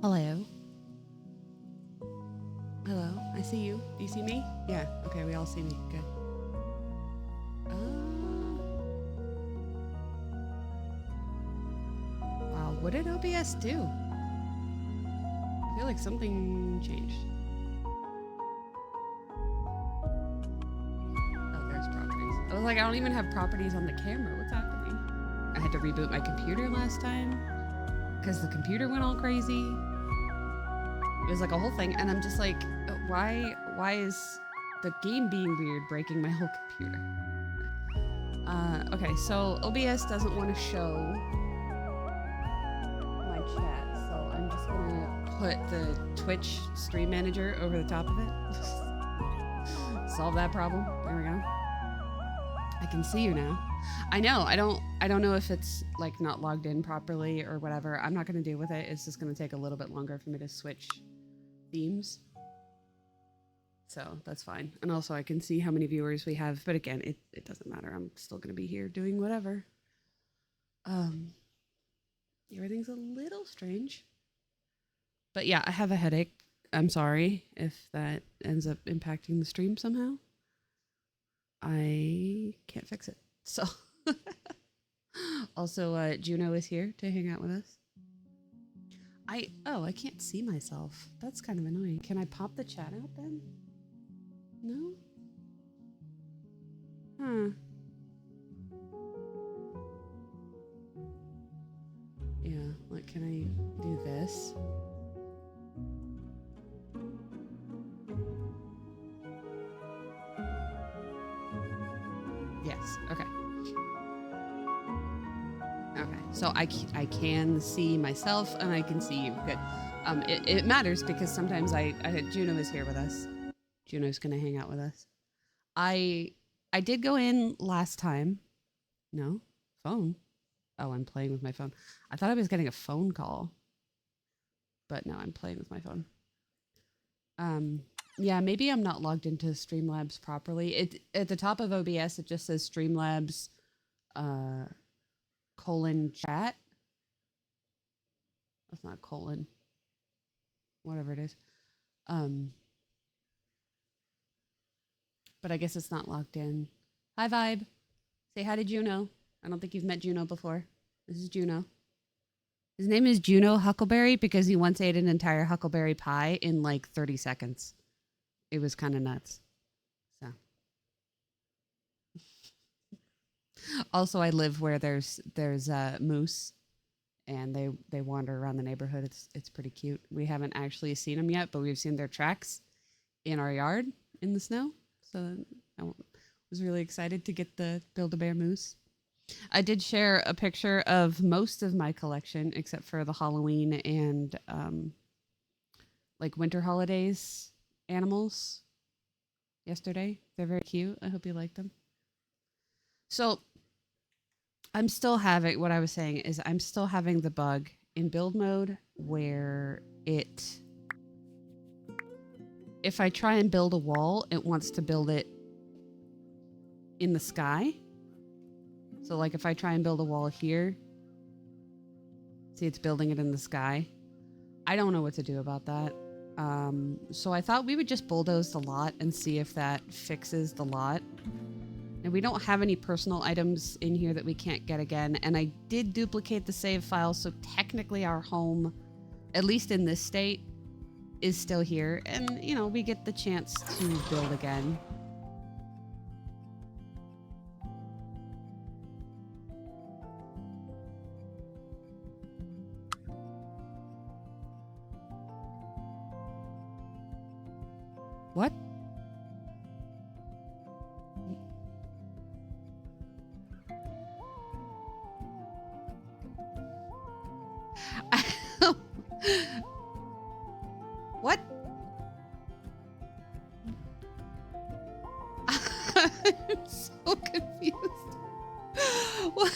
Hello. Hello. I see you. Do you see me? Yeah. Okay, we all see me. Good. Wow, what did OBS do? I feel like something changed. Oh, there's properties. I was like, I don't even have properties on the camera. What's happening? I had to reboot my computer last time because the computer went all crazy. It was like a whole thing, and I'm just like, why is the game being weird, breaking my whole computer? Okay, so OBS doesn't want to show my chat, so I'm just gonna put the Twitch stream manager over the top of it. Solve that problem. There we go. I can see you now. I know. I don't know if it's like not logged in properly or whatever. I'm not gonna deal with it. It's just gonna take a little bit longer for me to switch themes. So that's fine. And also I can see how many viewers we have, but again, it doesn't matter. I'm still gonna be here doing whatever. Everything's a little strange. But yeah, I have a headache. I'm sorry if that ends up impacting the stream somehow. I can't fix it. So also Juno is here to hang out with us. I can't see myself. That's kind of annoying. Can I pop the chat out then? No? Huh. Yeah, like, can I do this? Yes, okay. Okay, so I can see myself and I can see you. Good. It matters because sometimes Juno is here with us. Juno's gonna hang out with us. I did go in last time. No? Phone? Oh, I'm playing with my phone. I thought I was getting a phone call. But no, I'm playing with my phone. Yeah, maybe I'm not logged into Streamlabs properly. It at the top of OBS it just says Streamlabs :chat. That's not colon. Whatever it is. But I guess it's not logged in. Hi, Vibe. Say hi to Juno. I don't think you've met Juno before. This is Juno. His name is Juno Huckleberry because he once ate an entire huckleberry pie in like 30 seconds. It was kind of nuts. So, also, I live where there's moose, and they wander around the neighborhood. It's pretty cute. We haven't actually seen them yet, but we've seen their tracks in our yard in the snow. So I was really excited to get the Build-A-Bear moose. I did share a picture of most of my collection, except for the Halloween and like winter holidays animals yesterday. They're very cute. I hope you like them. So I'm still having what I was saying is I'm still having the bug in build mode where if I try and build a wall, it wants to build it in the sky. So like if I try and build a wall here, see it's building it in the sky. I don't know what to do about that. So I thought we would just bulldoze the lot and see if that fixes the lot. And we don't have any personal items in here that we can't get again. And I did duplicate the save file, so technically our home, at least in this state, is still here. And, you know, we get the chance to build again. What? What? I'm so confused. What?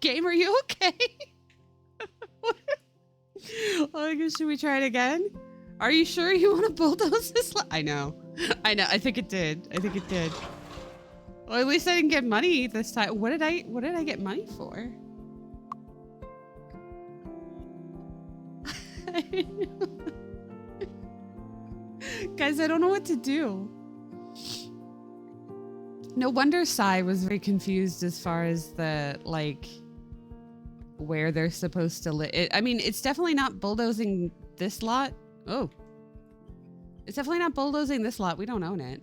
Game, are you okay? Well, should we try it again? Are you sure you want to bulldoze this? I know. I know. I think it did. I think it did. Well, at least I didn't get money this time. What did I get money for? Guys, I don't know what to do. No wonder Sai was very confused as far as the, like, where they're supposed to live. I mean, it's definitely not bulldozing this lot. Oh. It's definitely not bulldozing this lot. We don't own it.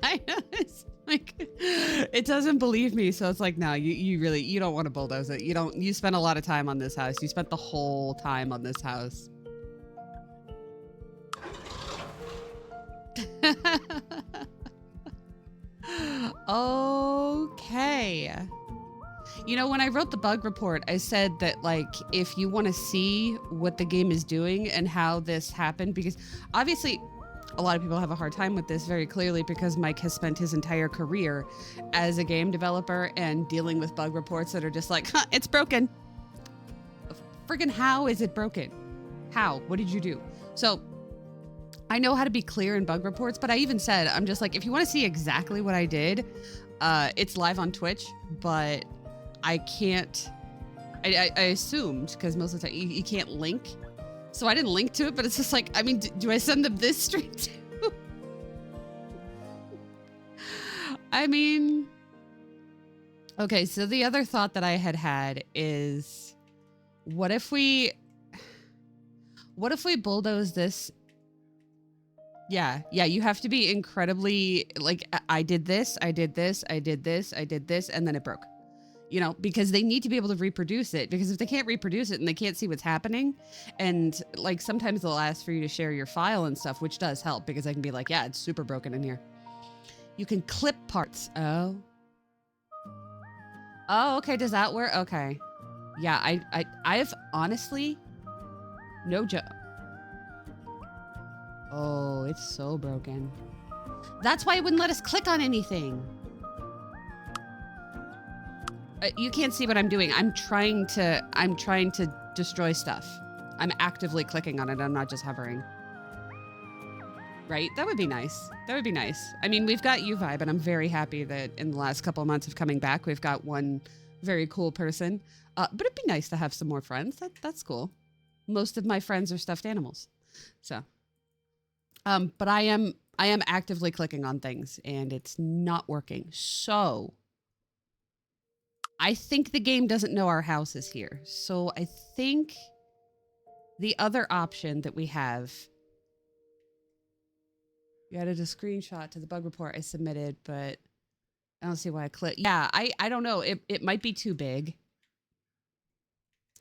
I know. It's like, it doesn't believe me. So it's like, no, you don't want to bulldoze it. You spent a lot of time on this house. You spent the whole time on this house. Okay. You know, when I wrote the bug report, I said that, like, if you want to see what the game is doing and how this happened, because obviously a lot of people have a hard time with this very clearly because Mike has spent his entire career as a game developer and dealing with bug reports that are just like, huh, it's broken. Friggin' how is it broken? How? What did you do? So I know how to be clear in bug reports, but I even said, I'm just like, if you want to see exactly what I did, it's live on Twitch, but I can't, I assumed, because most of the time you can't link. So I didn't link to it, but it's just like, I mean, do I send them this stream too? I mean, okay, so the other thought that I had is, what if we bulldoze this? Yeah, you have to be incredibly, like, I did this, and then it broke. You know, because they need to be able to reproduce it, because if they can't reproduce it and they can't see what's happening, and like sometimes they'll ask for you to share your file and stuff, which does help because I can be like, yeah, it's super broken in here. You can clip parts. Oh, okay. Does that work? Okay. Yeah, I've honestly, no joke. Oh, it's so broken. That's why it wouldn't let us click on anything. You can't see what I'm doing. I'm trying to destroy stuff. I'm actively clicking on it. I'm not just hovering. Right? That would be nice. That would be nice. I mean, we've got U-Vibe, and I'm very happy that in the last couple of months of coming back, we've got one very cool person. But it'd be nice to have some more friends. That's cool. Most of my friends are stuffed animals. So, but I am I am actively clicking on things and it's not working. So I think the game doesn't know our house is here. So I think the other option that we have, you added a screenshot to the bug report I submitted, but I don't see why I clicked. Yeah, I don't know. It might be too big.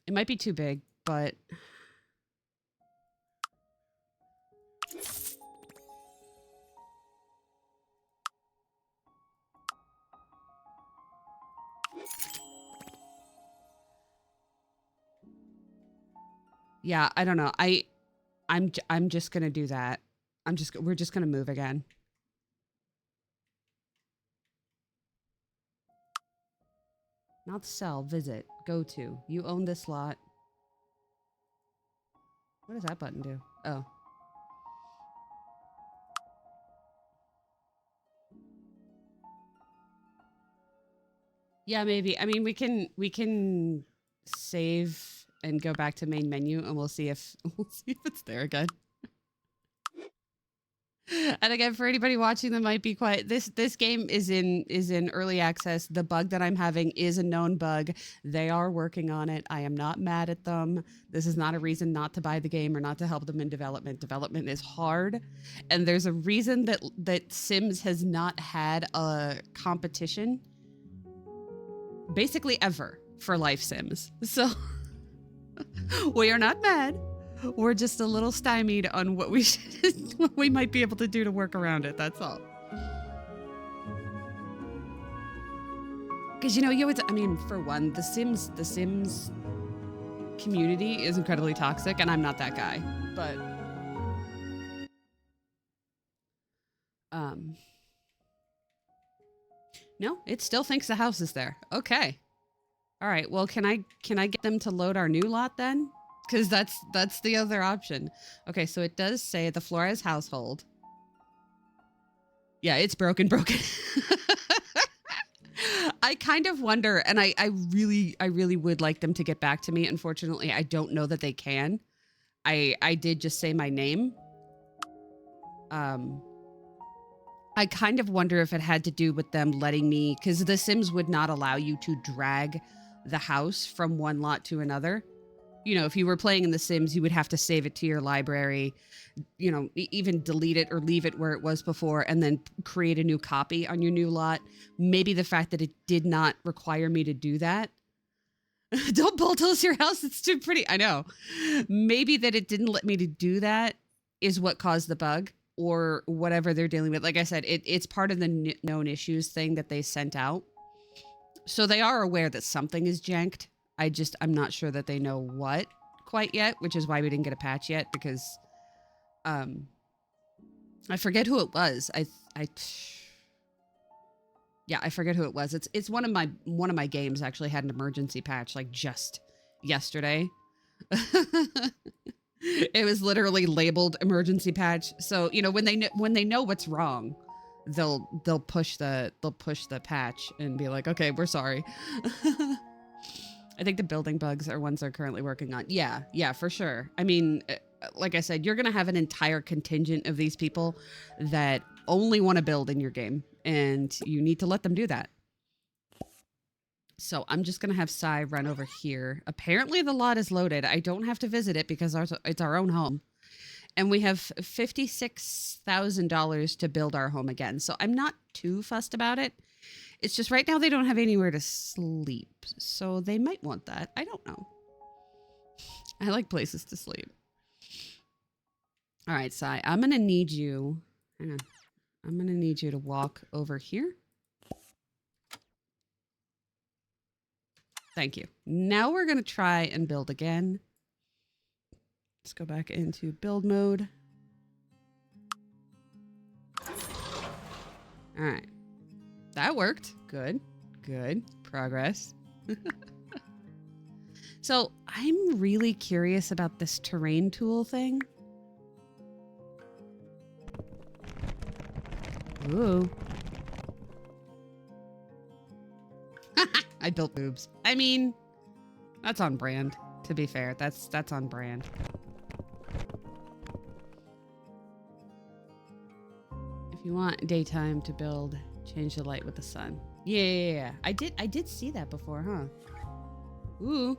It might be too big, but yeah, I don't know. I'm just gonna do that. We're just gonna move again. Not sell, visit, go to. You own this lot. What does that button do? Oh. Yeah, maybe. I mean, we can save and go back to main menu and we'll see if it's there again. And again, for anybody watching that might be quiet, this game is in early access. The bug that I'm having is a known bug. They are working on it. I am not mad at them. This is not a reason not to buy the game or not to help them in development. Development is hard, and there's a reason that Sims has not had a competition basically ever for life Sims. So we are not mad. We're just a little stymied on what what we might be able to do to work around it. That's all. Because I mean, for one, the Sims community is incredibly toxic, and I'm not that guy. But no, it still thinks the house is there. Okay. All right. Well, can I get them to load our new lot then? Because that's the other option. Okay, so it does say the Flores household. Yeah, it's broken. I kind of wonder, and I really would like them to get back to me. Unfortunately, I don't know that they can. I did just say my name. I kind of wonder if it had to do with them letting me, because the Sims would not allow you to drag the house from one lot to another. If you were playing in The Sims, you would have to save it to your library, even delete it or leave it where it was before and then create a new copy on your new lot. Maybe the fact that it did not require me to do that. Don't bulldoze your house. It's too pretty. I know. Maybe that it didn't let me to do that is what caused the bug or whatever they're dealing with. Like I said, it's part of the known issues thing that they sent out. So they are aware that something is janked. I'm not sure that they know what quite yet, which is why we didn't get a patch yet, because I forget who it was. I forget who it was. It's one of my games actually had an emergency patch like just yesterday. It was literally labeled emergency patch. So, when they know what's wrong, they'll push the patch and be like, "Okay, we're sorry." I think the building bugs are ones they're currently working on. Yeah, for sure. I mean, like I said, you're going to have an entire contingent of these people that only want to build in your game, and you need to let them do that. So I'm just going to have Sai run over here. Apparently the lot is loaded. I don't have to visit it because it's our own home. And we have $56,000 to build our home again. So I'm not too fussed about it. It's just right now they don't have anywhere to sleep. So they might want that. I don't know. I like places to sleep. All right, Sai, I'm going to need you. Hang on. I'm going to need you to walk over here. Thank you. Now we're going to try and build again. Let's go back into build mode. All right. That worked. Good. Progress. So I'm really curious about this terrain tool thing. Ooh. I built boobs. I mean, that's on brand, to be fair. That's on brand. If you want daytime to build, change the light with the sun. Yeah. I did see that before, huh? Ooh.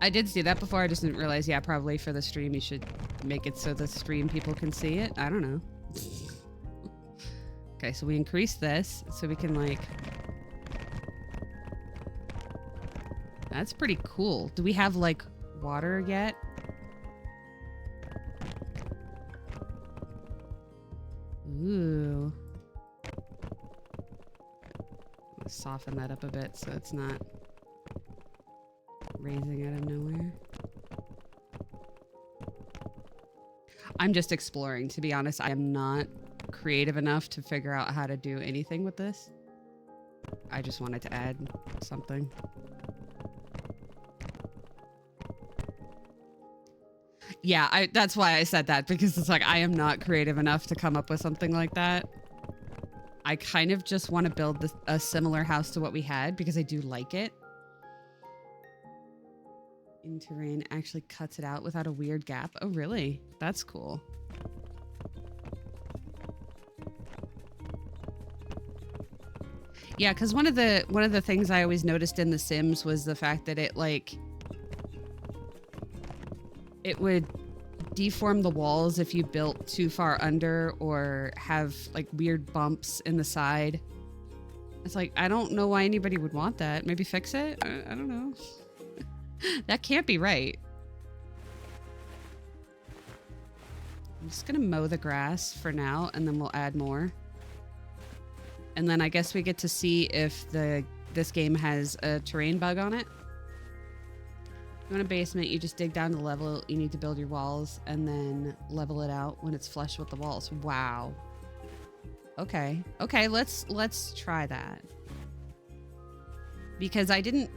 I did see that before. I just didn't realize, yeah, probably for the stream you should make it so the stream people can see it. I don't know. Okay, so we increase this so we can like... That's pretty cool. Do we have like water yet? Ooh. Let's soften that up a bit so it's not raising out of nowhere. I'm just exploring, to be honest. I am not creative enough to figure out how to do anything with this. I just wanted to add something. Yeah, that's why I said that, because it's like I am not creative enough to come up with something like that. I kind of just want to build a similar house to what we had because I do like it. In terrain actually cuts it out without a weird gap. Oh, really? That's cool. Yeah, because one of the things I always noticed in The Sims was the fact that it would deform the walls if you built too far under or have like weird bumps in the side. It's like, I don't know why anybody would want that. Maybe fix it? I don't know. That can't be right. I'm just gonna mow the grass for now and then we'll add more. And then I guess we get to see if this game has a terrain bug on it. If you want a basement, you just dig down to the level you need to build your walls and then level it out when it's flush with the walls. Wow. Okay. Okay, let's try that. Because I didn't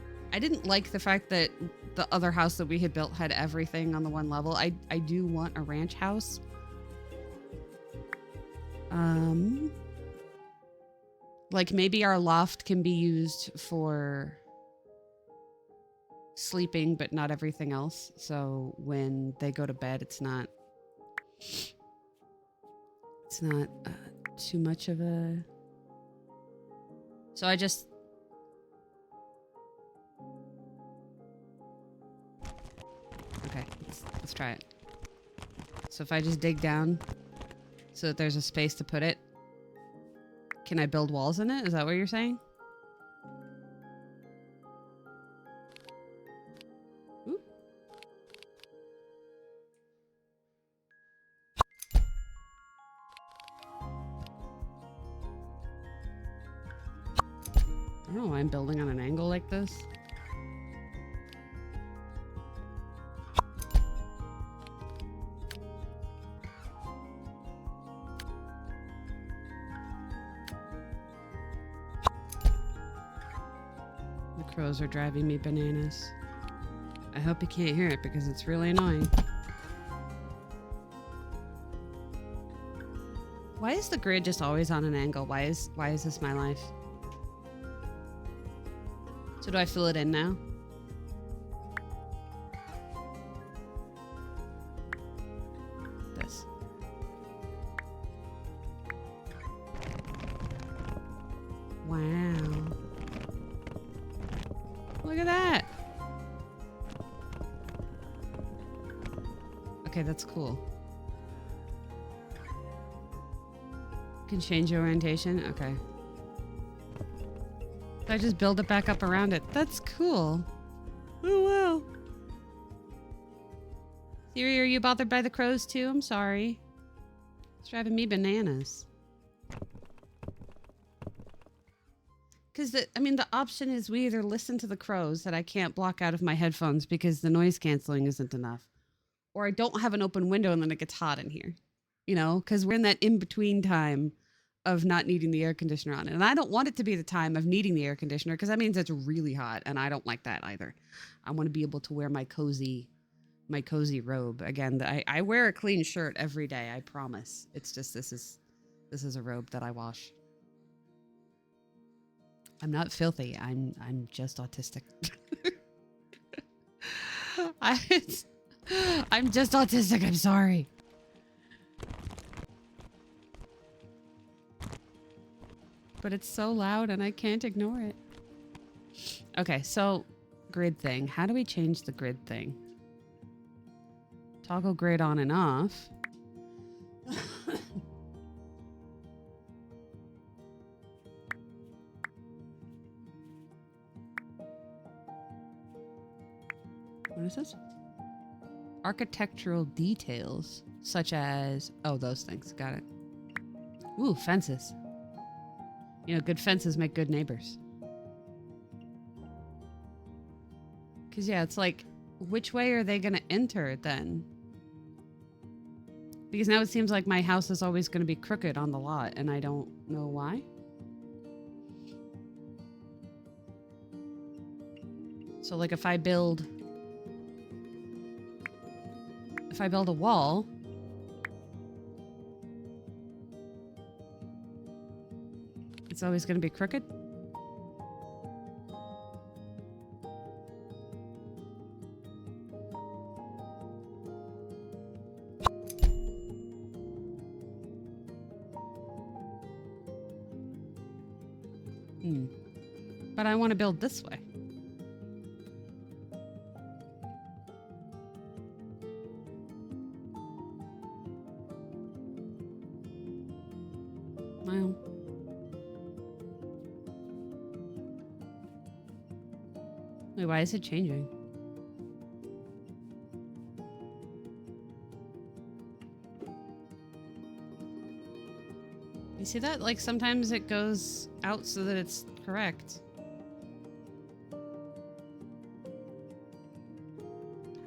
like the fact that the other house that we had built had everything on the one level. I do want a ranch house. Like maybe our loft can be used for sleeping, but not everything else. So when they go to bed, it's not too much of a... So I just... Okay, let's try it. So if I just dig down so that there's a space to put it, can I build walls in it? Is that what you're saying? Ooh. I don't know why I'm building on an angle like this. Crows are driving me bananas. I hope you can't hear it because it's really annoying. Why is the grid just always on an angle? Why is this my life? So do I fill it in now? This. Wow. Look at that. Okay, that's cool. Can change your orientation? Okay. So I just build it back up around it. That's cool. Oh, wow. Siri, are you bothered by the crows too? I'm sorry. It's driving me bananas. Because, the option is we either listen to the crows that I can't block out of my headphones because the noise canceling isn't enough. Or I don't have an open window and then it gets hot in here. You know, because we're in that in-between time of not needing the air conditioner on. And I don't want it to be the time of needing the air conditioner because that means it's really hot. And I don't like that either. I want to be able to wear my cozy robe. Again, I wear a clean shirt every day, I promise. It's just this is a robe that I wash. I'm not filthy. I'm just autistic. I'm just autistic. I'm sorry. but it's so loud and I can't ignore it. Okay, so grid thing. How do we change the grid thing? Toggle grid on and off. What is this? Architectural details, such as... Oh, those things. Got it. Ooh, fences. You know, good fences make good neighbors. Because, yeah, it's like, which way are they going to enter then? Because now it seems like my house is always going to be crooked on the lot, and I don't know why. So, like, if I build a wall, it's always going to be crooked. But I want to build this way. Well. Wait, why is it changing? You see that? Like, sometimes it goes out so that it's correct.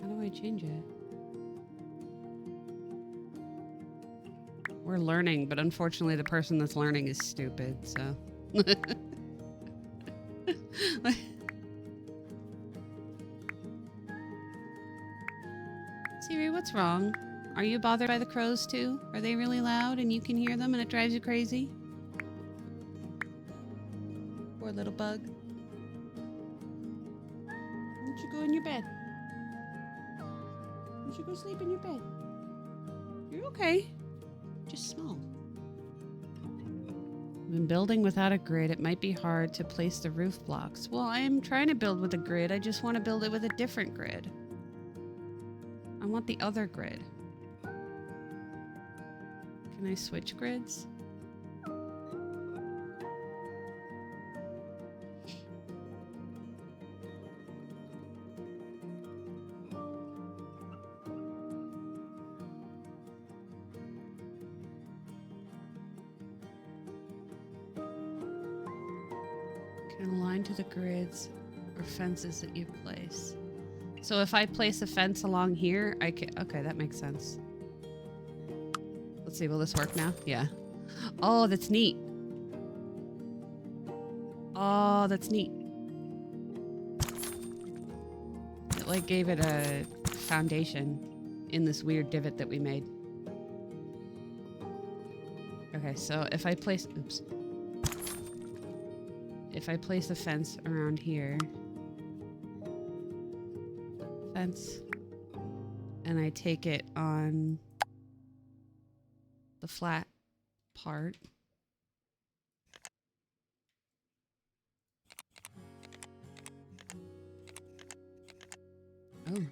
How do I change it? We're learning, but unfortunately the person that's learning is stupid, so... Siri, what's wrong? Are you bothered by the crows too? Are they really loud and you can hear them and it drives you crazy? Poor little bug. Why don't you go in your bed? Why don't you go sleep in your bed? You're okay. Just small. When building without a grid, it might be hard to place the roof blocks. Well, I am trying to build with a grid. I just want to build it with a different grid. I want the other grid. Can I switch grids? Can align to the grids or fences that you place. So if I place a fence along here, I can... Okay, that makes sense. Let's see, will this work now? Yeah. Oh, that's neat. Oh, that's neat. It like gave it a foundation in this weird divot that we made. Okay, so if I place... Oops. If I place a fence around here... Fence. And I take it on... the flat part. Oh.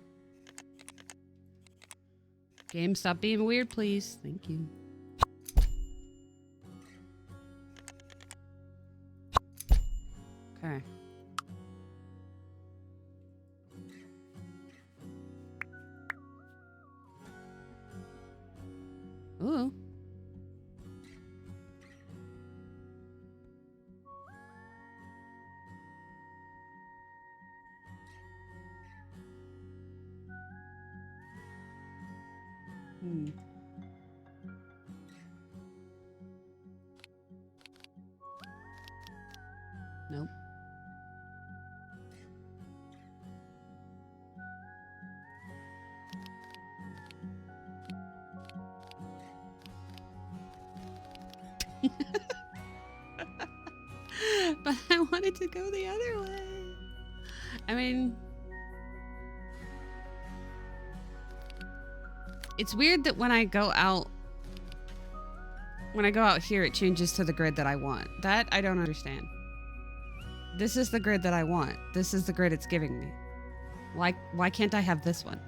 Game, stop being weird, please. Thank you. Okay. Ooh. Nope. But I wanted to go the other way. I mean, it's weird that when I go out When I go out here, it changes to the grid that I want. That I don't understand. This is the grid that I want. This is the grid it's giving me. Why can't I have this one?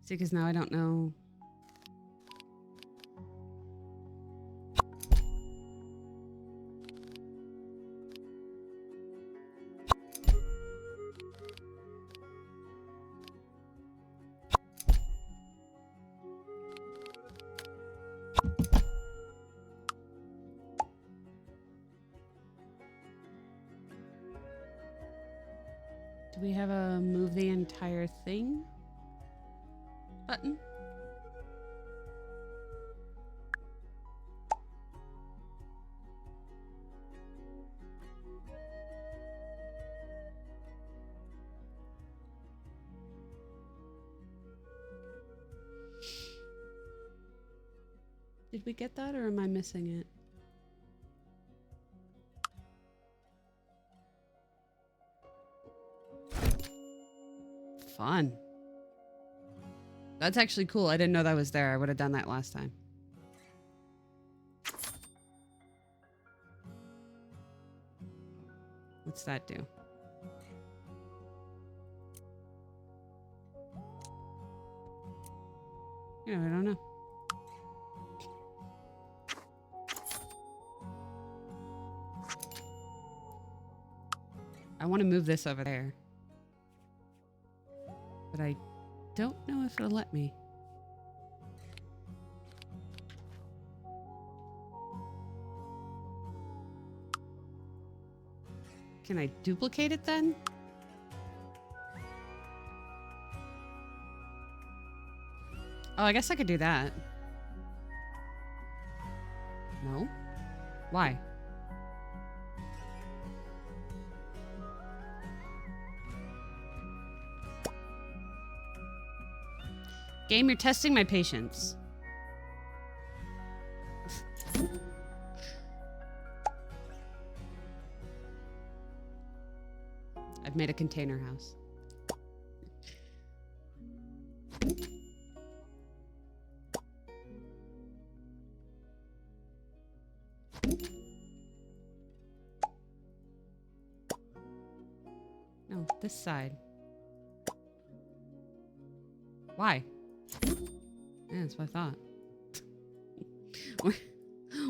See, because now I don't know. Do we have a move the entire thing button? Did we get that or am I missing it? Fun. That's actually cool. I didn't know that was there. I would have done that last time. What's that do? Yeah, I don't know. I want to move this over there. But I don't know if it'll let me. Can I duplicate it then? Oh, I guess I could do that. No? Why? Game, you're testing my patience. I've made a container house. No, this side. Why? Yeah, that's what I thought.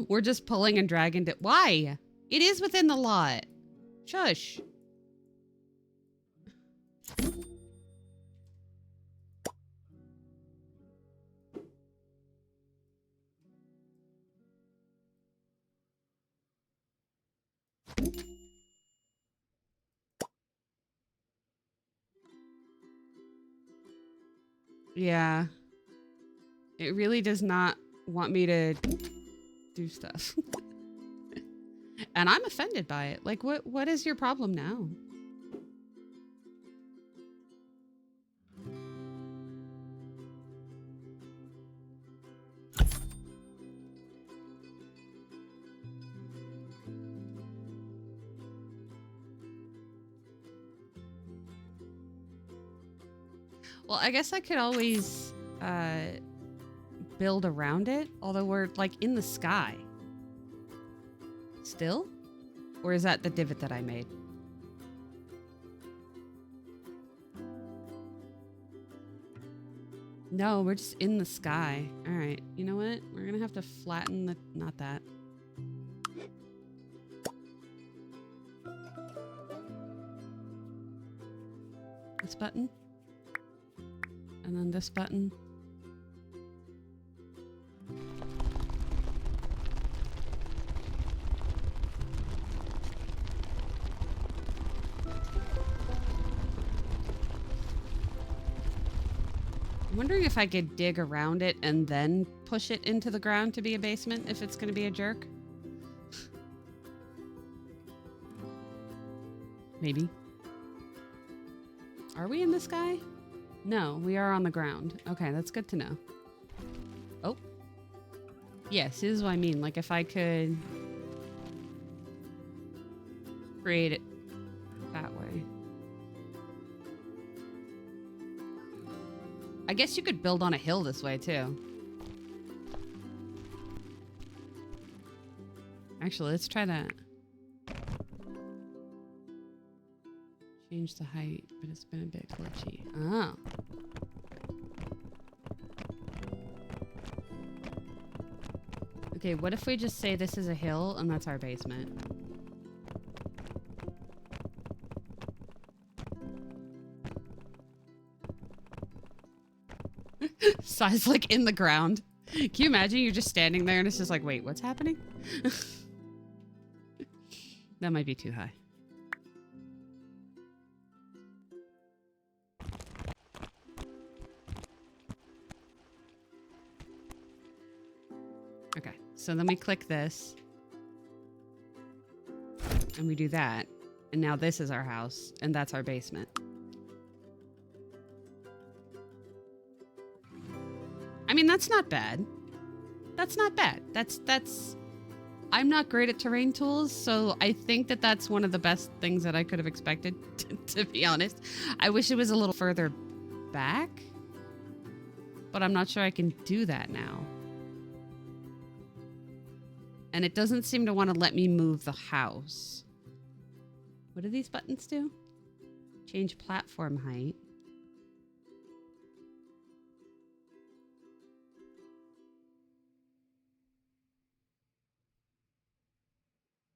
We're just pulling and dragging it. Why? It is within the lot. Shush. Yeah. It really does not want me to do stuff. And I'm offended by it. Like, what is your problem now? Well, I guess I could always build around it, although we're like in the sky. Still? Or is that the divot that I made? No, we're just in the sky. All right, you know what? We're gonna have to flatten the, not that. This button. And then this button. I'm wondering if I could dig around it and then push it into the ground to be a basement if it's going to be a jerk. Maybe. Are we in the sky? No, we are on the ground. Okay, that's good to know. Oh. Yes, this is what I mean. Like if I could create it that way. I guess you could build on a hill this way too. Actually, let's try that. Change the height, but it's been a bit glitchy. Oh. Okay, what if we just say this is a hill and that's our basement? Size like in the ground. Can you imagine you're just standing there and it's just like, wait, what's happening? That might be too high. Okay, so then we click this. And we do that. And now this is our house, and that's our basement. I mean, that's not bad. That's not bad. That's... I'm not great at terrain tools, so I think that that's one of the best things that I could have expected, to be honest. I wish it was a little further back, but I'm not sure I can do that now. And it doesn't seem to want to let me move the house. What do these buttons do? Change platform height.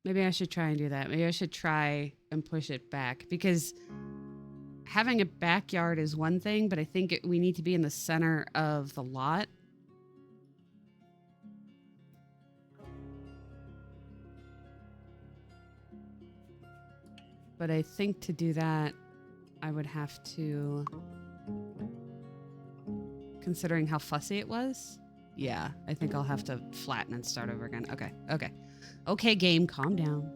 Maybe I should try and do that. Maybe I should try and push it back, because having a backyard is one thing, but I think we need to be in the center of the lot. But I think to do that, I would have to, considering how fussy it was, yeah, I think I'll have to flatten and start over again. Okay, okay. Okay, game, calm down.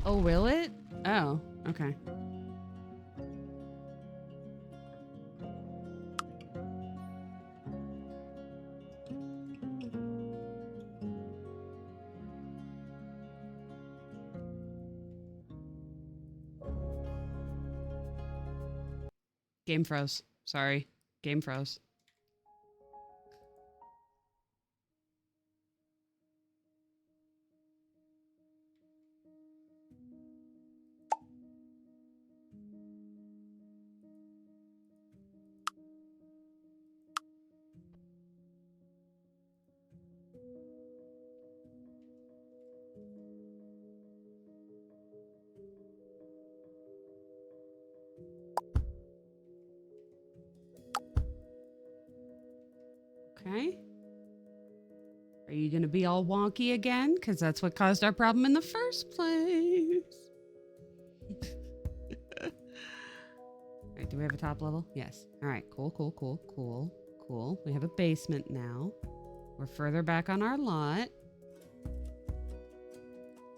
Oh, will it? Oh, okay. Game froze. Sorry. Game froze. Okay. Are you going to be all wonky again? Because that's what caused our problem in the first place. All right, do we have a top level? Yes. All right, cool, cool, cool, cool, cool. We have a basement now. We're further back on our lot.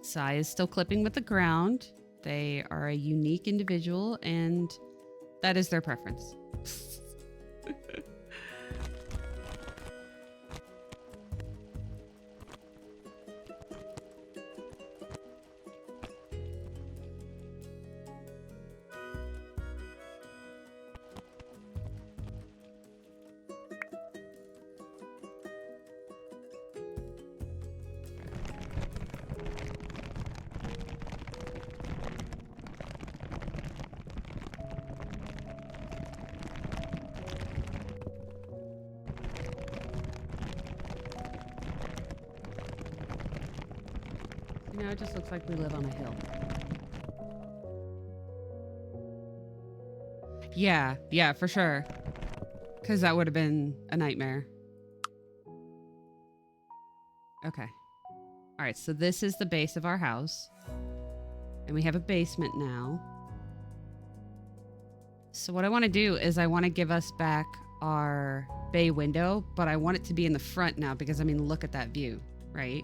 Sai is still clipping with the ground. They are a unique individual, and that is their preference. Now it just looks like we live on a hill. Yeah, for sure. Because that would have been a nightmare. Okay. All right, so this is the base of our house. And we have a basement now. So what I want to do is I want to give us back our bay window, but I want it to be in the front now because, I mean, look at that view, right?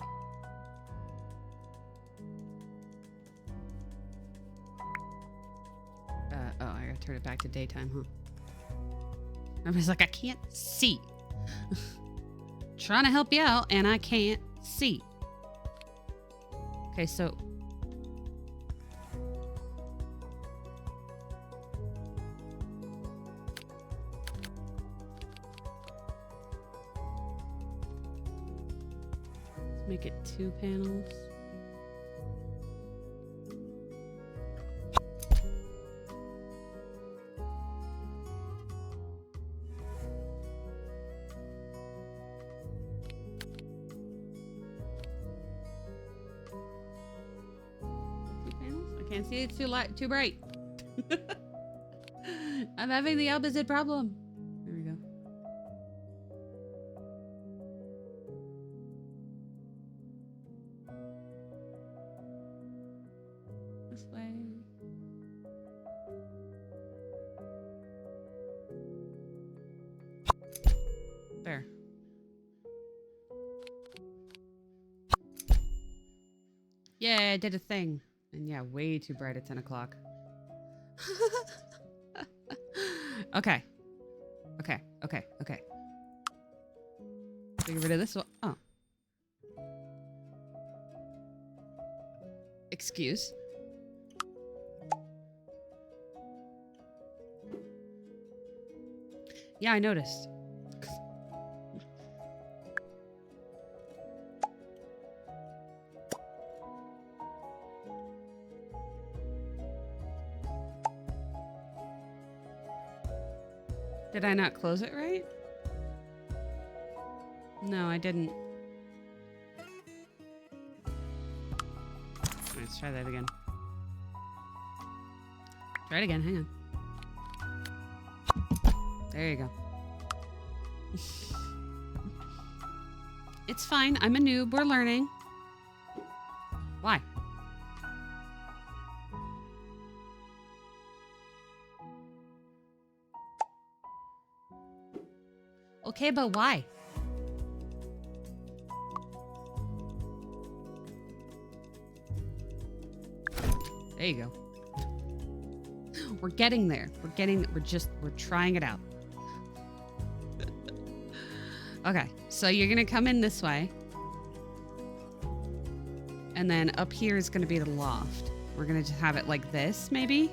gotta turn it back to daytime, huh? I was like, I can't see. Trying to help you out, and I can't see. Okay, so... let's make it 2 panels. Can't see, it's too light, too bright. I'm having the opposite problem. There we go. This way. There. Yeah, I did a thing. And yeah, way too bright at 10 o'clock. Okay. Okay, okay, okay. Get rid of this one. Oh. Excuse. Yeah, I noticed. Did I not close it right? No, I didn't. Let's try that again. Try it again, hang on. There you go. It's fine, I'm a noob, we're learning. Why? Okay, but why? There you go. We're getting there. We're trying it out. Okay, so you're gonna come in this way. And then up here is gonna be the loft. We're gonna just have it like this, maybe?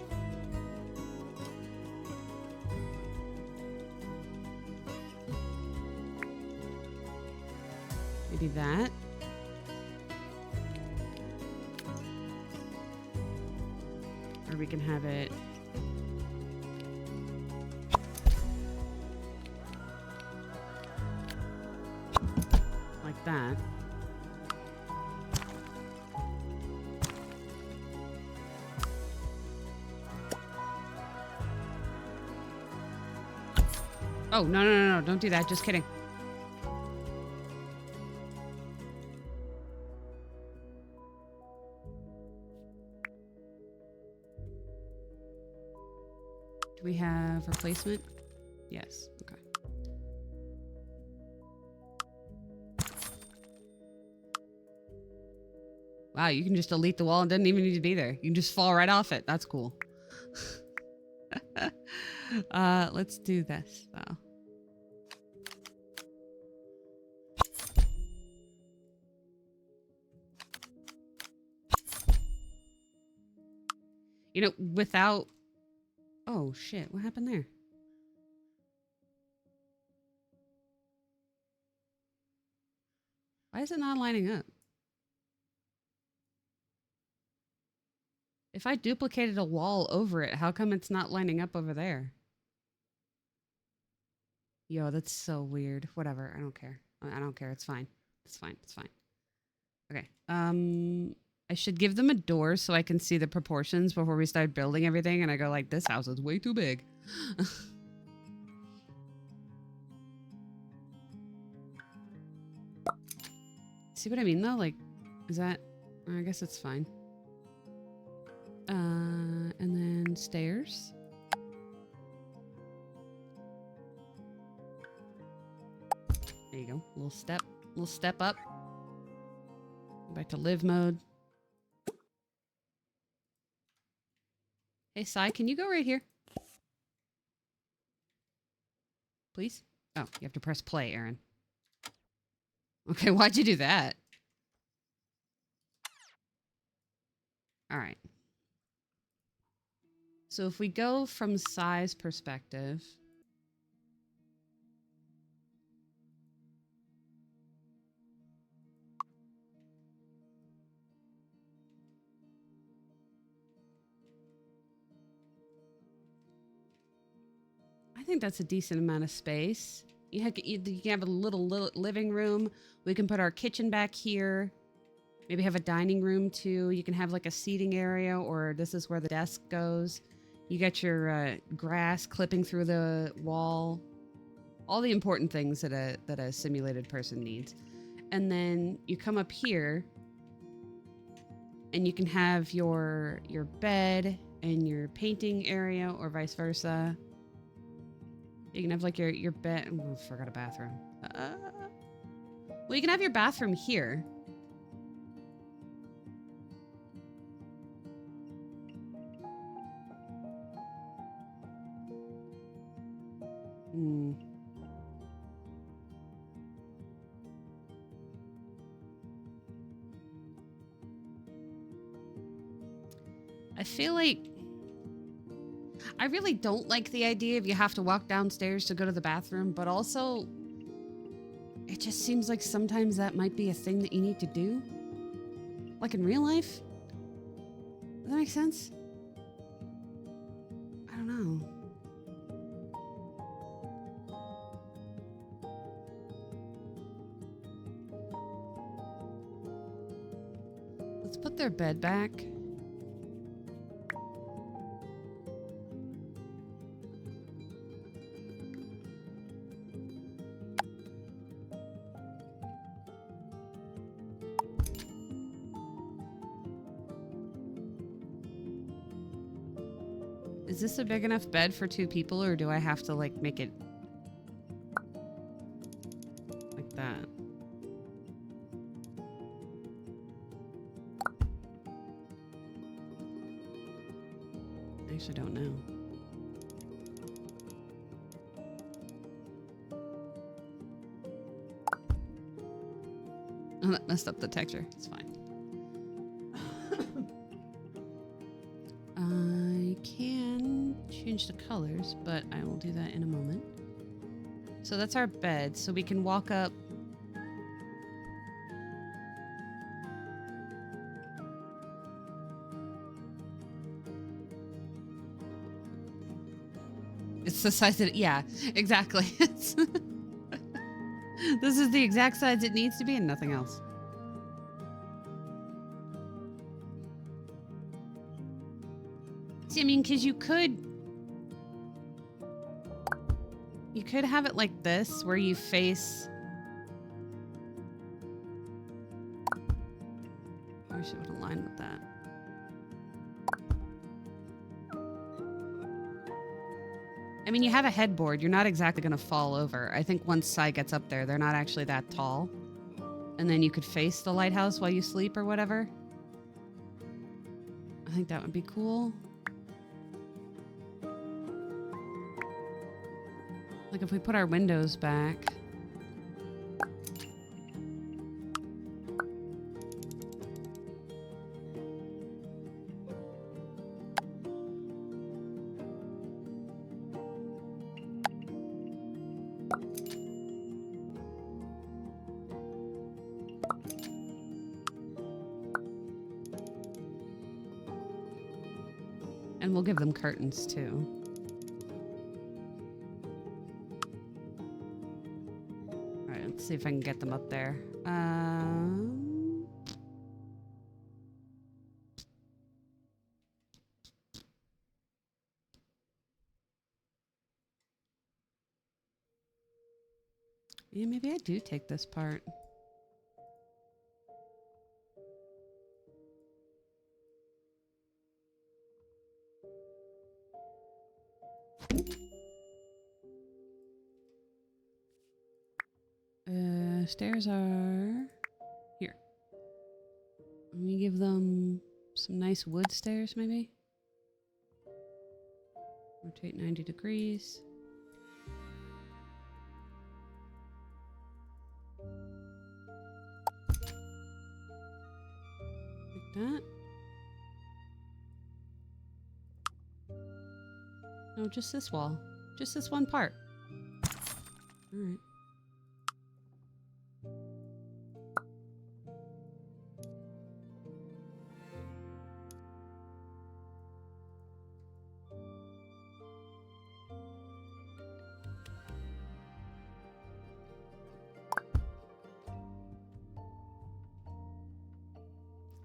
Maybe that. Or we can have it like that. Oh, no, don't do that. Just kidding. Do we have replacement? Yes. Okay. Wow, you can just delete the wall and doesn't even need to be there. You can just fall right off it. That's cool. Let's do this though. You know, without... Oh, shit. What happened there? Why is it not lining up? If I duplicated a wall over it, how come it's not lining up over there? Yo, that's so weird. Whatever. I don't care. I don't care. It's fine. It's fine. It's fine. Okay. I should give them a door so I can see the proportions before we start building everything. And I go like, this house is way too big. See what I mean though? Like, is that... I guess it's fine. And then stairs. There you go. Little step up. Back to live mode. Hey, Sai, can you go right here? Please? Oh, you have to press play, Aaron. Okay, why'd you do that? All right. So if we go from size perspective, I think that's a decent amount of space. You can have a little living room. We can put our kitchen back here. Maybe have a dining room too. You can have like a seating area, or this is where the desk goes. You got your grass clipping through the wall. All the important things that a simulated person needs. And then you come up here and you can have your bed and your painting area, or vice versa. You can have like your bed. Oh, I forgot a bathroom. Well, you can have your bathroom here. I feel like I really don't like the idea of you have to walk downstairs to go to the bathroom, but also it just seems like sometimes that might be a thing that you need to do. Like in real life? Does that make sense? I don't know. Let's put their bed back. Is this a big enough bed for 2 people, or do I have to like make it like that? I actually don't know. Oh, that messed up the texture. It's fine. I can change the colors, but I will do that in a moment. So that's our bed. So we can walk up. It's the size that, yeah, exactly. This is the exact size it needs to be and nothing else. See, I mean, because you could have it like this, where you face. I wish it would align with that. I mean, you have a headboard. You're not exactly going to fall over. I think once Sai gets up there, they're not actually that tall. And then you could face the lighthouse while you sleep or whatever. I think that would be cool. Like if we put our windows back. And we'll give them curtains too. All right, let's see if I can get them up there. Yeah, maybe I do take this part. Stairs are here. Let me give them some nice wood stairs, maybe. Rotate 90 degrees. that. No, just this wall. Just this one part. Alright.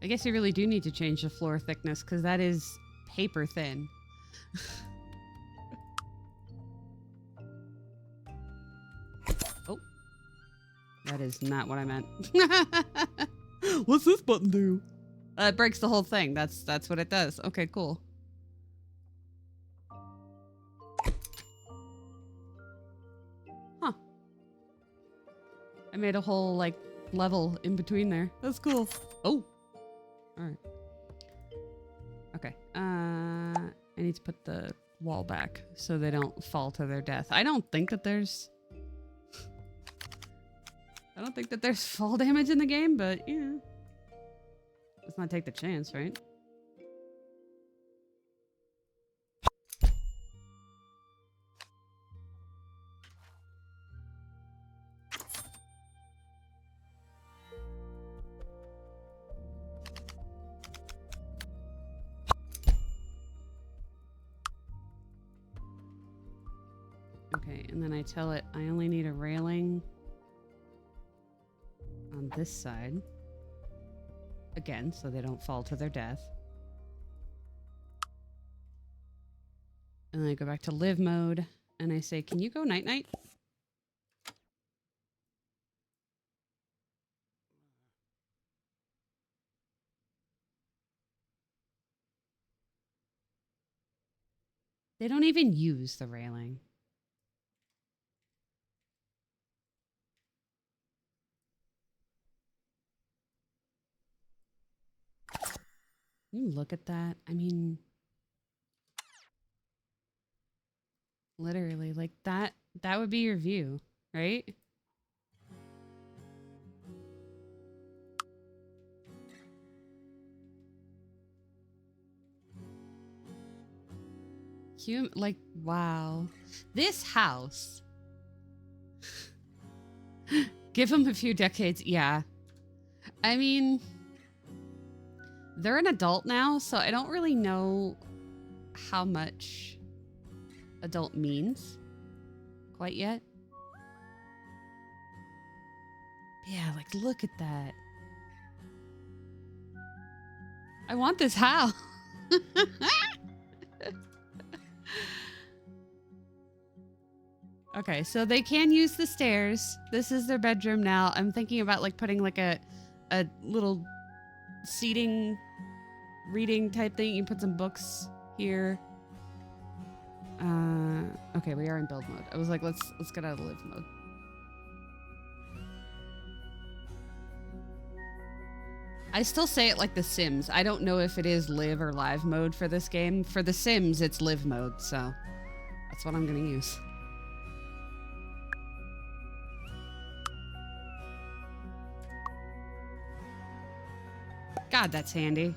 I guess you really do need to change the floor thickness because that is paper thin. Oh. That is not what I meant. What's this button do? It breaks the whole thing. That's what it does. Okay, cool. Huh. I made a whole, like, level in between there. That's cool. Oh. Alright. Okay. I need to put the wall back so they don't fall to their death. I don't think that there's fall damage in the game, but yeah. Let's not take the chance, right? Okay, and then I tell it I only need a railing on this side. Again, so they don't fall to their death. And then I go back to live mode and I say, can you go night-night? They don't even use the railing. You look at that. I mean, literally, like that would be your view, right? Like, wow. This house. Give them a few decades. Yeah. I mean, they're an adult now, so I don't really know how much adult means quite yet. Yeah, like, look at that. I want this house. Okay, so they can use the stairs. This is their bedroom now. I'm thinking about like putting like a little seating reading type thing. You can put some books here. Okay, we are in build mode. I was like, let's get out of live mode. I still say it like The Sims. I don't know if it is live or live mode for this game. For The Sims, it's live mode, so that's what I'm gonna use. God, that's handy.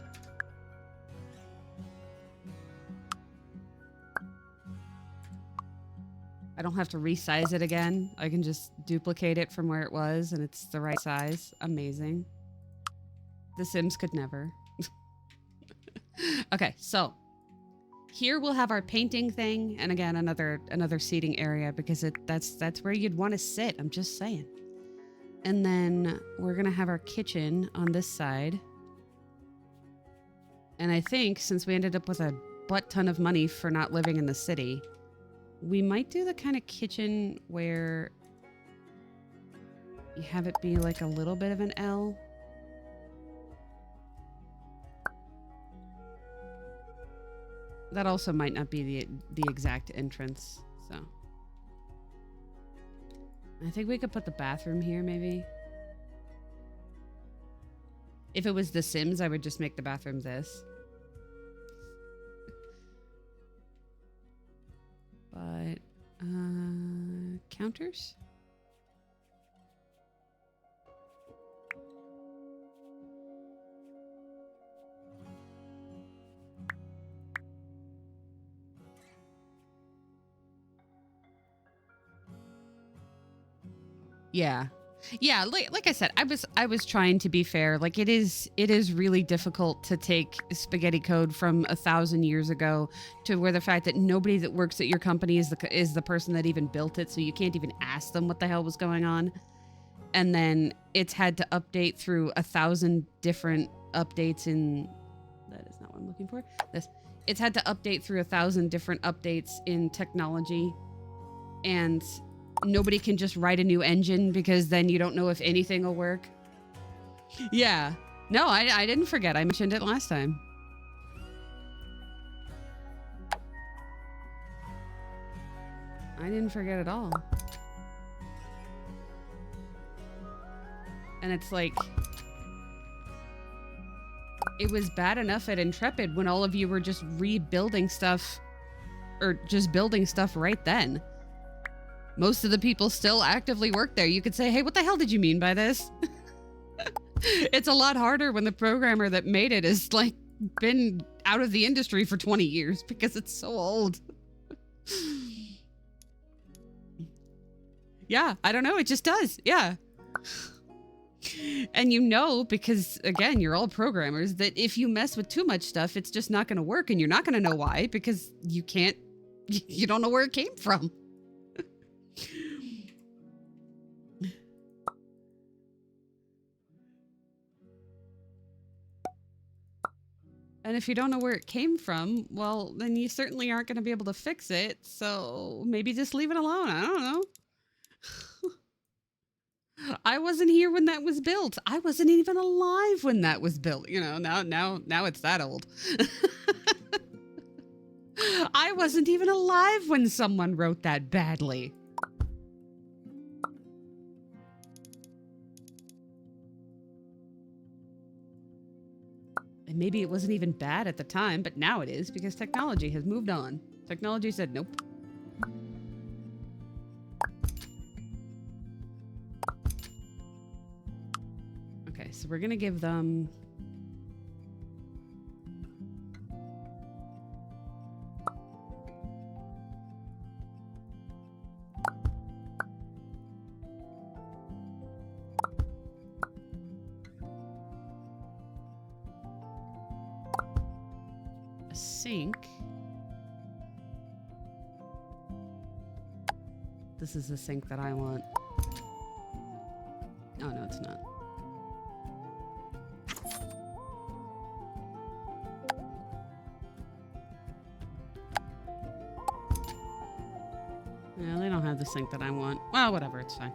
I don't have to resize it again. I can just duplicate it from where it was and it's the right size. Amazing. The Sims could never. Okay, so here we'll have our painting thing, and again another seating area because that's where you'd want to sit. I'm just saying. And then we're gonna have our kitchen on this side. And I think since we ended up with a butt ton of money for not living in the city, we might do the kind of kitchen where you have it be like a little bit of an L. That also might not be the exact entrance, so. I think we could put the bathroom here, maybe. If it was The Sims, I would just make the bathroom this. But, counters? Yeah. Yeah, like I said, I was trying to be fair. Like it is really difficult to take spaghetti code from 1,000 years ago to where the fact that nobody that works at your company is the person that even built it, so you can't even ask them what the hell was going on. And then it's had to update through 1,000 different updates in that is not what I'm looking for. This it's had to update through 1,000 different updates in technology, and nobody can just write a new engine because then you don't know if anything will work. Yeah. No, I didn't forget. I mentioned it last time. I didn't forget at all. And it's like, it was bad enough at Intrepid when all of you were just rebuilding stuff or just building stuff right then. Most of the people still actively work there. You could say, hey, what the hell did you mean by this? It's a lot harder when the programmer that made it is like been out of the industry for 20 years because it's so old. Yeah, I don't know. It just does. Yeah. And you know, because again, you're all programmers, that if you mess with too much stuff, it's just not going to work, and you're not going to know why because you don't know where it came from. And if you don't know where it came from, well, then you certainly aren't going to be able to fix it. So maybe just leave it alone. I don't know. I wasn't here when that was built. I wasn't even alive when that was built. You know, now it's that old. I wasn't even alive when someone wrote that badly. And maybe it wasn't even bad at the time, but now it is because technology has moved on. Technology said nope. Okay, so we're gonna give them a sink. This is the sink that I want. Oh, no, it's not. Yeah, they don't have the sink that I want. Well, whatever, it's fine.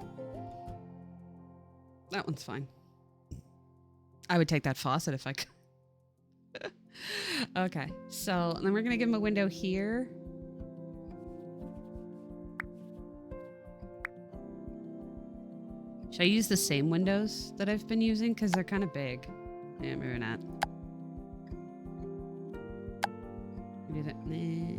That one's fine. I would take that faucet if I could. Okay, so then we're gonna give him a window here. Should I use the same windows that I've been using? Because they're kind of big. Yeah, maybe not. Do that. Nah.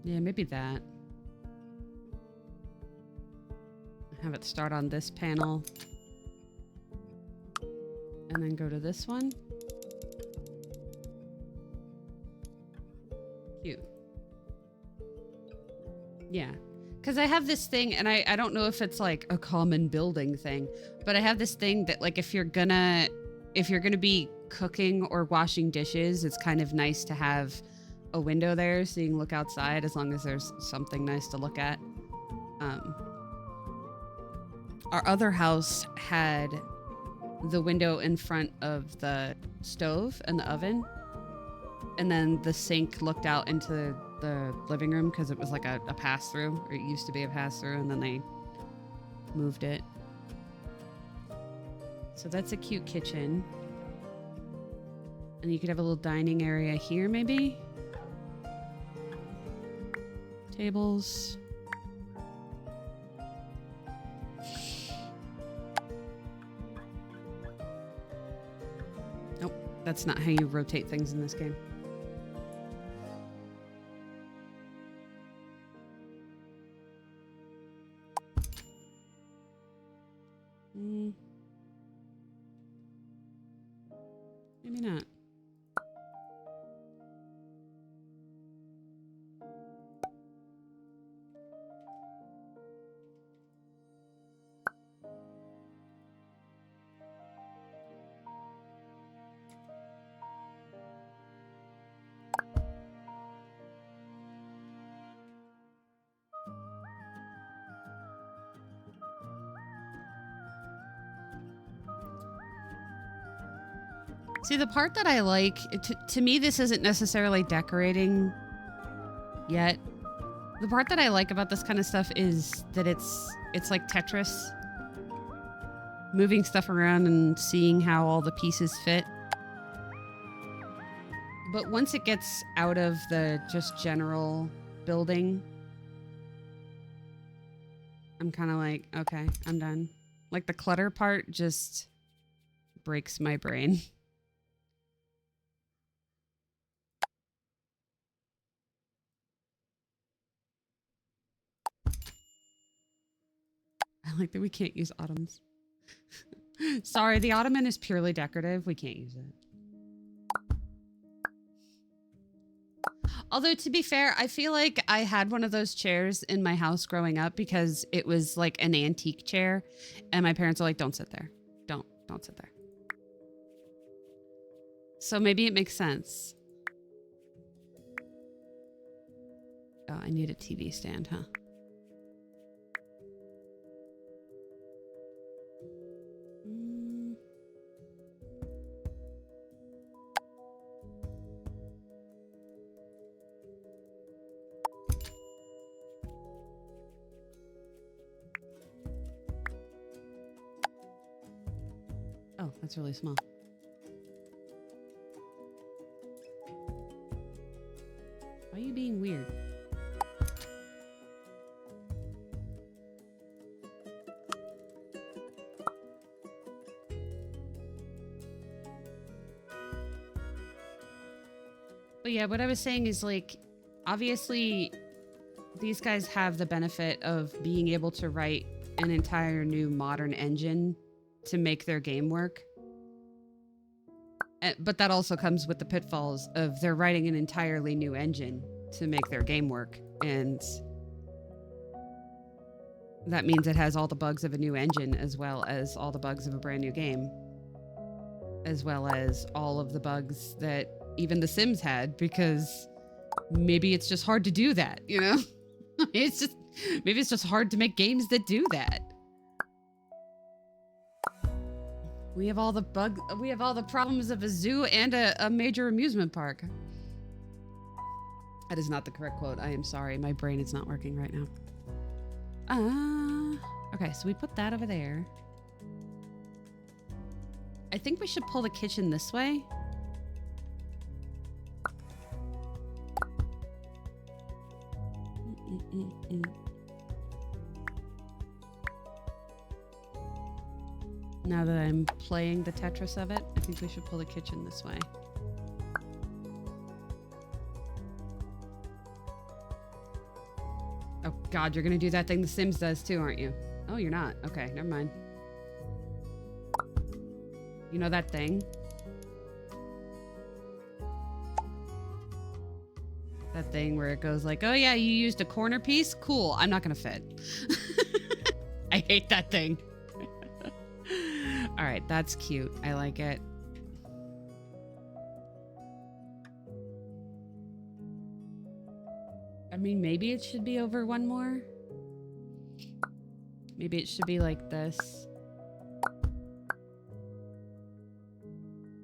Yeah, maybe that. Have it start on this panel. And then go to this one. Cute. Yeah. Because I have this thing, and I don't know if it's like a common building thing, but I have this thing that like if you're gonna be cooking or washing dishes, it's kind of nice to have a window there so you can look outside as long as there's something nice to look at. Our other house had the window in front of the stove and the oven, and then the sink looked out into the living room because it was like a pass-through, or it used to be a pass-through, and then they moved it. So that's a cute kitchen. And you could have a little dining area here, maybe? Tables. Nope, that's not how you rotate things in this game. Maybe not. See, the part that I like, to me, this isn't necessarily decorating yet. The part that I like about this kind of stuff is that it's like Tetris. Moving stuff around and seeing how all the pieces fit. But once it gets out of the just general building, I'm kind of like, okay, I'm done. Like the clutter part just breaks my brain. I like that we can't use autumns. Sorry, the ottoman is purely decorative. We can't use it. Although, to be fair, I feel like I had one of those chairs in my house growing up because it was like an antique chair. And my parents are like, don't sit there. Don't sit there. So maybe it makes sense. Oh, I need a TV stand, huh? Oh, that's really small. Why are you being weird? But yeah, what I was saying is, like, obviously these guys have the benefit of being able to write an entire new modern engine to make their game work. But that also comes with the pitfalls of they're writing an entirely new engine to make their game work. And that means it has all the bugs of a new engine as well as all the bugs of a brand new game. As well as all of the bugs that even The Sims had, because maybe it's just hard to do that, you know? Maybe it's just hard to make games that do that. We have all the problems of a zoo and a major amusement park. That is not the correct quote. I am sorry. My brain is not working right now. Okay, so we put that over there. I think we should pull the kitchen this way. Now that I'm playing the Tetris of it, I think we should pull the kitchen this way. Oh God, you're gonna do that thing The Sims does too, aren't you? Oh, you're not. Okay, never mind. You know that thing? That thing where it goes like, oh yeah, you used a corner piece? Cool, I'm not gonna fit. I hate that thing. All right, that's cute. I like it. I mean, maybe it should be over one more. Maybe it should be like this.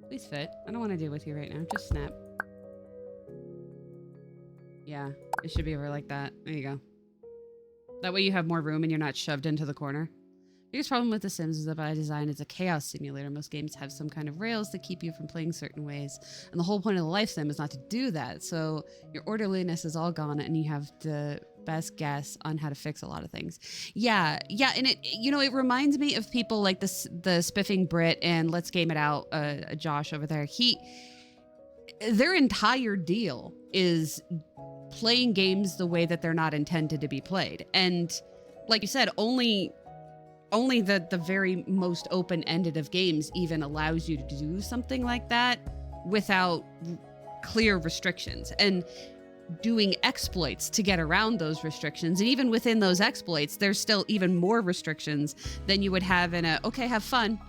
Please fit. I don't want to deal with you right now. Just snap. Yeah, it should be over like that. There you go. That way you have more room and you're not shoved into the corner. Biggest problem with The Sims is that by design it's a chaos simulator. Most games have some kind of rails to keep you from playing certain ways. And the whole point of the life sim is not to do that. So your orderliness is all gone and you have the best guess on how to fix a lot of things. Yeah, and it reminds me of people like the Spiffing Brit and Let's Game It Out, Josh over there. Their entire deal is playing games the way that they're not intended to be played. And like you said, only the very most open-ended of games even allows you to do something like that without clear restrictions and doing exploits to get around those restrictions. And even within those exploits, there's still even more restrictions than you would have in a, okay, have fun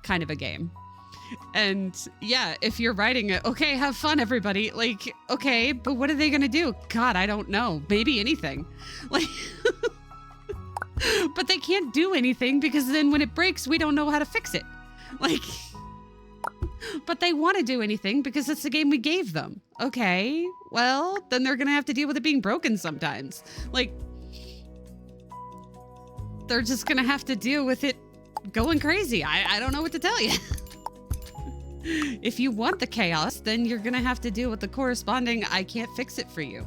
kind of a game. And yeah, if you're writing it, okay, have fun, everybody. Like, okay, but what are they going to do? God, I don't know. Maybe anything. Like, but they can't do anything because then when it breaks, we don't know how to fix it. Like, But they want to do anything because it's the game we gave them. Okay, well, then they're going to have to deal with it being broken sometimes. Like, they're just going to have to deal with it going crazy. I don't know what to tell you. If you want the chaos, then you're going to have to deal with the corresponding I can't fix it for you.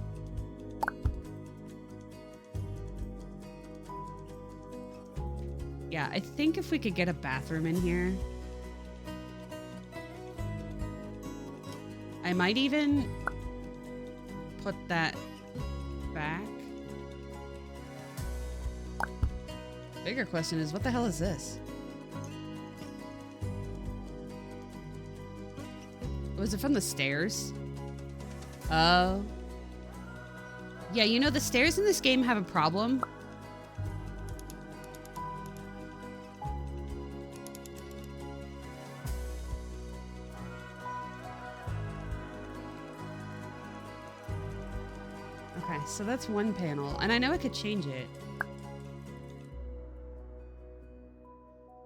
Yeah, I think if we could get a bathroom in here. I might even put that back. Bigger question is, what the hell is this? Was it from the stairs? Oh. Yeah, you know, the stairs in this game have a problem. Okay, so that's one panel, and I know I could change it.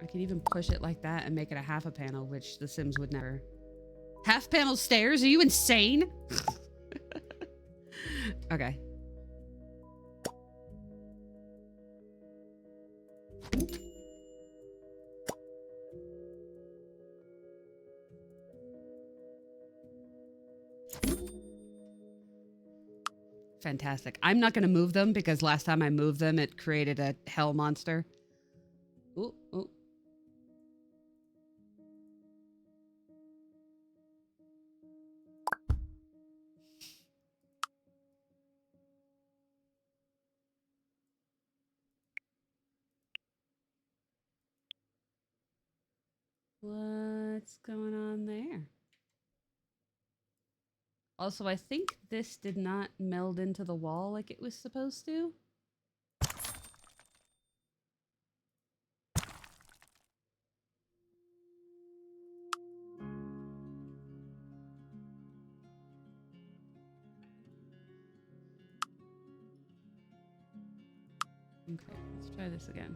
I could even push it like that and make it a half a panel, which The Sims would never. Half panel stairs? Are you insane? Okay. Fantastic. I'm not going to move them because last time I moved them, it created a hell monster. Ooh, ooh. What's going on there? Also, I think this did not meld into the wall like it was supposed to. Okay, let's try this again.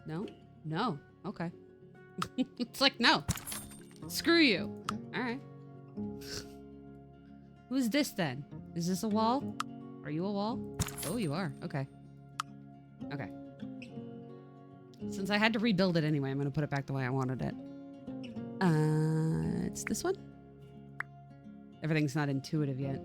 No? No. Okay. It's like, no. Screw you. All right. Who's this then? Is this a wall? Are you a wall? Oh, you are. Okay. Okay. Since I had to rebuild it anyway, I'm going to put it back the way I wanted it. It's this one? Everything's not intuitive yet.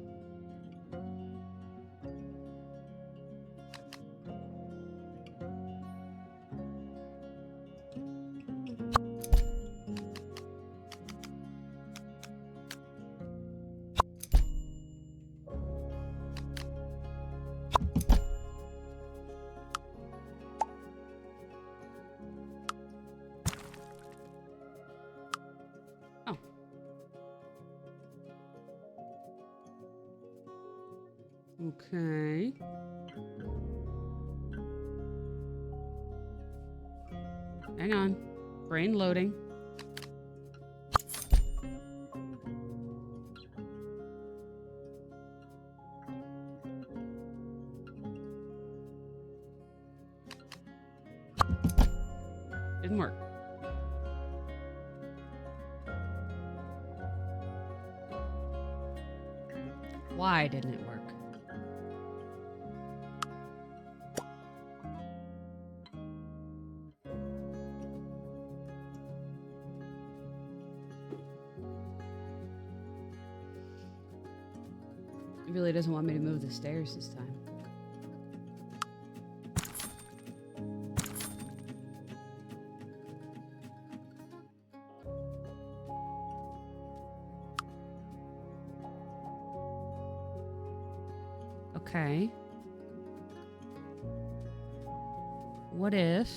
Okay. Hang on. Brain loading. Didn't work. Why didn't it work? He really doesn't want me to move the stairs this time. Okay. What if...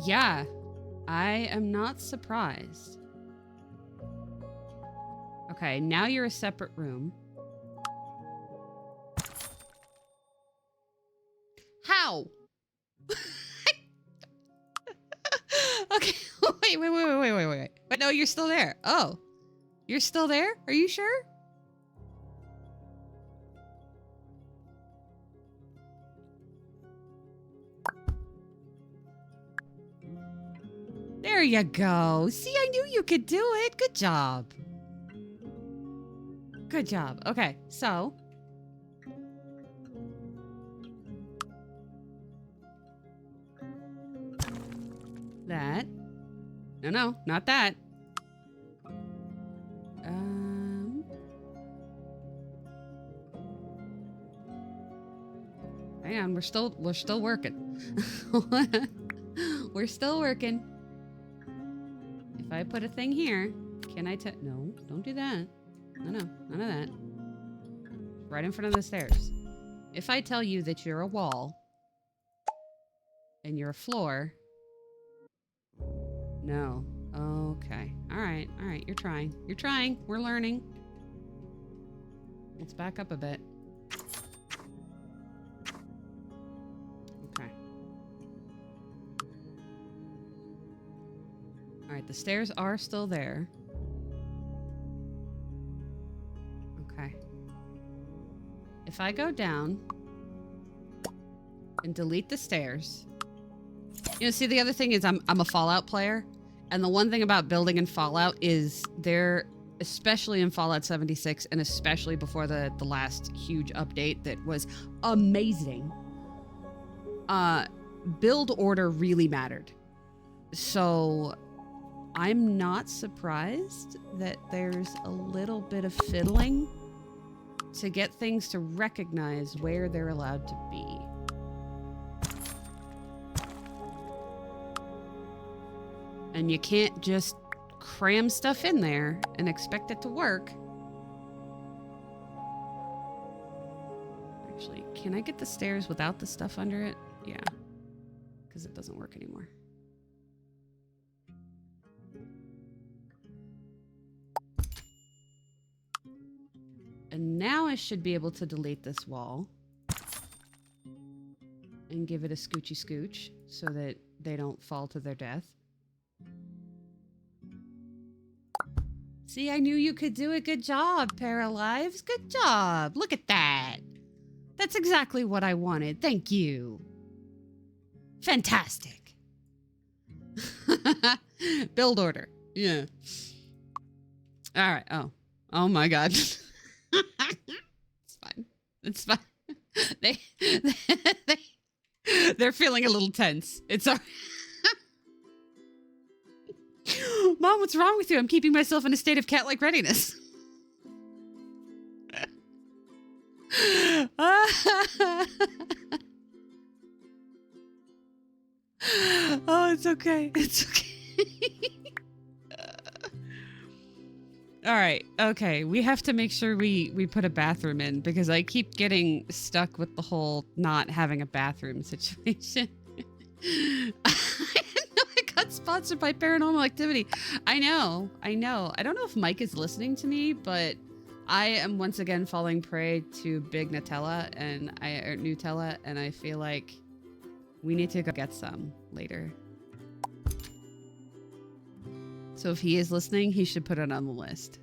Yeah, I am not surprised. Okay, now you're a separate room. How? Okay, wait. But no, you're still there. Oh. You're still there? Are you sure? There you go. See, I knew you could do it. Good job. Good job. Okay, so. That. No, not that. Hang on, we're still working. We're still working. If I put a thing here, can I no, don't do that. No, none of that. Right in front of the stairs. If I tell you that you're a wall and you're a floor, no. Okay. All right. You're trying. We're learning. Let's back up a bit. Okay. All right. The stairs are still there. Okay. If I go down and delete the stairs, you know, see, the other thing is I'm a Fallout player, and the one thing about building in Fallout is especially in Fallout 76, and especially before the last huge update that was amazing, build order really mattered. So I'm not surprised that there's a little bit of fiddling to get things to recognize where they're allowed to be. And you can't just cram stuff in there and expect it to work. Actually, can I get the stairs without the stuff under it? Yeah, because it doesn't work anymore. And now I should be able to delete this wall and give it a scoochy scooch so that they don't fall to their death. See, I knew you could do it. Good job, Paralives. Good job. Look at that. That's exactly what I wanted. Thank you. Fantastic. Build order. Yeah. All right. Oh my God. It's fine. It's fine. They're feeling a little tense. It's all right. Mom, what's wrong with you? I'm keeping myself in a state of cat-like readiness. Oh, it's okay. It's okay. All right. Okay. We have to make sure we put a bathroom in because I keep getting stuck with the whole not having a bathroom situation. Got sponsored by Paranormal Activity. I know. I don't know if Mike is listening to me, but I am once again falling prey to big Nutella or Nutella, and I feel like we need to go get some later. So if he is listening, he should put it on the list.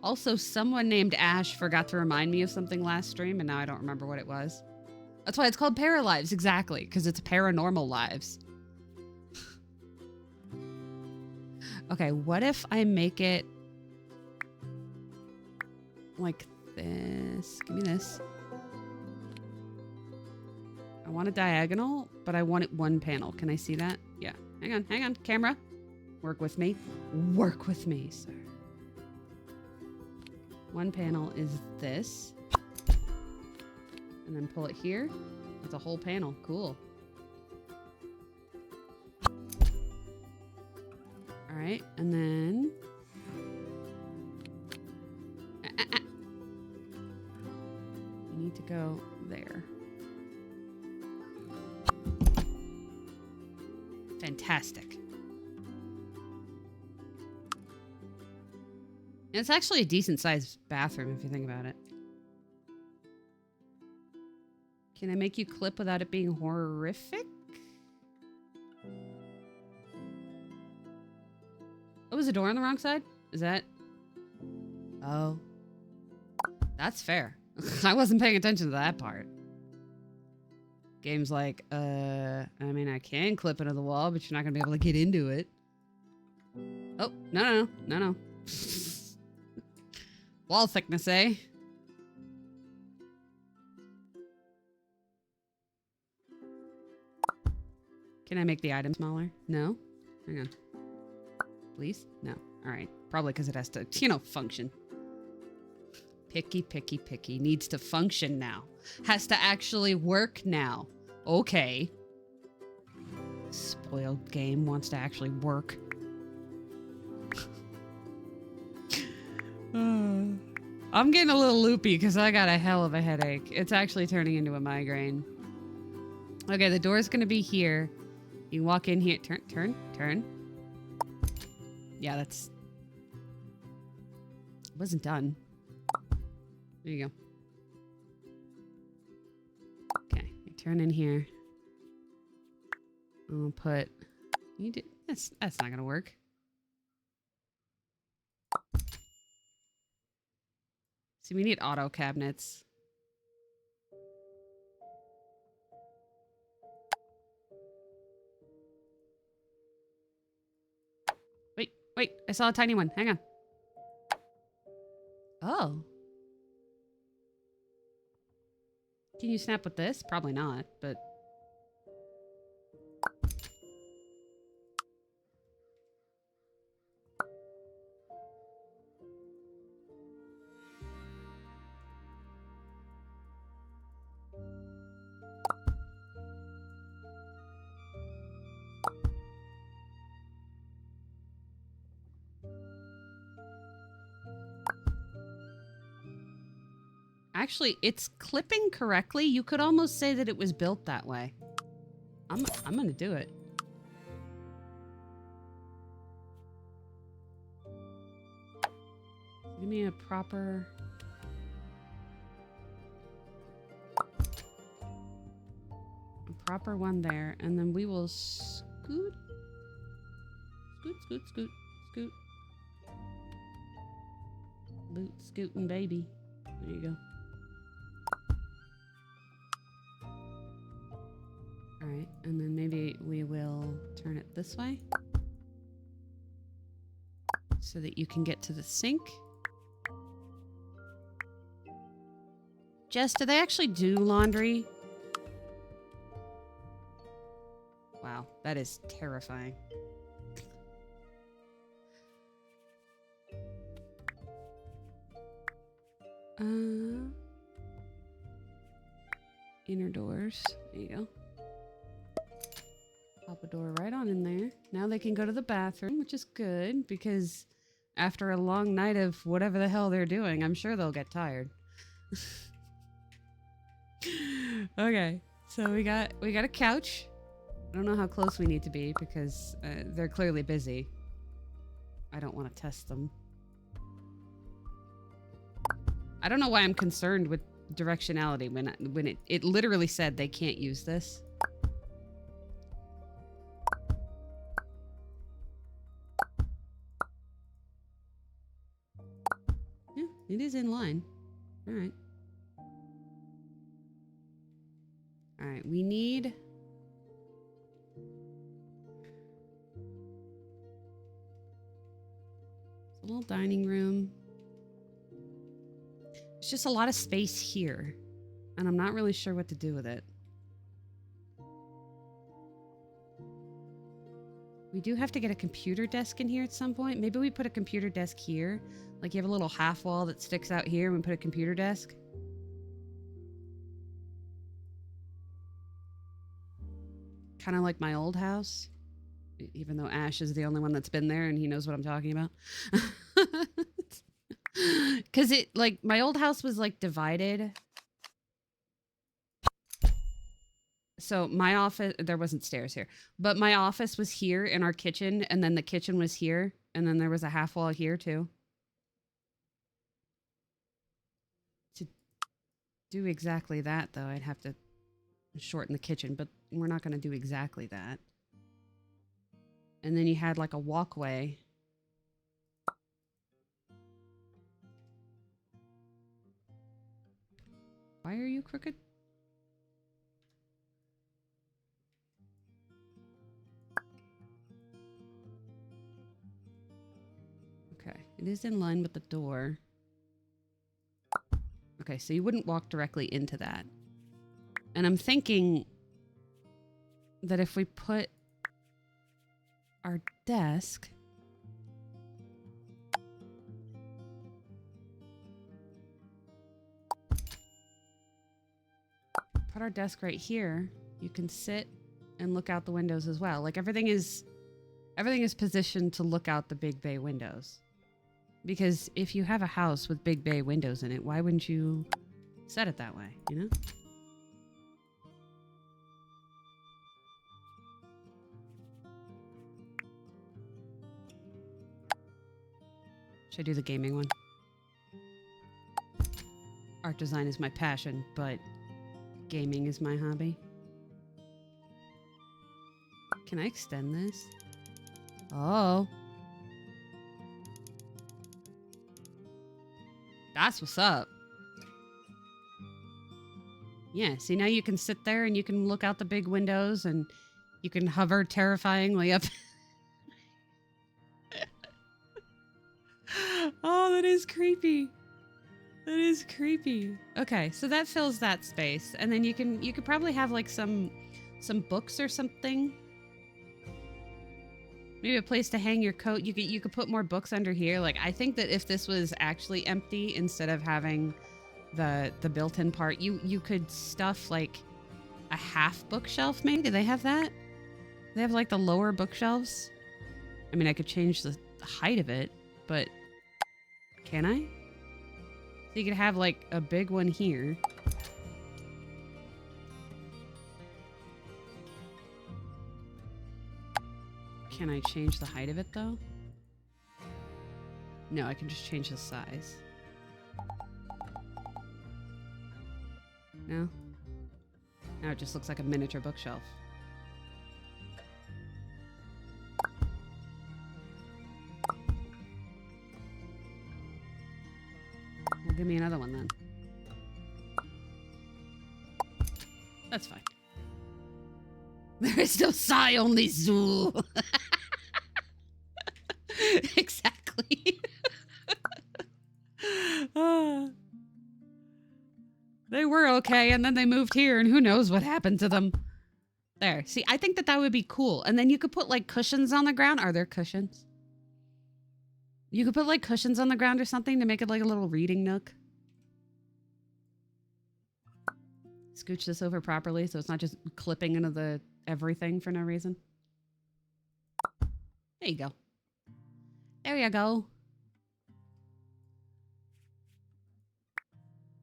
Also, someone named Ash forgot to remind me of something last stream, and now I don't remember what it was. That's why it's called Paralives, exactly, because it's paranormal lives. Okay, what if I make it like this? Give me this. I want a diagonal, but I want it one panel. Can I see that? Yeah. Hang on, camera. Work with me. Work with me, sir. One panel is this. And then pull it here. It's a whole panel. Cool. All right, and then you need to go there. Fantastic. And it's actually a decent sized bathroom if you think about it. Can I make you clip without it being horrific? was a door on the wrong side? Is that... Oh. That's fair. I wasn't paying attention to that part. Game's like, I mean, I can clip into the wall, but you're not gonna be able to get into it. Oh, no. Wall thickness, eh? Can I make the item smaller? No? Hang on. Please? No. Alright. Probably because it has to, function. Picky. Needs to function now. Has to actually work now. Okay. Spoiled game wants to actually work. I'm getting a little loopy because I got a hell of a headache. It's actually turning into a migraine. Okay, the door's gonna be here. You walk in here. Turn. Yeah, that's... It wasn't done. There you go. Okay, you turn in here. I'll put... You did... That's not gonna work. See, we need auto cabinets. Wait, I saw a tiny one. Hang on. Oh. Can you snap with this? Probably not, but... Actually, it's clipping correctly. You could almost say that it was built that way. I'm gonna do it. Give me a proper... one there, and then we will scoot. Scoot. Loot, scootin' baby. There you go. Alright, and then maybe we will turn it this way so that you can get to the sink. Jess, do they actually do laundry? Wow, that is terrifying. Inner doors. There you go. Pop a door right on in there. Now they can go to the bathroom, which is good because after a long night of whatever the hell they're doing, I'm sure they'll get tired. Okay, so we got a couch. I don't know how close we need to be because they're clearly busy. I don't want to test them. I don't know why I'm concerned with directionality when it literally said they can't use this. Yeah, it is in line. All right. All right, we need... a little dining room. There's just a lot of space here, and I'm not really sure what to do with it. We do have to get a computer desk in here at some point. Maybe we put a computer desk here. Like you have a little half wall that sticks out here and we put a computer desk. Kind of like my old house. Even though Ash is the only one that's been there and he knows what I'm talking about. Because my old house was like divided. So my office, there wasn't stairs here, but my office was here in our kitchen, and then the kitchen was here, and then there was a half wall here too. To do exactly that though, I'd have to shorten the kitchen, but we're not going to do exactly that. And then you had like a walkway Why are you crooked? Okay, it is in line with the door. Okay, so you wouldn't walk directly into that. And I'm thinking that if we put our desk... Put our desk right here, you can sit and look out the windows as well. Like everything is positioned to look out the big bay windows. Because if you have a house with big bay windows in it, why wouldn't you set it that way, you know? Should I do the gaming one? Art design is my passion, but gaming is my hobby. Can I extend this? Oh. That's what's up. Yeah, see, now you can sit there and you can look out the big windows and you can hover terrifyingly up. Oh, that is creepy. That is creepy. Okay, so that fills that space, and then you could probably have like some books or something. Maybe a place to hang your coat. You could put more books under here. Like I think that if this was actually empty instead of having the built-in part, you could stuff like a half bookshelf. Maybe do they have that? They have like the lower bookshelves. I mean, I could change the height of it, but can I? So you could have like a big one here. Can I change the height of it though? No, I can just change the size. No? Now it just looks like a miniature bookshelf. Well, give me another one then. That's fine. There is no sigh, only zoo. Exactly. They were okay, and then they moved here, and who knows what happened to them. There. See, I think that would be cool. And then you could put, like, cushions on the ground. Are there cushions? You could put, like, cushions on the ground or something to make it, like, a little reading nook. Scooch this over properly so it's not just clipping into the everything for no reason. There you go. There you go.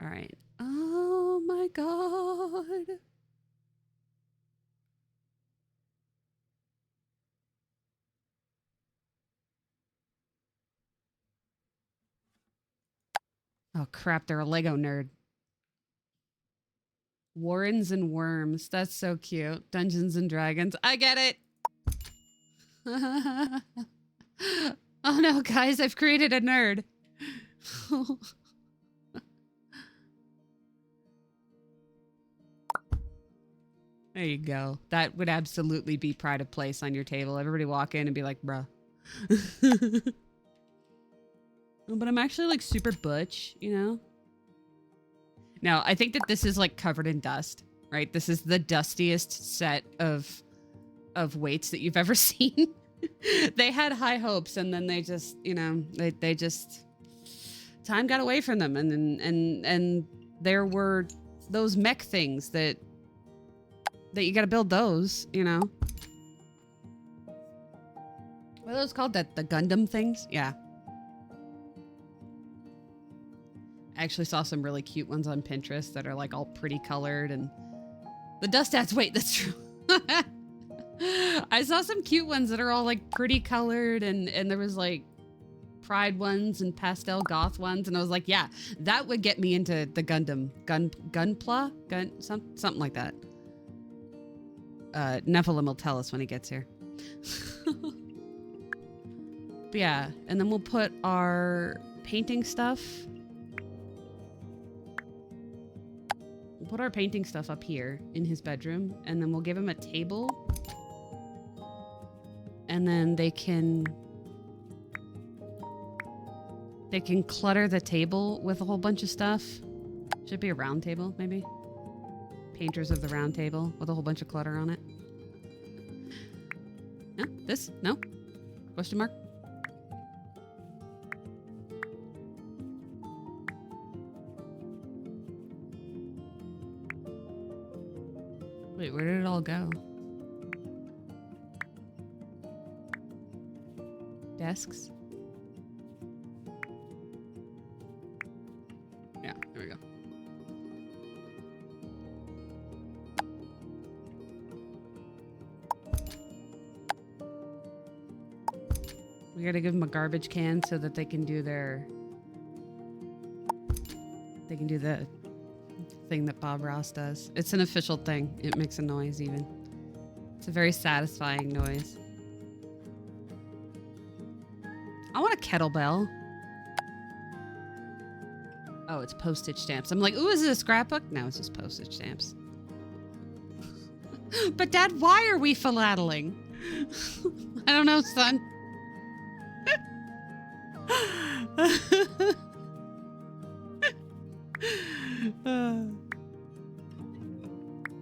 All right. Oh my God. Oh crap, they're a Lego nerd. Warrens and Worms. That's so cute. Dungeons and Dragons. I get it. Oh no, guys, I've created a nerd. There you go. That would absolutely be pride of place on your table. Everybody walk in and be like, bruh. But I'm actually like super butch, you know? Now, I think that this is like covered in dust, right? This is the dustiest set of weights that you've ever seen. They had high hopes and then they just, you know, they just, time got away from them. And there were those mech things that you got to build those, you know? What are those called? The Gundam things? Yeah. I actually saw some really cute ones on Pinterest that are like all pretty colored and the dust adds weight. That's true. I saw some cute ones that are all like pretty colored and there was like pride ones and pastel goth ones. And I was like, yeah, that would get me into the Gundam. Something like that. Nephilim will tell us when he gets here. But yeah, and then we'll put our painting stuff We'll put our painting stuff up here in his bedroom, and then we'll give him a table. And then they can clutter the table with a whole bunch of stuff. Should be a round table, maybe. Painters of the round table with a whole bunch of clutter on it. No? This? No? Question mark? Wait, where did it all go? Desks? Yeah, there we go. We gotta give them a garbage can so that they can do their... They can do the thing that Bob Ross does. It's an official thing. It makes a noise even. It's a very satisfying noise. I want a kettlebell. Oh, it's postage stamps. I'm like, ooh, is it a scrapbook? No, it's just postage stamps. But Dad, why are we philatling? I don't know, son.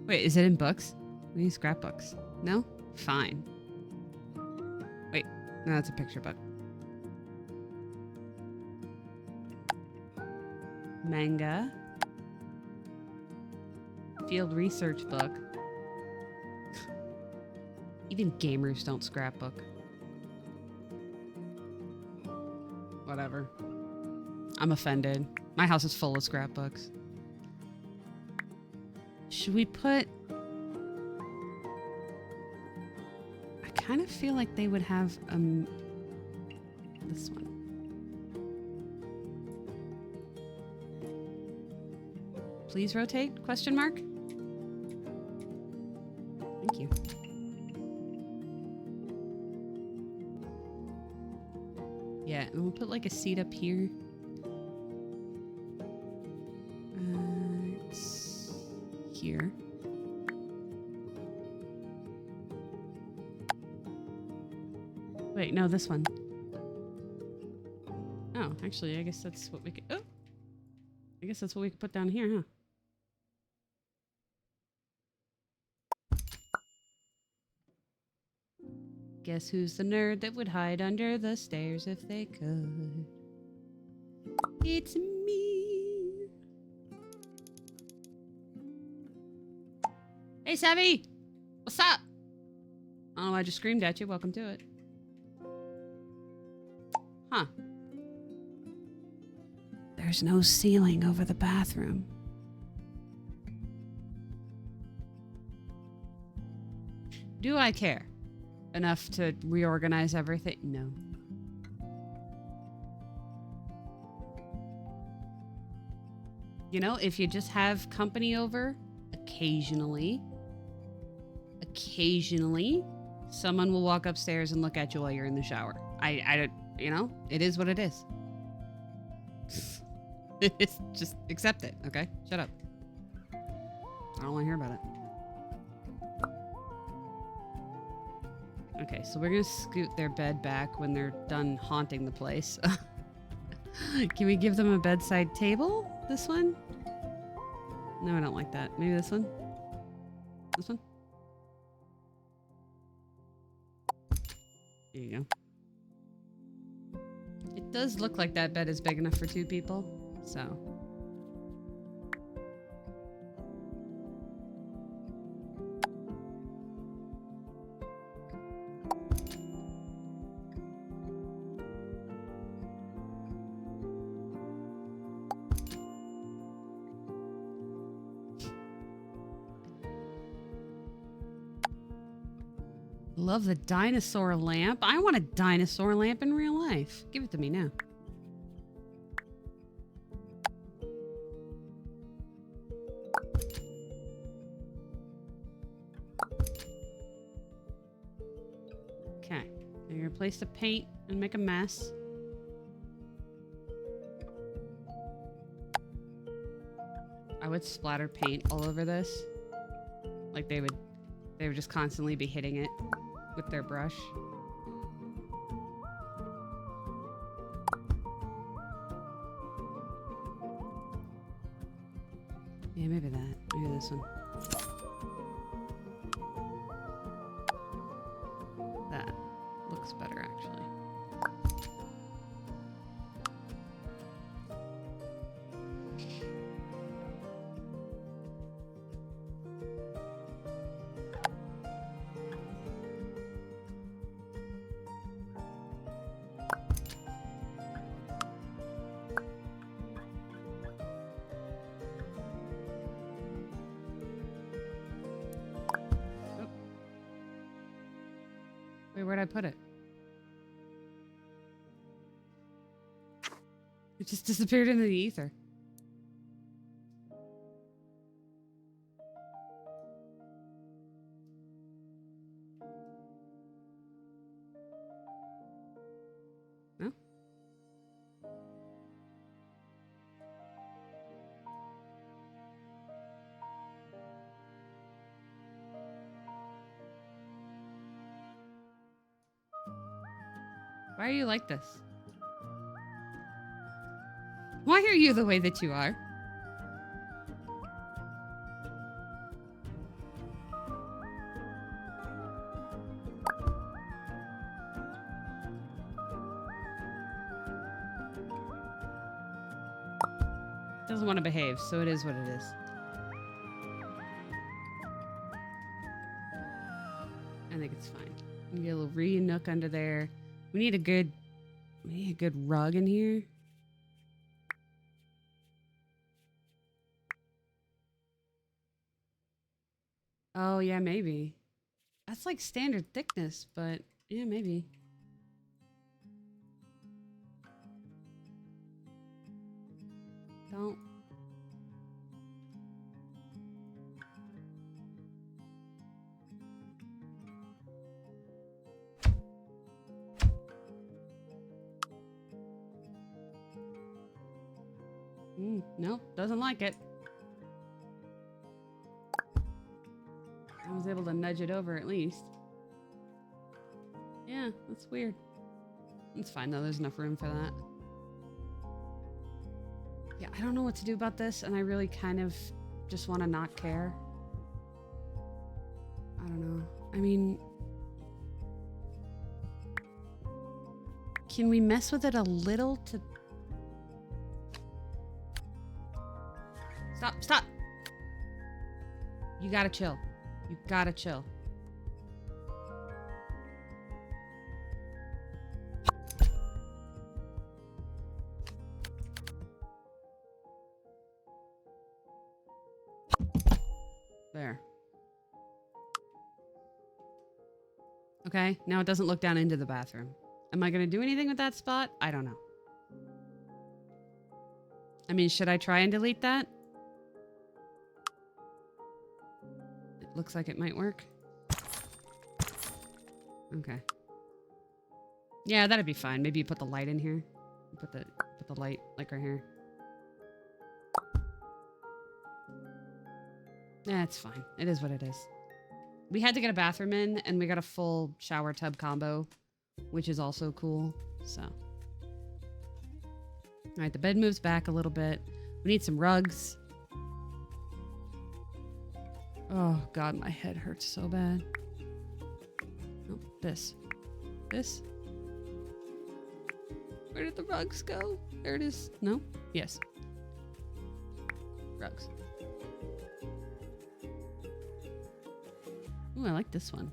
Wait, is it in books? We need scrapbooks. No? Fine. Wait, no, that's a picture book. Manga. Field research book. Even gamers don't scrapbook. Whatever. I'm offended. My house is full of scrapbooks. Should we put... I kind of feel like they would have this one. Please rotate? Question mark? Thank you. Yeah, and we'll put like a seat up here. It's here. Wait, no, this one. Oh, actually, I guess that's what we could... Oh! I guess that's what we could put down here, huh? Guess who's the nerd that would hide under the stairs if they could? It's me. Hey, Savvy! What's up? Oh, I just screamed at you. Welcome to it. Huh. There's no ceiling over the bathroom. Do I care enough to reorganize everything? No. You know, if you just have company over, occasionally, someone will walk upstairs and look at you while you're in the shower. I don't, you know, it is what it is. It's just accept it, okay? Shut up. I don't want to hear about it. Okay, so we're gonna scoot their bed back when they're done haunting the place. Can we give them a bedside table? This one? No, I don't like that. Maybe this one? This one? There you go. It does look like that bed is big enough for 2 people, so... Love the dinosaur lamp. I want a dinosaur lamp in real life. Give it to me now. Okay. Now you're a place to paint and make a mess. I would splatter paint all over this. Like they would just constantly be hitting it with their brush. Yeah, maybe that. Maybe this one. That looks better, actually. Wait, where'd I put it? It just disappeared into the ether. No? Why are you like this? Why are you the way that you are? Doesn't want to behave, so it is what it is. I think it's fine. We get a little re-nook under there. We need a good rug in here. Oh yeah, maybe. That's like standard thickness, but yeah, maybe. Don't. Nope, doesn't like it. I was able to nudge it over at least. Yeah, that's weird. It's fine though, there's enough room for that. Yeah, I don't know what to do about this, and I really kind of just want to not care. I don't know. I mean, can we mess with it a little to... Stop, stop! You gotta chill. You gotta chill. There. Okay, now it doesn't look down into the bathroom. Am I gonna do anything with that spot? I don't know. I mean, should I try and delete that? It looks like it might work. Okay. Yeah, that'd be fine. Maybe you put the light in here. Put the light like right here. Yeah, it's fine. It is what it is. We had to get a bathroom in, and we got a full shower tub combo, which is also cool, so. All right, the bed moves back a little bit. We need some rugs. Oh, God, my head hurts so bad. Oh, this. This. Where did the rugs go? There it is. No? Yes. Rugs. Ooh, I like this one.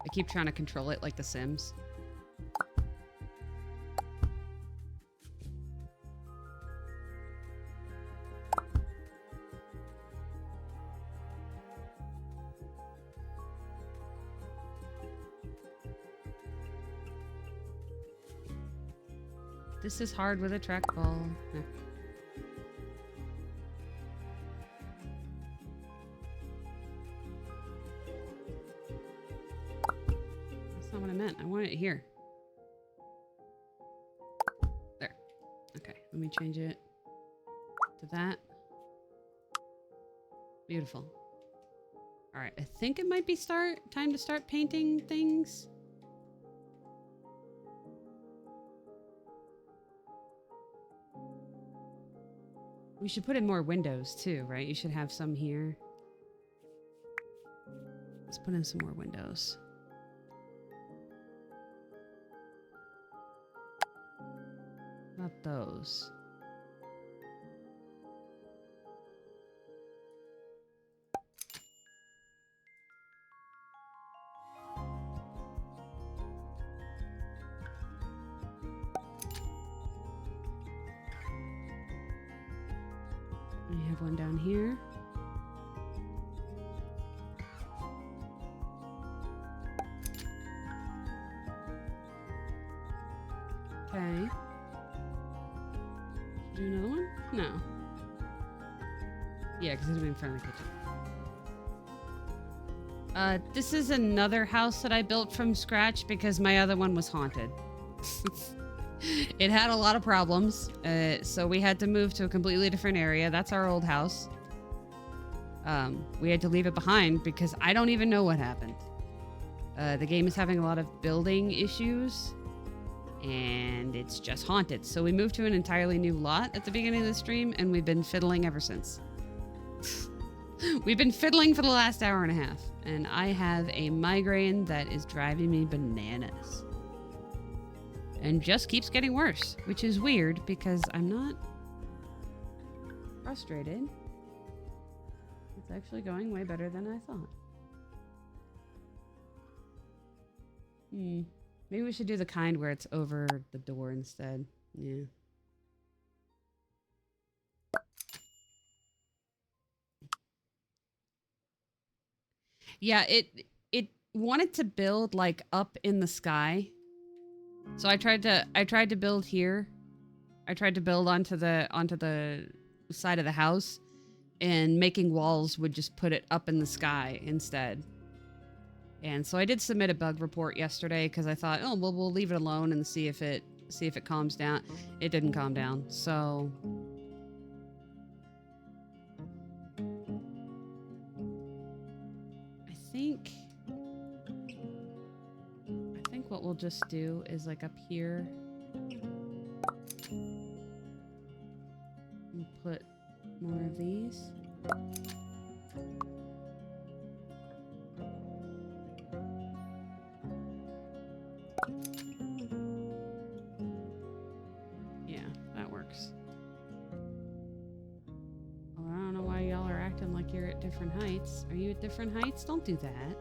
I keep trying to control it like The Sims. This is hard with a trackball. Eh. That's not what I meant. I want it here. Let me change it to that. Beautiful. All right, I think it might be time to start painting things. We should put in more windows too, right? You should have some here. Let's put in some more windows. Not those. We have one down here. Okay. Do another one? No. Yeah, because it'll be in front of the kitchen. This is another house that I built from scratch because my other one was haunted. It had a lot of problems, so we had to move to a completely different area. That's our old house. We had to leave it behind because I don't even know what happened. The game is having a lot of building issues, and it's just haunted. So we moved to an entirely new lot at the beginning of the stream, and we've been fiddling ever since. We've been fiddling for the last hour and a half, and I have a migraine that is driving me bananas. And just keeps getting worse, which is weird because I'm not frustrated. It's actually going way better than I thought. Maybe we should do the kind where it's over the door instead. Yeah. Yeah, it wanted to build like up in the sky. So I tried to build here. I tried to build onto the side of the house, and making walls would just put it up in the sky instead. And so I did submit a bug report yesterday because I thought, oh well, we'll leave it alone and see if it calms down. It didn't calm down. So I think what we'll just do is like up here we'll put more of these. Yeah, that works. Oh, I don't know why y'all are acting like you're at different heights. Are you at different heights? Don't do that.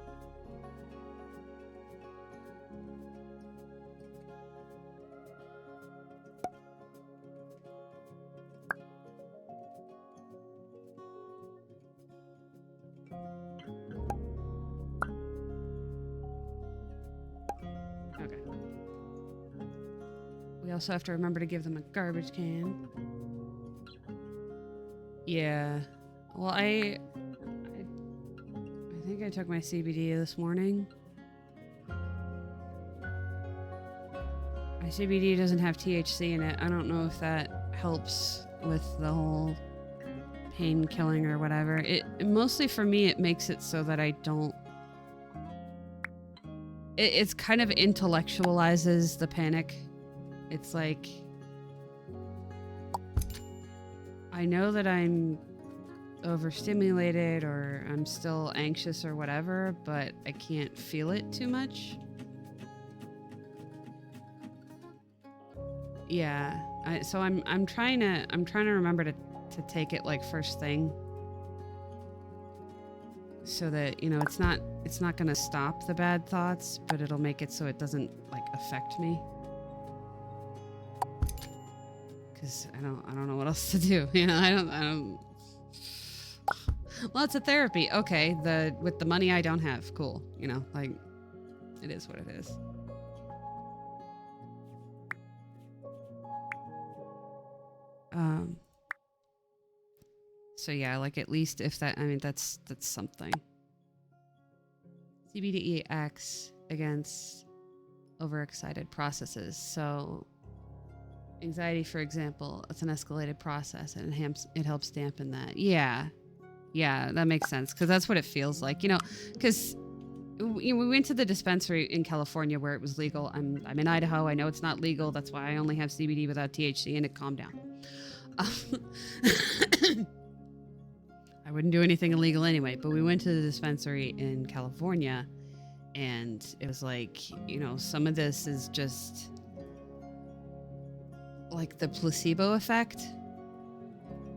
Also have to remember to give them a garbage can. Yeah. Well, I think I took my CBD this morning. My CBD doesn't have THC in it. I don't know if that helps with the whole pain killing or whatever. It mostly for me it makes it so that I don't it's kind of intellectualizes the panic. It's like, I know that I'm overstimulated or I'm still anxious or whatever, but I can't feel it too much. Yeah, so I'm trying to remember to take it like first thing, so that you know it's not gonna stop the bad thoughts, but it'll make it so it doesn't like affect me. Because I don't know what else to do. You know, I don't. Well, it's a therapy. Okay, with the money I don't have. Cool. You know, like, it is what it is. So yeah, like at least if that, I mean, that's something. CBDE acts against overexcited processes. So Anxiety, for example, it's an escalated process and it helps dampen that. Yeah. Yeah, that makes sense because that's what it feels like. You know, because we went to the dispensary in California where it was legal. I'm in Idaho. I know it's not legal. That's why I only have CBD without THC, and it calmed down. I wouldn't do anything illegal anyway, but we went to the dispensary in California, and it was like, you know, some of this is just like the placebo effect.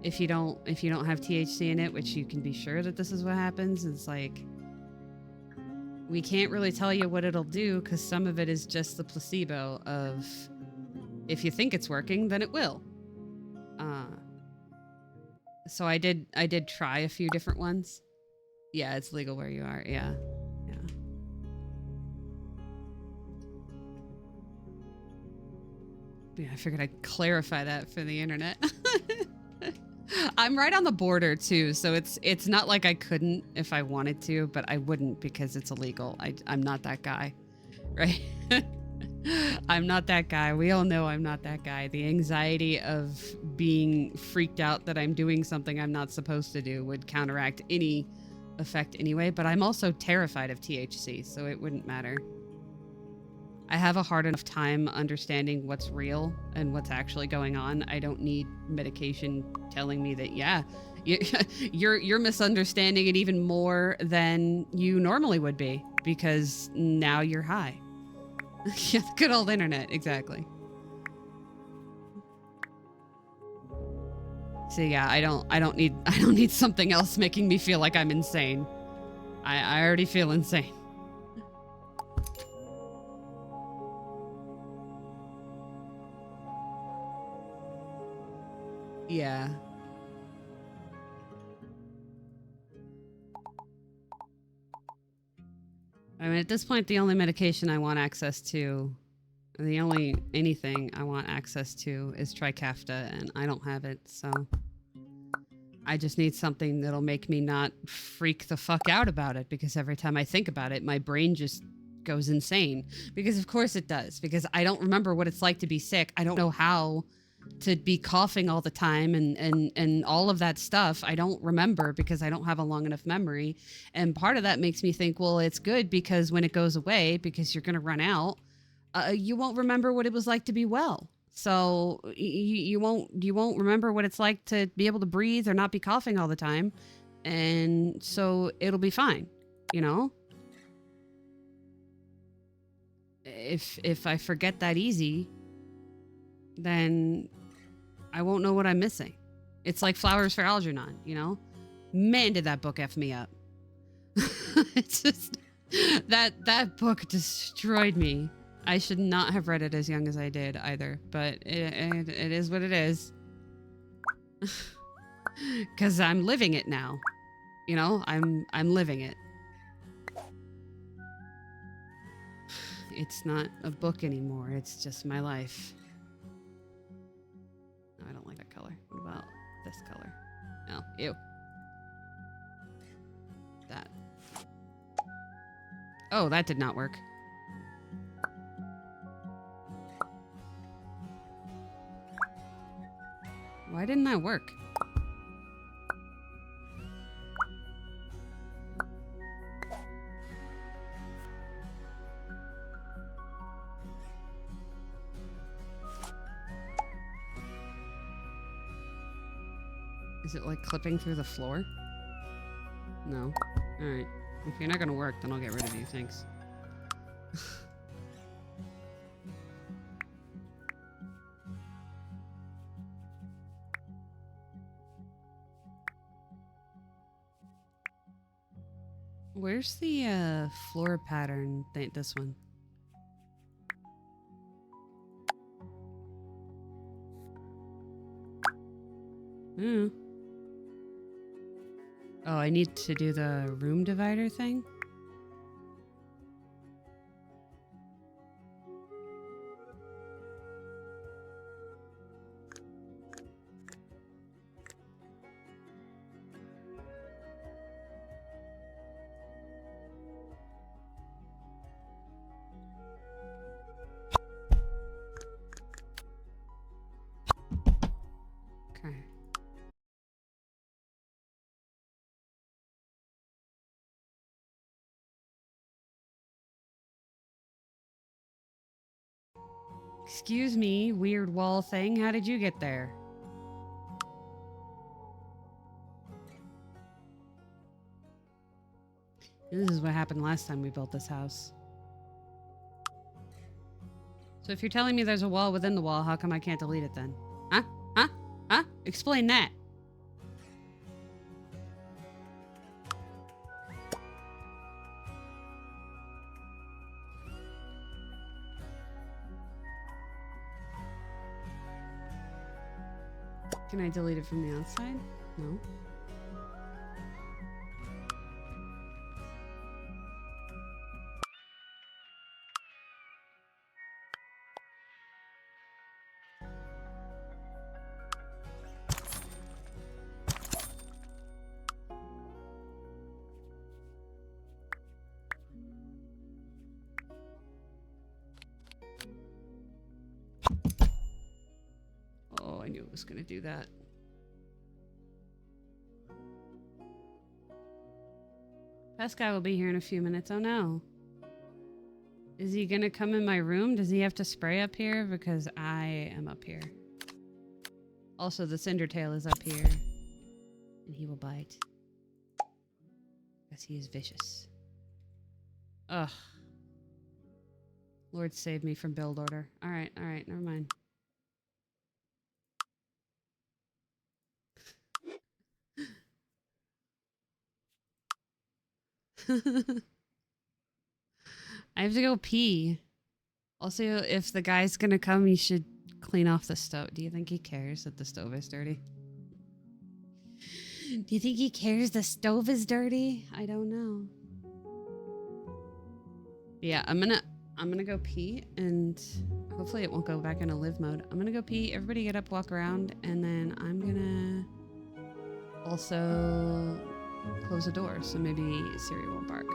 If you don't have THC in it, which you can be sure that this is what happens, it's like we can't really tell you what it'll do because some of it is just the placebo of if you think it's working, then it will. So I did try a few different ones. Yeah, it's legal where you are. Yeah. Yeah. Yeah, I figured I'd clarify that for the internet. I'm right on the border too, so it's not like I couldn't if I wanted to, but I wouldn't because it's illegal. I'm not that guy, right? I'm not that guy. We all know I'm not that guy. The anxiety of being freaked out that I'm doing something I'm not supposed to do would counteract any effect anyway, but I'm also terrified of THC, so it wouldn't matter. I have a hard enough time understanding what's real and what's actually going on. I don't need medication telling me that, yeah, you're misunderstanding it even more than you normally would be because now you're high. Yeah, good old internet, exactly. So yeah, I don't need something else making me feel like I'm insane. I already feel insane. Yeah. I mean, at this point, the only medication I want access to, the only anything I want access to is Trikafta, and I don't have it, so I just need something that'll make me not freak the fuck out about it, because every time I think about it, my brain just goes insane. Because of course it does, because I don't remember what it's like to be sick. I don't know how to be coughing all the time and all of that stuff. I don't remember because I don't have a long enough memory. And part of that makes me think, well, it's good because when it goes away, because you're going to run out, you won't remember what it was like to be well. So you won't remember what it's like to be able to breathe or not be coughing all the time. And so it'll be fine, you know? If I forget that easy, then I won't know what I'm missing. It's like Flowers for Algernon, you know? Man, did that book F me up. It's just that book destroyed me. I should not have read it as young as I did either, but it is what it is. Because I'm living it now. You know, I'm living it. It's not a book anymore. It's just my life. No, I don't like that color. What about this color? No, ew. That. Oh, that did not work. Why didn't that work? Is it like clipping through the floor? No. Alright. If you're not gonna work, then I'll get rid of you, thanks. Where's the floor pattern thing? This one. Hmm. Oh, I need to do the room divider thing? Excuse me, weird wall thing. How did you get there? This is what happened last time we built this house. So if you're telling me there's a wall within the wall, how come I can't delete it then? Huh? Huh? Huh? Explain that. Can I delete it from the outside? No. Oh, I knew it was going to do that. Best guy will be here in a few minutes. Oh no. Is he gonna come in my room? Does he have to spray up here? Because I am up here. Also, the Cindertail is up here. And he will bite. Because he is vicious. Ugh. Lord save me from build order. Alright, never mind. I have to go pee. Also, if the guy's gonna come, you should clean off the stove. Do you think he cares that the stove is dirty? Do you think he cares the stove is dirty? I don't know. Yeah, I'm gonna go pee, and hopefully it won't go back into live mode. I'm gonna go pee. Everybody get up, walk around, and then I'm gonna also close the door so maybe Siri won't bark.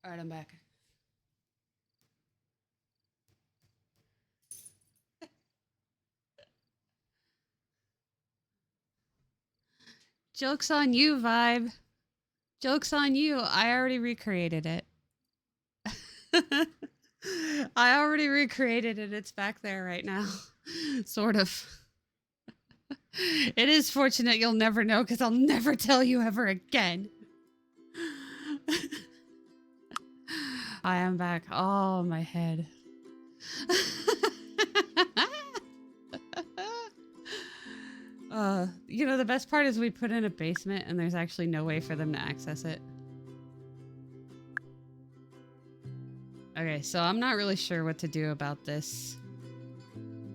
All right, I'm back. Joke's on you, Vibe. Joke's on you. I already recreated it. I already recreated it. It's back there right now. Sort of. It is fortunate you'll never know because I'll never tell you ever again. I am back. Oh, my head. You know, the best part is we put in a basement and there's actually no way for them to access it. Okay, so I'm not really sure what to do about this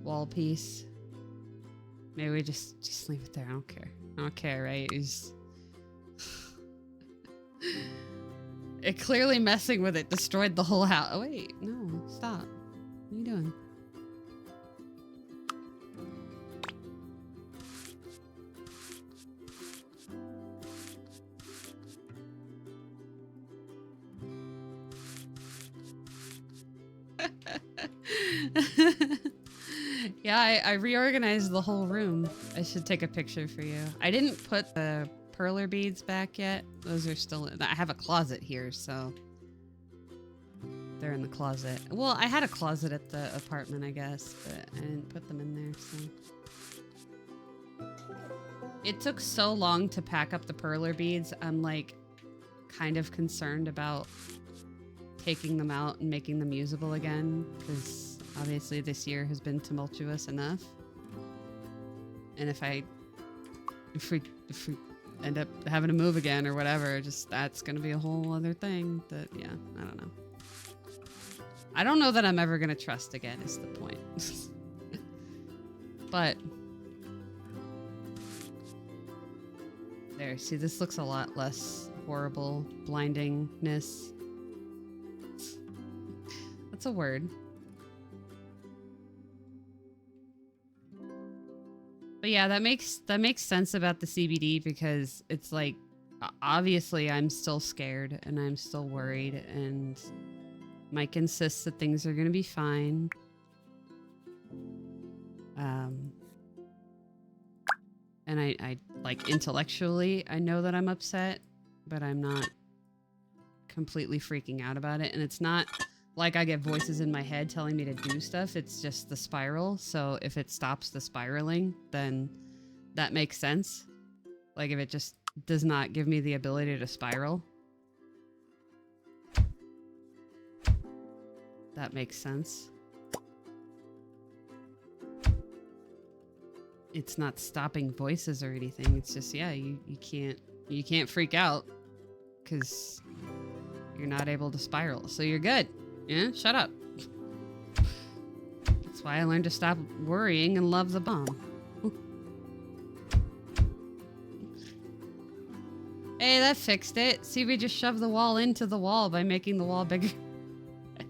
wall piece. Maybe we just leave it there. I don't care. I don't care, right? It clearly messing with it destroyed the whole house. Oh wait, no, stop. What are you doing? Yeah, I reorganized the whole room. I should take a picture for you. I didn't put the perler beads back yet. Those are still in. I have a closet here, so they're in the closet. Well, I had a closet at the apartment, I guess, but I didn't put them in there, so. It took so long to pack up the perler beads. I'm like kind of concerned about taking them out and making them usable again, because obviously this year has been tumultuous enough. And if we end up having to move again or whatever, just that's gonna be a whole other thing that, yeah, I don't know. I don't know that I'm ever gonna trust again is the point. But there, see, this looks a lot less horrible. Blindingness. That's a word. But yeah, that makes sense about the CBD, because it's like, obviously I'm still scared and I'm still worried, and Mike insists that things are gonna be fine. And I like intellectually, I know that I'm upset, but I'm not completely freaking out about it. And it's not like I get voices in my head telling me to do stuff. It's just the spiral. So if it stops the spiraling, then that makes sense. Like if it just does not give me the ability to spiral, that makes sense. It's not stopping voices or anything. It's just, yeah, you can't freak out because you're not able to spiral. So you're good. Yeah, shut up. That's why I learned to stop worrying and love the bomb. Hey, that fixed it. See, we just shoved the wall into the wall by making the wall bigger.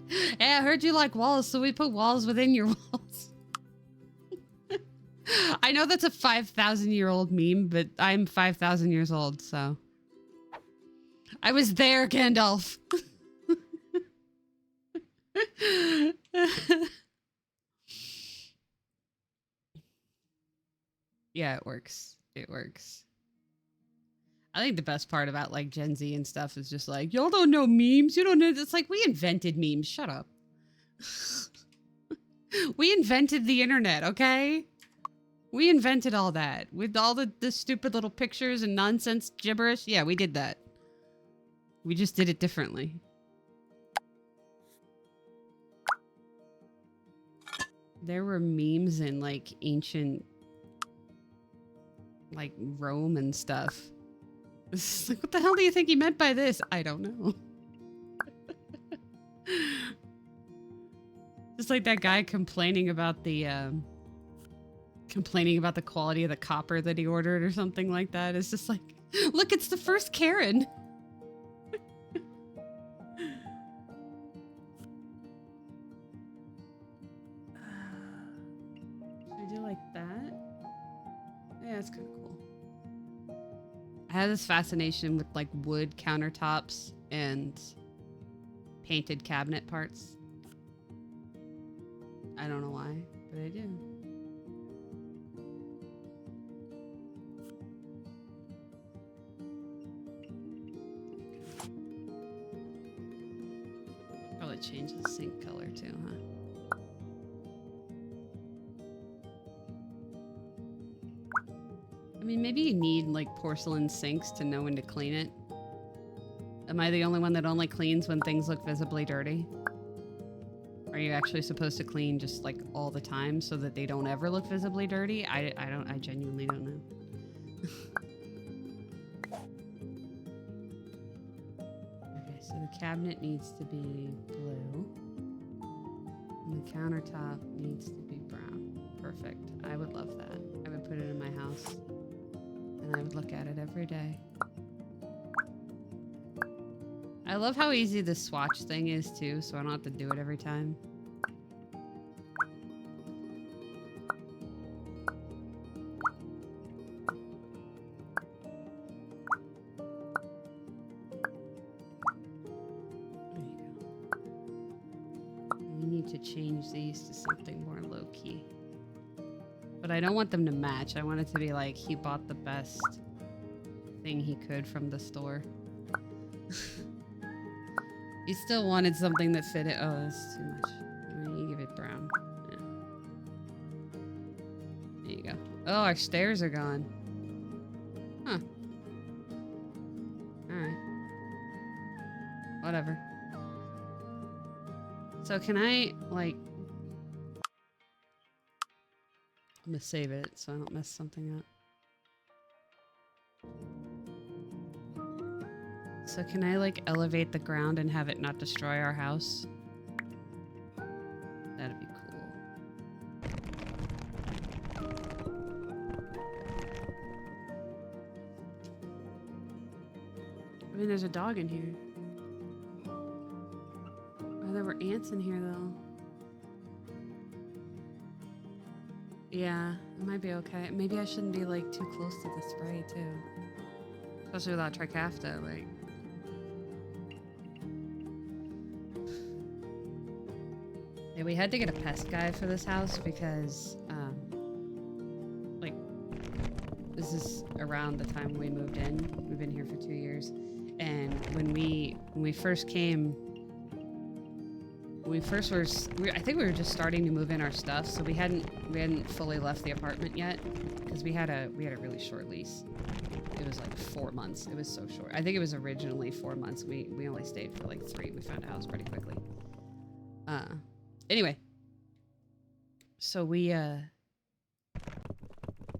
Hey, I heard you like walls, so we put walls within your walls. I know that's a 5,000-year-old meme, but I'm 5,000 years old, so. I was there, Gandalf. Yeah, it works. It works. I think the best part about like Gen Z and stuff is just like, y'all don't know memes. You don't know. It's like, we invented memes. Shut up. We invented the internet, okay? We invented all that. With all the stupid little pictures and nonsense gibberish. Yeah, we did that. We just did it differently. There were memes in like ancient, like Rome and stuff. Like, what the hell do you think he meant by this? I don't know. Just like that guy complaining about the quality of the copper that he ordered or something like that. It's just like, look, it's the first Karen. Should I do like that? Yeah, it's kind of cool. I have this fascination with like wood countertops and painted cabinet parts. I don't know why, but I do. Probably change the sink color too, huh? I mean, maybe you need like porcelain sinks to know when to clean it. Am I the only one that only cleans when things look visibly dirty? Are you actually supposed to clean just like all the time so that they don't ever look visibly dirty? I genuinely don't know. Okay, so the cabinet needs to be blue. And the countertop needs to be brown. Perfect. I would love that. I would put it in my house. And I would look at it every day. I love how easy this swatch thing is too, so I don't have to do it every time. There you go. We need need to change these to something more low-key. But I don't want them to match. I want it to be like he bought the best thing he could from the store. He still wanted something that fit it. Oh, that's too much. I mean, you give it brown. Yeah. There you go. Oh, our stairs are gone. Huh. Alright. Whatever. So can I, like... I'm gonna save it so I don't mess something up. So can I, like, elevate the ground and have it not destroy our house? That'd be cool. I mean, there's a dog in here. Oh, there were ants in here, though. Yeah, it might be okay. Maybe I shouldn't be, like, too close to the spray, too. Especially without Trikafta, like... Yeah, we had to get a pest guy for this house because, like, this is around the time we moved in. We've been here for 2 years. And when we first came... I think we were just starting to move in our stuff, so we hadn't fully left the apartment yet because we had a really short lease. It was like 4 months. It was so short. I think it was originally 4 months. We only stayed for like 3. We found a house pretty quickly. Anyway, so we were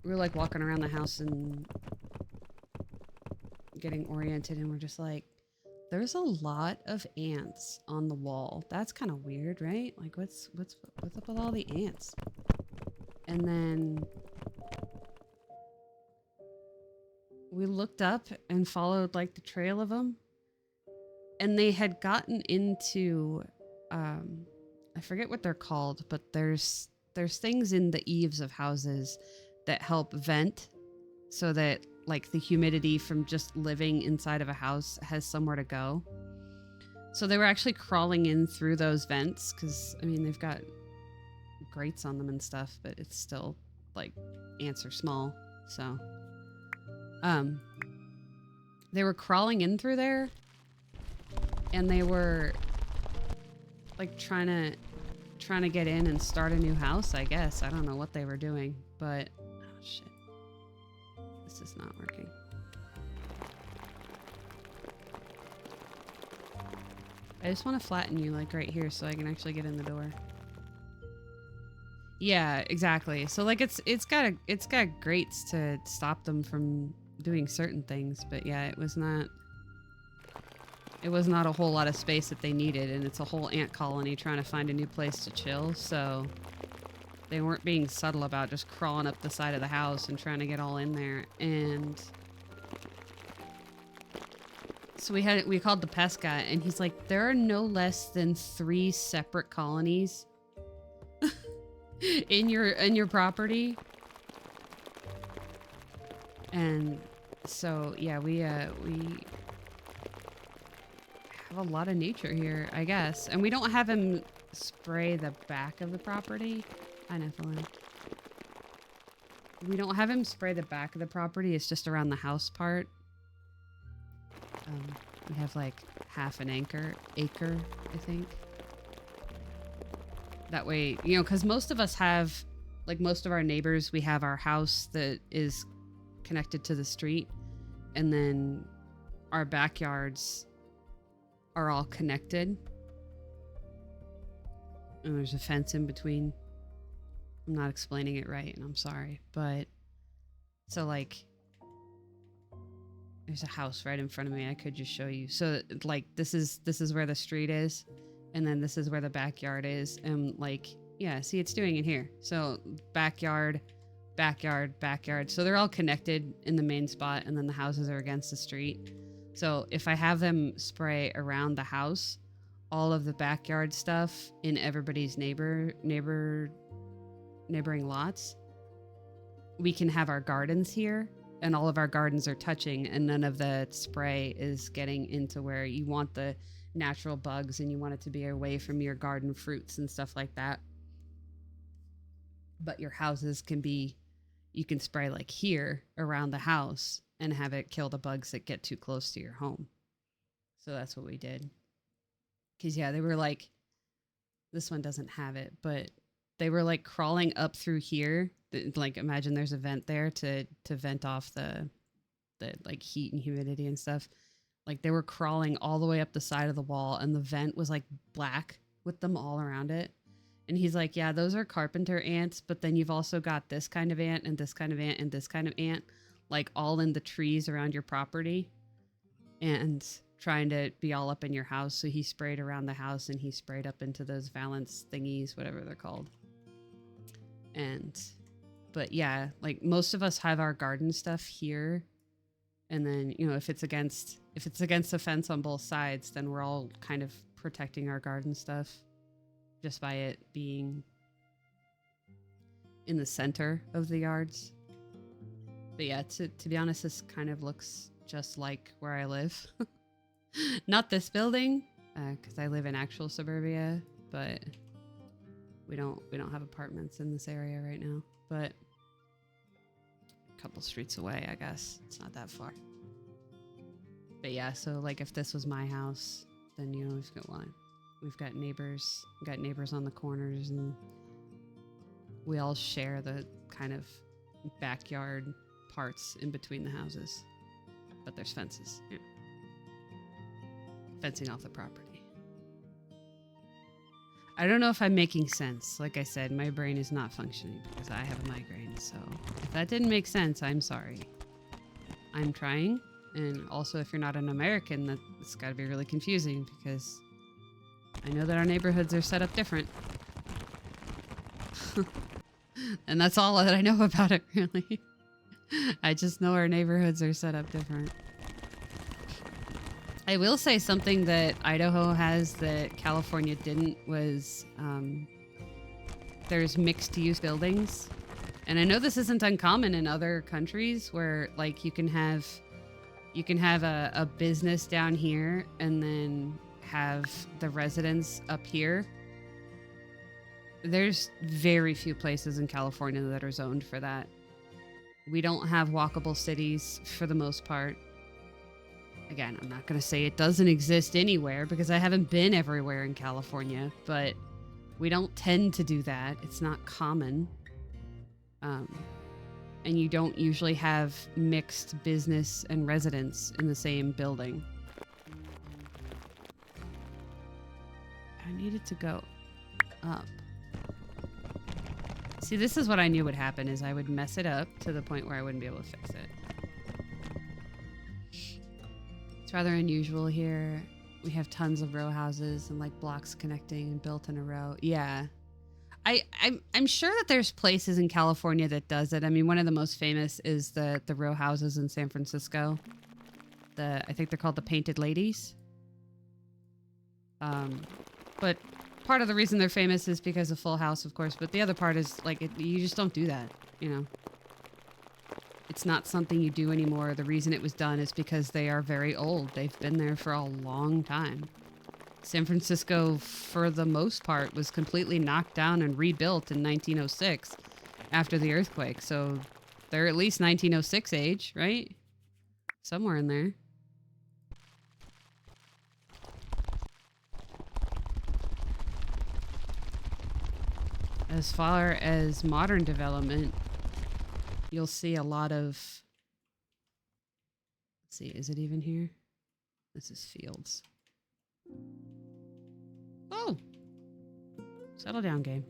like walking around the house and getting oriented, and we're just like, there's a lot of ants on the wall. That's kind of weird, right? Like, what's up with all the ants? And then we looked up and followed like the trail of them, and they had gotten into I forget what they're called, but there's things in the eaves of houses that help vent so that like the humidity from just living inside of a house has somewhere to go. So they were actually crawling in through those vents because, I mean, they've got grates on them and stuff, but it's still like ants are small. So they were crawling in through there, and they were like trying to get in and start a new house, I guess. I don't know what they were doing, but oh shit. This is not working. I just want to flatten you like right here so I can actually get in the door. Yeah, exactly. So like it's got grates to stop them from doing certain things, but yeah, it was not a whole lot of space that they needed, and it's a whole ant colony trying to find a new place to chill, so they weren't being subtle about just crawling up the side of the house and trying to get all in there. And so we called the pest guy, and he's like, there are no less than 3 separate colonies in your property. And so yeah, we have a lot of nature here, I guess. And we don't have him spray the back of the property. I know, we don't have him spray the back of the property. It's just around the house part. We have like half an acre, I think. That way, you know, because most of us have, like most of our neighbors, we have our house that is connected to the street, and then our backyards are all connected. And there's a fence in between. I'm not explaining it right, and I'm sorry, but so like there's a house right in front of me. I could just show you. So like this is where the street is, and then this is where the backyard is, and like yeah, see, it's doing it here. So backyard, so they're all connected in the main spot, and then the houses are against the street. So if I have them spray around the house, all of the backyard stuff in everybody's neighboring lots, we can have our gardens here, and all of our gardens are touching, and none of the spray is getting into where you want the natural bugs and you want it to be away from your garden fruits and stuff like that. But your houses can be, you can spray like here around the house and have it kill the bugs that get too close to your home. So that's what we did. Because, yeah, they were like, this one doesn't have it, but they were like crawling up through here. Like, imagine there's a vent there to vent off the like heat and humidity and stuff. Like, they were crawling all the way up the side of the wall, and the vent was like black with them all around it. And he's like, yeah, those are carpenter ants, but then you've also got this kind of ant and this kind of ant and this kind of ant, like all in the trees around your property and trying to be all up in your house. So he sprayed around the house and he sprayed up into those valance thingies, whatever they're called. But yeah, like most of us have our garden stuff here. And then, you know, if it's against the fence on both sides, then we're all kind of protecting our garden stuff just by it being in the center of the yards. But yeah, to be honest, this kind of looks just like where I live. Not this building, because I live in actual suburbia, but we don't have apartments in this area right now. But a couple streets away, I guess. It's not that far. But yeah, so like if this was my house, then you know we've got neighbors. We've got neighbors on the corners, and we all share the kind of backyard parts in between the houses. But there's fences. Yeah. Fencing off the property. I don't know if I'm making sense. Like I said, my brain is not functioning because I have a migraine. So if that didn't make sense, I'm sorry. I'm trying. And also, if you're not an American, that's got to be really confusing because I know that our neighborhoods are set up different. And that's all that I know about it, really. I just know our neighborhoods are set up different. I will say something that Idaho has that California didn't was there's mixed use buildings. And I know this isn't uncommon in other countries where like you can have a business down here and then have the residents up here. There's very few places in California that are zoned for that. We don't have walkable cities for the most part. Again, I'm not going to say it doesn't exist anywhere because I haven't been everywhere in California, but we don't tend to do that. It's not common. And you don't usually have mixed business and residents in the same building. I needed to go up. See, this is what I knew would happen is I would mess it up to the point where I wouldn't be able to fix it. It's rather unusual here. We have tons of row houses and like blocks connecting and built in a row. Yeah. I'm sure that there's places in California that does it. I mean, one of the most famous is the row houses in San Francisco. I think they're called the Painted Ladies. But part of the reason they're famous is because of Full House, of course. But the other part is like you just don't do that, you know. It's not something you do anymore. The reason it was done is because they are very old. They've been there for a long time. San Francisco, for the most part, was completely knocked down and rebuilt in 1906 after the earthquake. So they're at least 1906 age, right? Somewhere in there. As far as modern development, you'll see a lot of... Let's see, is it even here? This is fields. Oh! Settle down, game.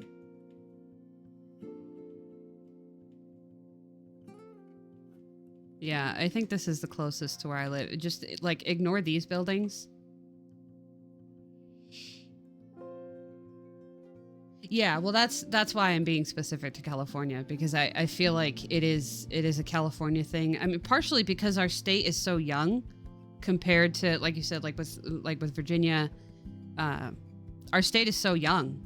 Yeah, I think this is the closest to where I live. Just, like, ignore these buildings. Yeah, well, that's why I'm being specific to California, because I feel like it is a California thing. I mean, partially because our state is so young compared to, like you said, like with Virginia, our state is so young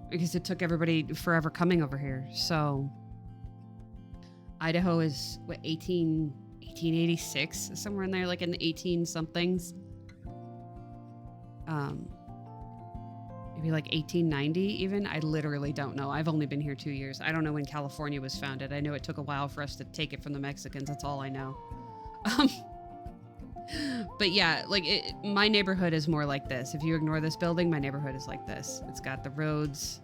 because it took everybody forever coming over here. So Idaho is what 1886, somewhere in there, like in the 18 somethings. Maybe like 1890 even. I literally don't know. I've only been here 2 years. I don't know when California was founded. I know it took a while for us to take it from the Mexicans. That's all I know. But yeah, like my neighborhood is more like this. If you ignore this building, my neighborhood is like this. It's got the roads.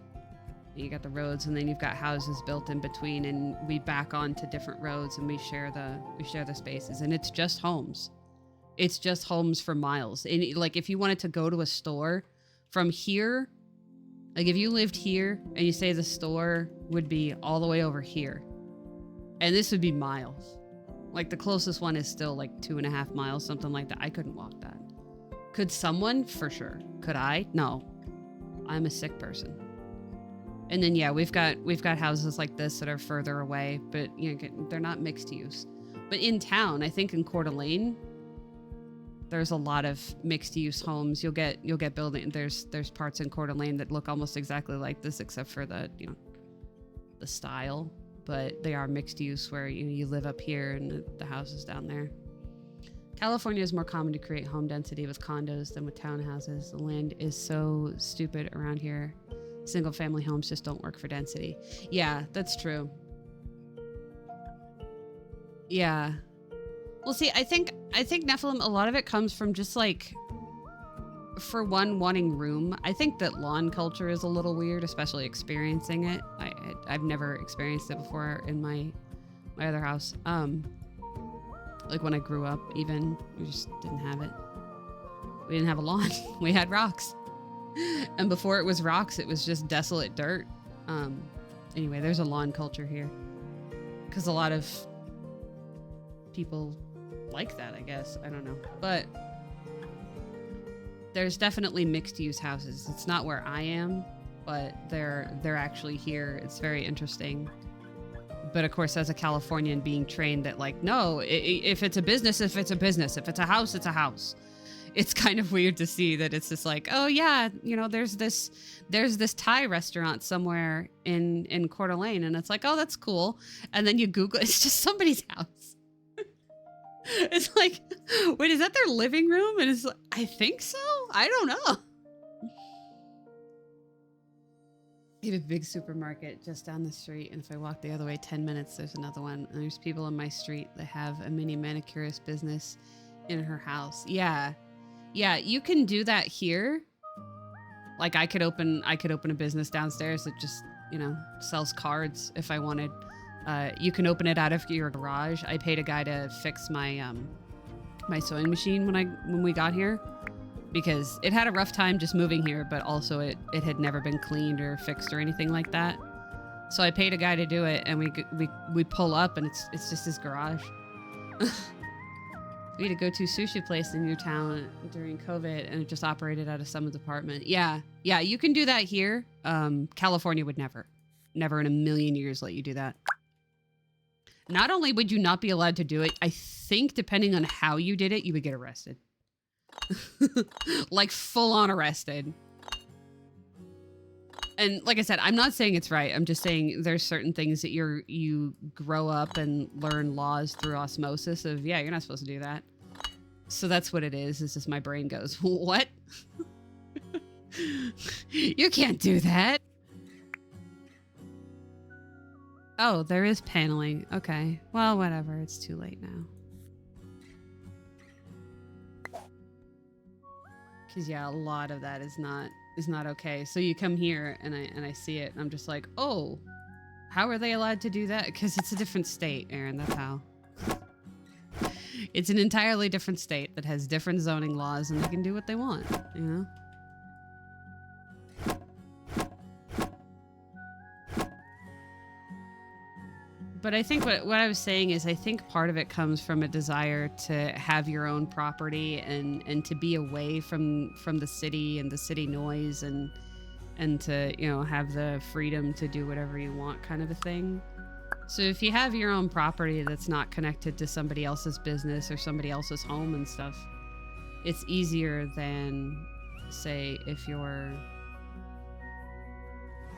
You got the roads, and then you've got houses built in between, and we back onto different roads, and we share the spaces, and it's just homes. It's just homes for miles. And like if you wanted to go to a store from here, like if you lived here and you say the store would be all the way over here, and this would be miles. Like the closest one is still like 2.5 miles, something like that. I couldn't walk that. Could someone? For sure. Could I? No. I'm a sick person. And then yeah, we've got houses like this that are further away, but you know, they're not mixed use. But in town, I think in Coeur d'Alene, there's a lot of mixed use homes. You'll get building. There's parts in Coeur d'Alene that look almost exactly like this, except for the style. But they are mixed use where you live up here and the house is down there. California is more common to create home density with condos than with townhouses. The land is so stupid around here. Single family homes just don't work for density. Yeah, that's true. Yeah. Well, see, I think Nephilim, a lot of it comes from just like, for one, wanting room. I think that lawn culture is a little weird, especially experiencing it. I've never experienced it before in my other house. Like when I grew up, even, we just didn't have it. We didn't have a lawn. We had rocks. And before it was rocks, it was just desolate dirt. Anyway, there's a lawn culture here. Because a lot of people like that, I guess. I don't know. But there's definitely mixed use houses. It's not where I am, but they're actually here. It's very interesting. But of course, as a Californian, being trained that like, no, if it's a business, if it's a business, if it's a house, it's a house. It's kind of weird to see that it's just like, oh yeah, there's this Thai restaurant somewhere in Coeur d'Alene, and it's like, oh, that's cool. And then you Google, it's just somebody's house. It's like, wait, is that their living room? And it's like, I think so. I don't know. We have a big supermarket just down the street, and if I walk the other way 10 minutes, there's another one. And there's people on my street that have a mini manicurist business in her house. Yeah, you can do that here. Like I could open a business downstairs that just sells cards if I wanted. You can open it out of your garage. I paid a guy to fix my my sewing machine when we got here, because it had a rough time just moving here, but also it had never been cleaned or fixed or anything like that. So I paid a guy to do it, and we pull up, and it's just his garage. We had a go-to sushi place in Newtown during COVID, and it just operated out of someone's apartment. Yeah, you can do that here. California would never in a million years let you do that. Not only would you not be allowed to do it, I think depending on how you did it, you would get arrested. Like full on arrested. And like I said, I'm not saying it's right. I'm just saying there's certain things that you grow up and learn laws through osmosis of, yeah, you're not supposed to do that. So that's what it is. It's just my brain goes, what? You can't do that. Oh, there is paneling. Okay. Well, whatever. It's too late now. Because yeah, a lot of that is not okay. So you come here and I see it and I'm just like, oh, how are they allowed to do that? Because it's a different state, Aaron. That's how. It's an entirely different state that has different zoning laws, and they can do what they want, you know? But I think what I was saying is I think part of it comes from a desire to have your own property and to be away from the city and the city noise and to, have the freedom to do whatever you want kind of a thing. So if you have your own property that's not connected to somebody else's business or somebody else's home and stuff, it's easier than, say, if you're...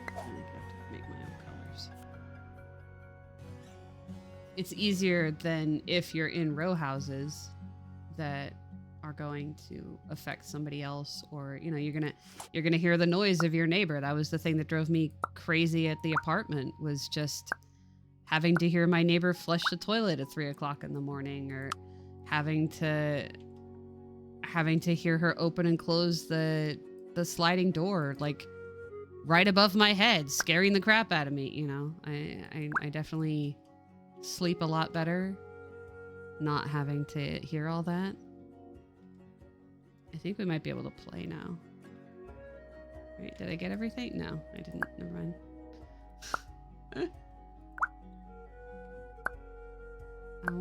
I think I have to make my own colors. It's easier than if you're in row houses that are going to affect somebody else, or you know, you're gonna hear the noise of your neighbor. That was the thing that drove me crazy at the apartment, was just having to hear my neighbor flush the toilet at 3 o'clock in the morning, or having to hear her open and close the sliding door, like right above my head, scaring the crap out of me. You know, I definitely sleep a lot better not having to hear all that. I think we might be able to play now. Wait, did I get everything? No, I didn't. Never mind. I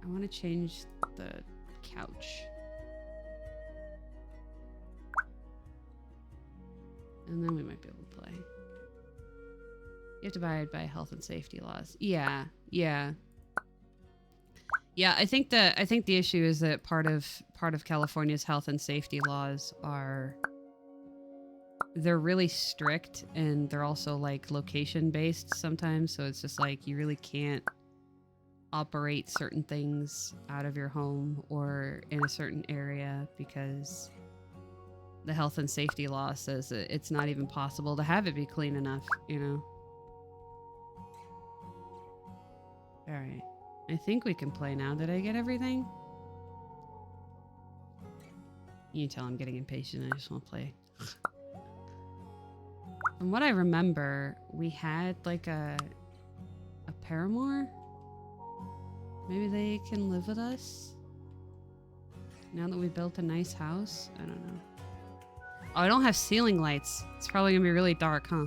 wanna change the couch. And then we might be able to play. You have to abide by health and safety laws. Yeah. I think the issue is that part of California's health and safety laws are, they're really strict, and they're also like location based sometimes, so it's just like you really can't operate certain things out of your home or in a certain area because the health and safety law says that it's not even possible to have it be clean enough, you know. All right. I think we can play now. Did I get everything? You can tell I'm getting impatient. I just want to play. From what I remember, we had like a paramour. Maybe they can live with us now that we built a nice house. I don't know. Oh, I don't have ceiling lights. It's probably gonna be really dark, huh?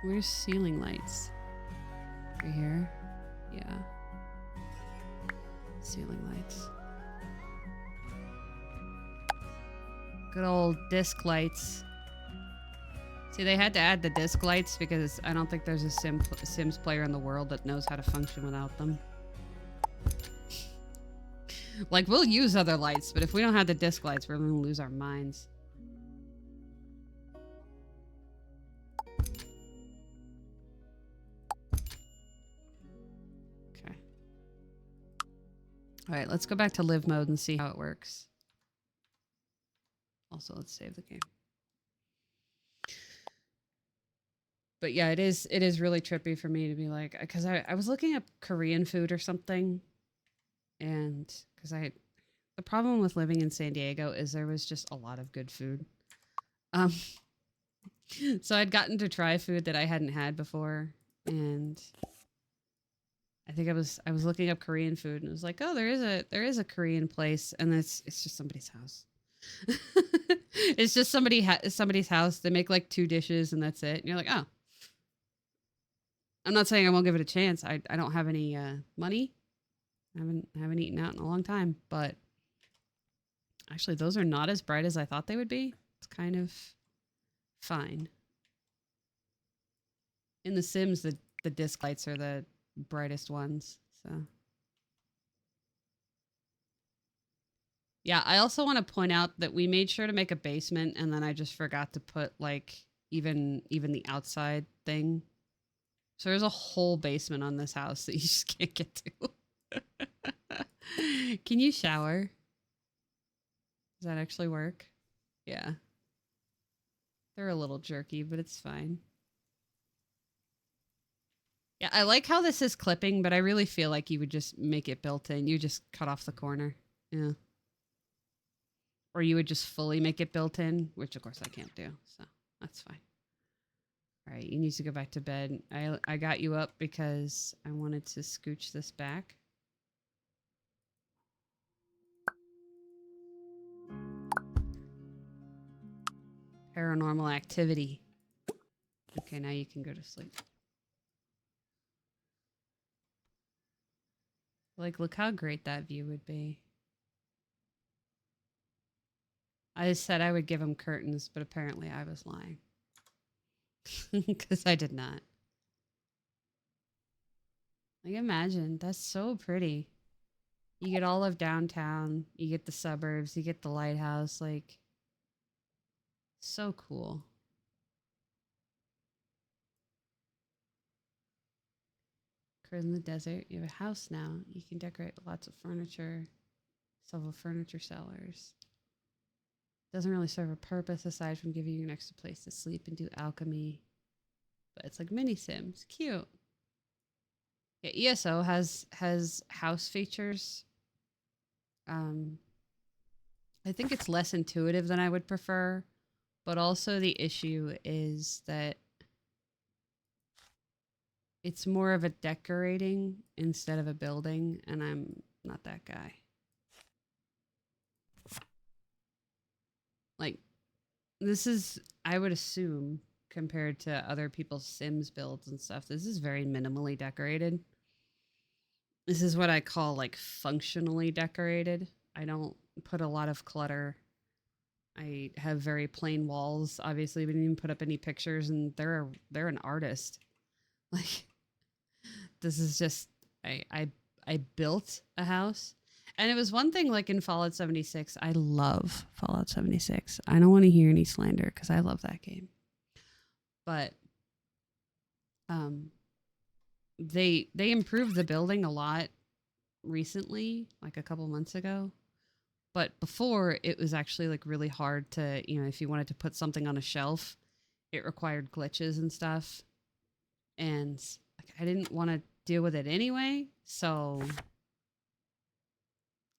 Where's ceiling lights? Right here? Yeah. Ceiling lights. Good old disc lights. See, they had to add the disc lights because I don't think there's a Sims player in the world that knows how to function without them. Like, we'll use other lights, but if we don't have the disc lights, we're gonna lose our minds. Okay. All right, let's go back to live mode and see how it works. Also, let's save the game. But yeah, it is really trippy for me to be like, because I was looking up Korean food or something, and because the problem with living in San Diego is there was just a lot of good food. So I'd gotten to try food that I hadn't had before, and I think I was looking up Korean food, and it was like, oh, there is a Korean place, and it's just somebody's house. It's just somebody's house. They make like 2 dishes, and that's it. And you're like, oh. I'm not saying I won't give it a chance. I don't have any money. I haven't eaten out in a long time, but actually those are not as bright as I thought they would be. It's kind of fine. In The Sims, the disc lights are the brightest ones. So yeah, I also want to point out that we made sure to make a basement, and then I just forgot to put like even the outside thing. So there's a whole basement on this house that you just can't get to. Can you shower? Does that actually work? Yeah. They're a little jerky, but it's fine. Yeah, I like how this is clipping, but I really feel like you would just make it built in. You just cut off the corner. Yeah. Or you would just fully make it built in, which of course I can't do. So that's fine. All right, you need to go back to bed. I got you up because I wanted to scooch this back. Paranormal activity. Okay, now you can go to sleep. Like, look how great that view would be. I said I would give him curtains, but apparently I was lying. Because I did not. Like, imagine, that's so pretty. You get all of downtown, you get the suburbs, you get the lighthouse, like, so cool. Curd in the desert. You have a house now. You can decorate with lots of furniture. Several furniture sellers. Doesn't really serve a purpose aside from giving you an extra place to sleep and do alchemy. But it's like mini Sims. Cute. Yeah, ESO has house features. I think it's less intuitive than I would prefer, but also the issue is that it's more of a decorating instead of a building, and I'm not that guy. Like, this is, I would assume, compared to other people's Sims builds and stuff, this is very minimally decorated. This is what I call like functionally decorated. I don't put a lot of clutter. I have very plain walls. Obviously, we didn't even put up any pictures, and they're an artist. Like, this is just I built a house, and it was one thing. Like in Fallout 76, I love Fallout 76. I don't want to hear any slander because I love that game. But they improved the building a lot recently, like a couple months ago. But before, it was actually like really hard to, if you wanted to put something on a shelf, it required glitches and stuff. And like, I didn't want to deal with it anyway, so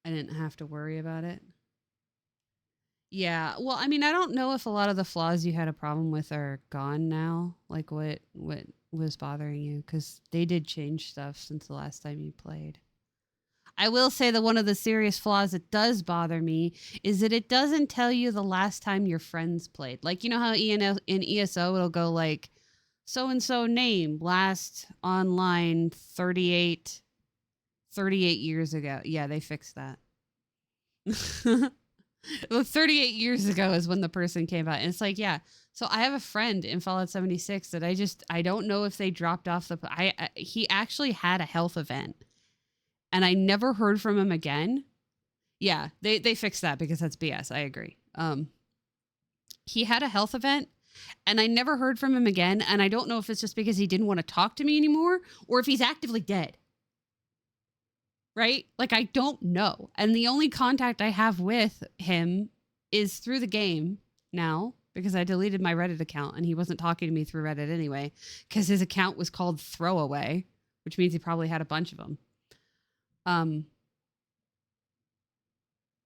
I didn't have to worry about it. Yeah, well, I mean, I don't know if a lot of the flaws you had a problem with are gone now. Like, what was bothering you? Because they did change stuff since the last time you played. I will say that one of the serious flaws that does bother me is that it doesn't tell you the last time your friends played. Like, you know how in ESO it'll go like, so-and-so name last online 38 years ago. Yeah, they fixed that. Well, 38 years ago is when the person came out. And it's like, yeah. So I have a friend in Fallout 76 that I don't know if they dropped off he actually had a health event. And I never heard from him again. Yeah, they fixed that because that's BS. I agree. He had a health event, and I never heard from him again. And I don't know if it's just because he didn't want to talk to me anymore, or if he's actively dead. Right? Like, I don't know. And the only contact I have with him is through the game now, because I deleted my Reddit account, and he wasn't talking to me through Reddit anyway, because his account was called Throwaway, which means he probably had a bunch of them. And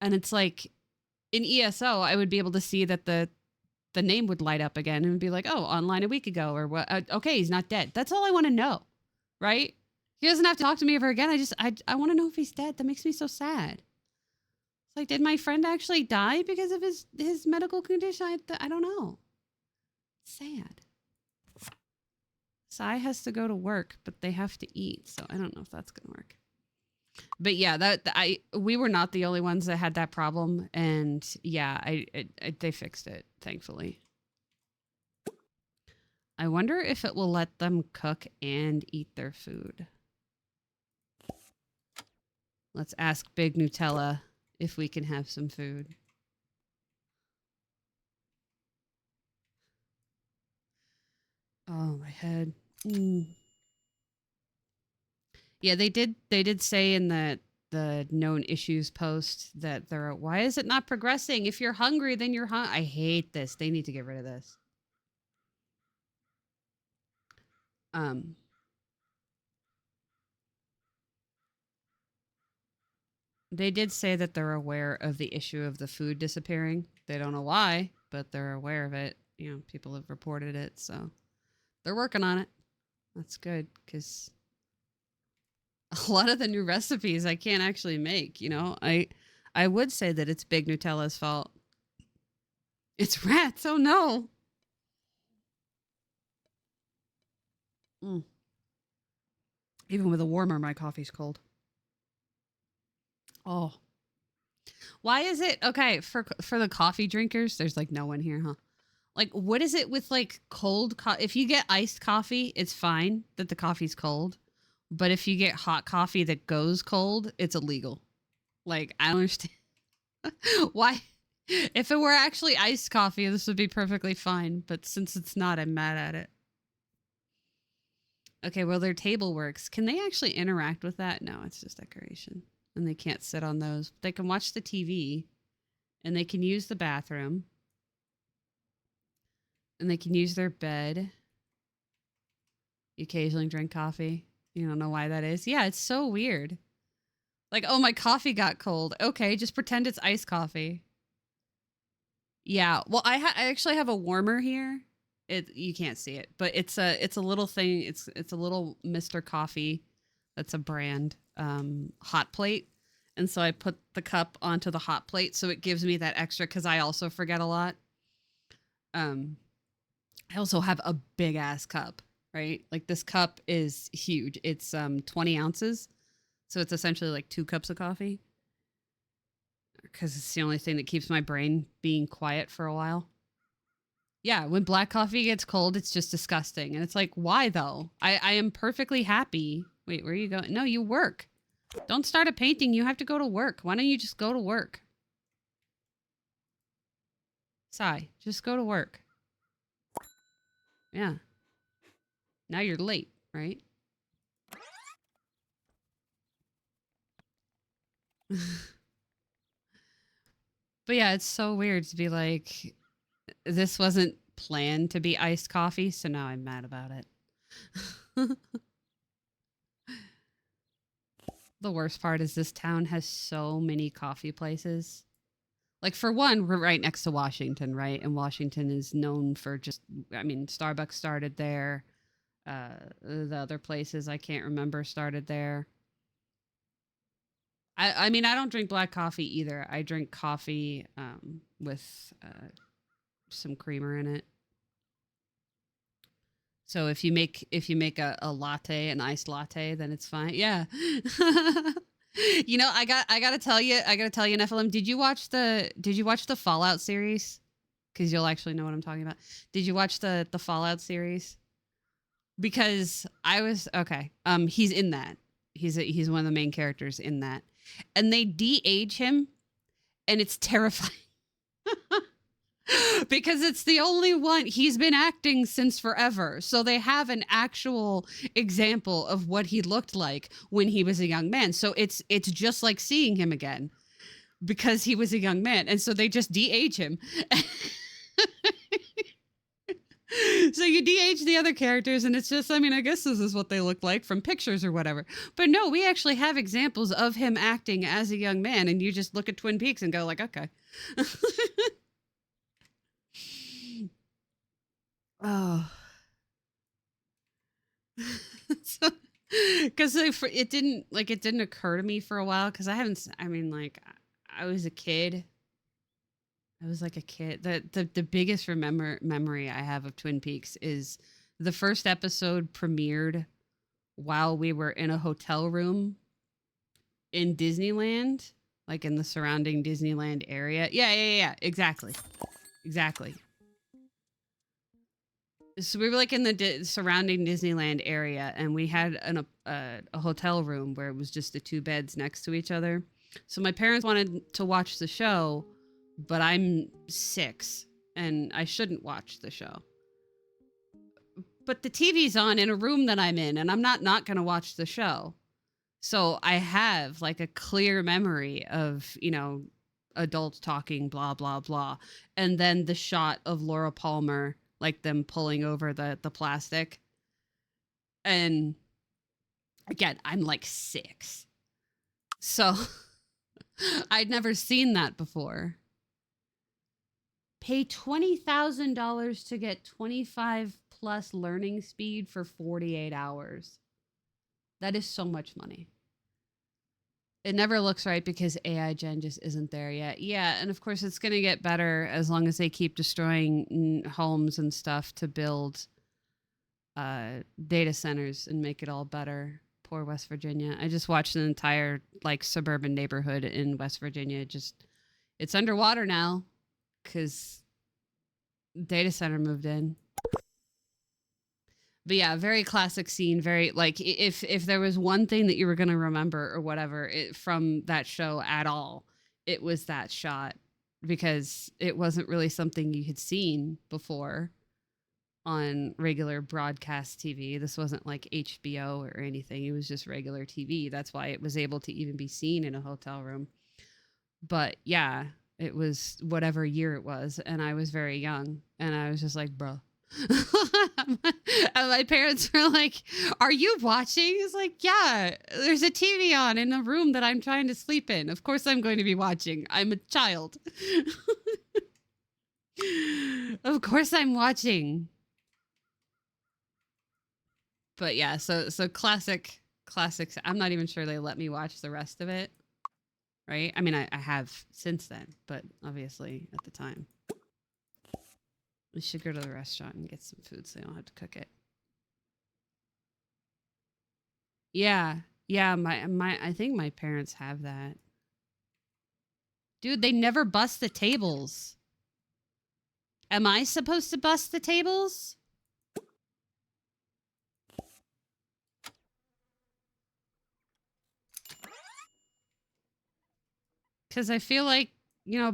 it's like in ESO, I would be able to see that the name would light up again and be like, oh, online a week ago, or what? Okay, he's not dead. That's all I want to know, right? He doesn't have to talk to me ever again. I want to know if he's dead. That makes me so sad. It's like, did my friend actually die because of his medical condition? I don't know. Sad. Sai has to go to work, but they have to eat, so I don't know if that's gonna work. But yeah, we were not the only ones that had that problem, and yeah, they fixed it, thankfully. I wonder if it will let them cook and eat their food. Let's ask Big Nutella if we can have some food. Oh, my head. Yeah, they did say in the known issues post that why is it not progressing? If you're hungry, then you're I hate this. They need to get rid of this. They did say that they're aware of the issue of the food disappearing. They don't know why, but they're aware of it. People have reported it, so they're working on it. That's good, because a lot of the new recipes I can't actually make. I would say that it's Big Nutella's fault. It's rats. Oh no. Even with a warmer, my coffee's cold. Oh. Why is it okay for the coffee drinkers? There's like no one here, huh? Like, what is it with like cold if you get iced coffee, it's fine that the coffee's cold. But if you get hot coffee that goes cold, it's illegal. Like, I don't understand. Why? If it were actually iced coffee, this would be perfectly fine. But since it's not, I'm mad at it. Okay, well, their table works. Can they actually interact with that? No, it's just decoration. And they can't sit on those. They can watch the TV and they can use the bathroom and they can use their bed. You occasionally drink coffee. You don't know why that is. Yeah, it's so weird. Like, oh, my coffee got cold. Okay, just pretend it's iced coffee. Yeah. Well, I actually have a warmer here. You can't see it, but it's a little thing. It's a little Mr. Coffee. That's a brand hot plate. And so I put the cup onto the hot plate so it gives me that extra cuz I also forget a lot. Um I also have a big ass cup, right? Like this cup is huge. It's 20 ounces. So it's essentially like 2 cups of coffee because it's the only thing that keeps my brain being quiet for a while. Yeah, when black coffee gets cold, it's just disgusting. And it's like, why though? I am perfectly happy. Wait, where are you going? No, you work. Don't start a painting. You have to go to work. Why don't you just go to work? Sigh, just go to work. Yeah. Now you're late, right? But yeah, it's so weird to be like, this wasn't planned to be iced coffee, so now I'm mad about it. The worst part is this town has so many coffee places. Like, for one, we're right next to Washington, right? And Washington is known for just, I mean, Starbucks started there. The other places I can't remember started there. I mean, I don't drink black coffee either. I drink coffee with some creamer in it. So if you make a latte, an iced latte, then it's fine. Yeah. I gotta tell you, Nephilim. Did you watch the Fallout series? Because you'll actually know what I'm talking about. Did you watch the Fallout series? Because I was okay. He's in that. He's one of the main characters in that, and they de-age him, and it's terrifying. Because it's the only one he's been acting since forever. So they have an actual example of what he looked like when he was a young man. So it's just like seeing him again because he was a young man. And so they just de-age him. So you de-age the other characters and it's just, I mean, I guess this is what they look like from pictures or whatever. But no, we actually have examples of him acting as a young man and you just look at Twin Peaks and go like, okay. Oh. Because it didn't occur to me for a while because I mean, like, I was a kid. I was like a kid. The biggest memory I have of Twin Peaks is the first episode premiered while we were in a hotel room in Disneyland, like in the surrounding Disneyland area. Yeah, exactly. Exactly. So we were like in the surrounding Disneyland area, and we had a hotel room where it was just the two beds next to each other. So my parents wanted to watch the show, but I'm 6 and I shouldn't watch the show. But the TV's on in a room that I'm in, and I'm not going to watch the show. So I have like a clear memory of, adults talking, blah, blah, blah. And then the shot of Laura Palmer, like them pulling over the plastic. And again, I'm like 6. So I'd never seen that before. Pay $20,000 to get 25 plus learning speed for 48 hours. That is so much money. It never looks right because AI Gen just isn't there yet. Yeah, and of course it's going to get better as long as they keep destroying homes and stuff to build data centers and make it all better. Poor West Virginia. I just watched an entire like suburban neighborhood in West Virginia. It's underwater now because data center moved in. But yeah, very classic scene. Very like if there was one thing that you were gonna remember or whatever from that show at all, it was that shot because it wasn't really something you had seen before. on regular broadcast TV. This wasn't like HBO or anything. It was just regular TV. That's why it was able to even be seen in a hotel room. But yeah, it was whatever year it was. And I was very young. And I was just like, bro. And my parents were like, "Are you watching?" It's like, "Yeah, there's a TV on in a room that I'm trying to sleep in. Of course I'm going to be watching. I'm a child." Of course I'm watching. But yeah, so classics. I'm not even sure they let me watch the rest of it, right? I mean, I have since then, but obviously at the time. We should go to the restaurant and get some food so they don't have to cook it. Yeah. Yeah, my I think my parents have that. Dude, they never bust the tables. Am I supposed to bust the tables? Cuz I feel like,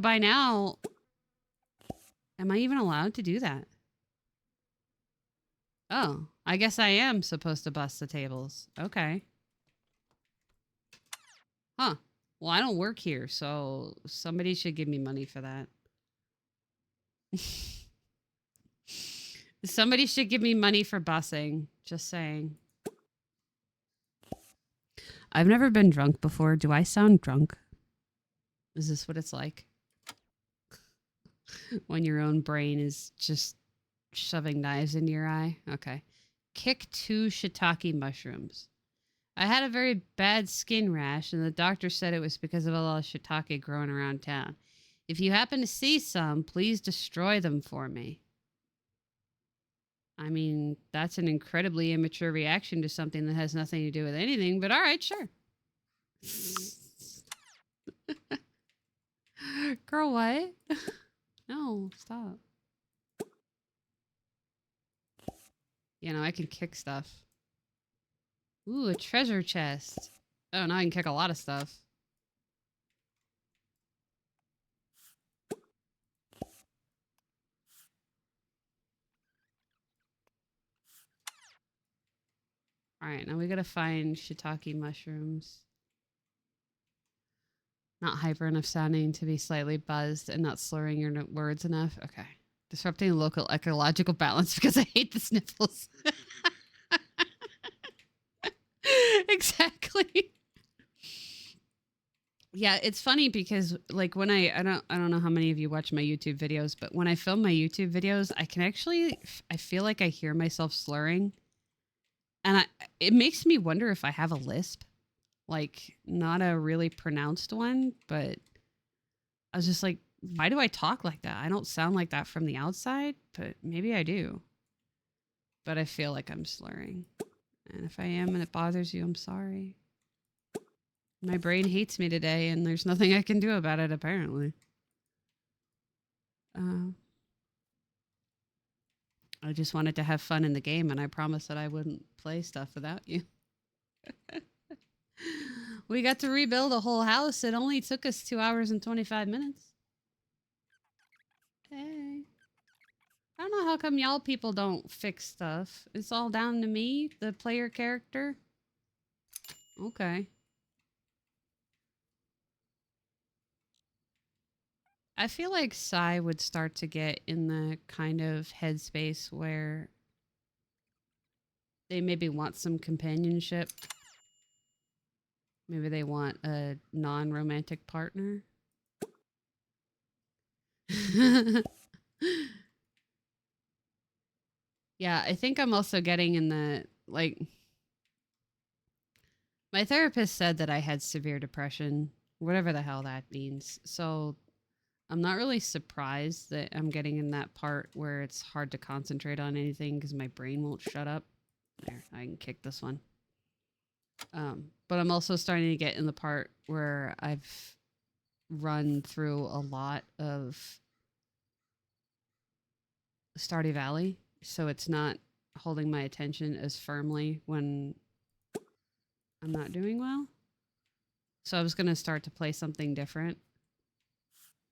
by now, am I even allowed to do that? Oh, I guess I am supposed to bust the tables. Okay. Huh. Well, I don't work here, so somebody should give me money for that. Somebody should give me money for busing. Just saying. I've never been drunk before. Do I sound drunk? Is this what it's like? When your own brain is just shoving knives into your eye? Okay. Kick 2 shiitake mushrooms. I had a very bad skin rash, and the doctor said it was because of a lot of shiitake growing around town. If you happen to see some, please destroy them for me. I mean, that's an incredibly immature reaction to something that has nothing to do with anything, but all right, sure. Girl, what? No, stop. I can kick stuff. Ooh, a treasure chest. Oh, now I can kick a lot of stuff. All right, now we gotta find shiitake mushrooms. Not hyper enough sounding to be slightly buzzed and not slurring your words enough. Okay. Disrupting local ecological balance because I hate the sniffles. Exactly. Yeah, it's funny because like when I don't know how many of you watch my YouTube videos, but when I film my YouTube videos, I can actually I feel like I hear myself slurring. And it makes me wonder if I have a lisp. Like not a really pronounced one, but I was just like, why do I talk like that? I don't sound like that from the outside, but maybe I do. But I feel like I'm slurring. And if I am and it bothers you, I'm sorry. My brain hates me today, and there's nothing I can do about it, apparently. I just wanted to have fun in the game, and I promised that I wouldn't play stuff without you. We got to rebuild a whole house. It only took us 2 hours and 25 minutes. Hey. I don't know how come y'all people don't fix stuff. It's all down to me, the player character. Okay. I feel like Sai would start to get in the kind of headspace where they maybe want some companionship. Maybe they want a non-romantic partner. Yeah, I think I'm also getting in the like my therapist said that I had severe depression, whatever the hell that means. So I'm not really surprised that I'm getting in that part where it's hard to concentrate on anything because my brain won't shut up. There, I can kick this one. But I'm also starting to get in the part where I've run through a lot of Stardew Valley, so it's not holding my attention as firmly when I'm not doing well. So I was going to start to play something different.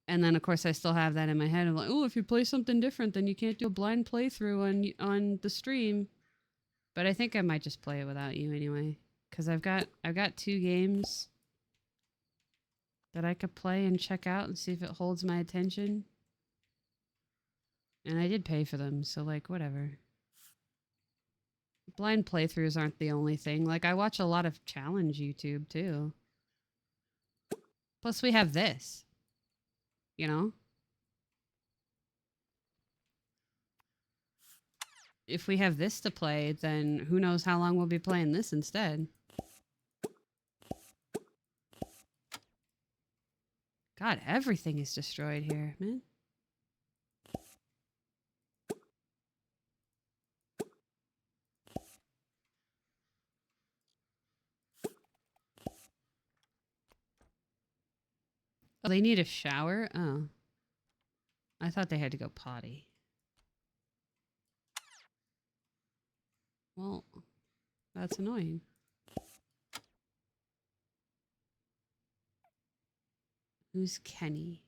And then of course I still have that in my head. I'm like, oh, if you play something different, then you can't do a blind playthrough on the stream. But I think I might just play it without you anyway, because I've got 2 games that I could play and check out and see if it holds my attention. And I did pay for them, so like whatever. Blind playthroughs aren't the only thing. Like I watch a lot of challenge YouTube too. Plus we have this, you know? If we have this to play, then who knows how long we'll be playing this instead. God, everything is destroyed here, man. Oh, they need a shower? Oh. I thought they had to go potty. Well, that's annoying. Who's Kenny?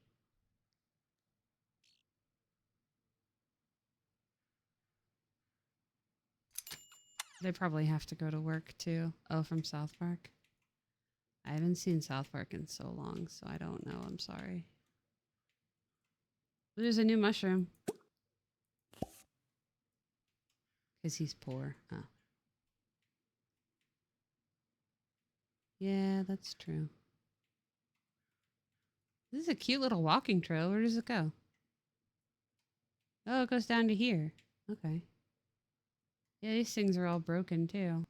They probably have to go to work too. Oh, from South Park? I haven't seen South Park in so long, so I don't know. I'm sorry. There's a new mushroom. Because he's poor. Oh. Yeah, that's true. This is a cute little walking trail. Where does it go? Oh, it goes down to here. Okay. Yeah, these things are all broken too.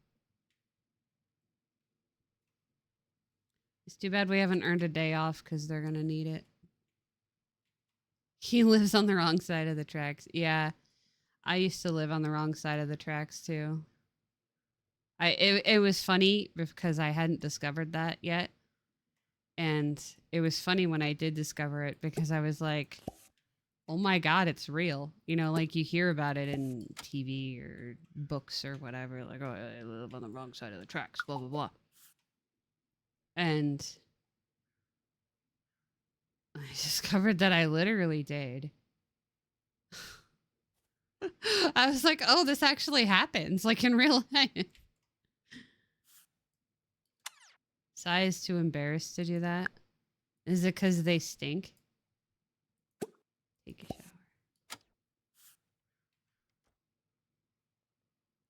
It's too bad we haven't earned a day off because they're going to need it. He lives on the wrong side of the tracks. Yeah, I used to live on the wrong side of the tracks too. It was funny because I hadn't discovered that yet. And it was funny when I did discover it because I was like, oh my God, it's real. You know, like you hear about it in TV or books or whatever. Like, oh, I live on the wrong side of the tracks, blah, blah, blah. And I discovered that I literally did. I was like, oh, this actually happens, like in real life. Sai is too embarrassed to do that. Is it because they stink? Take a shower.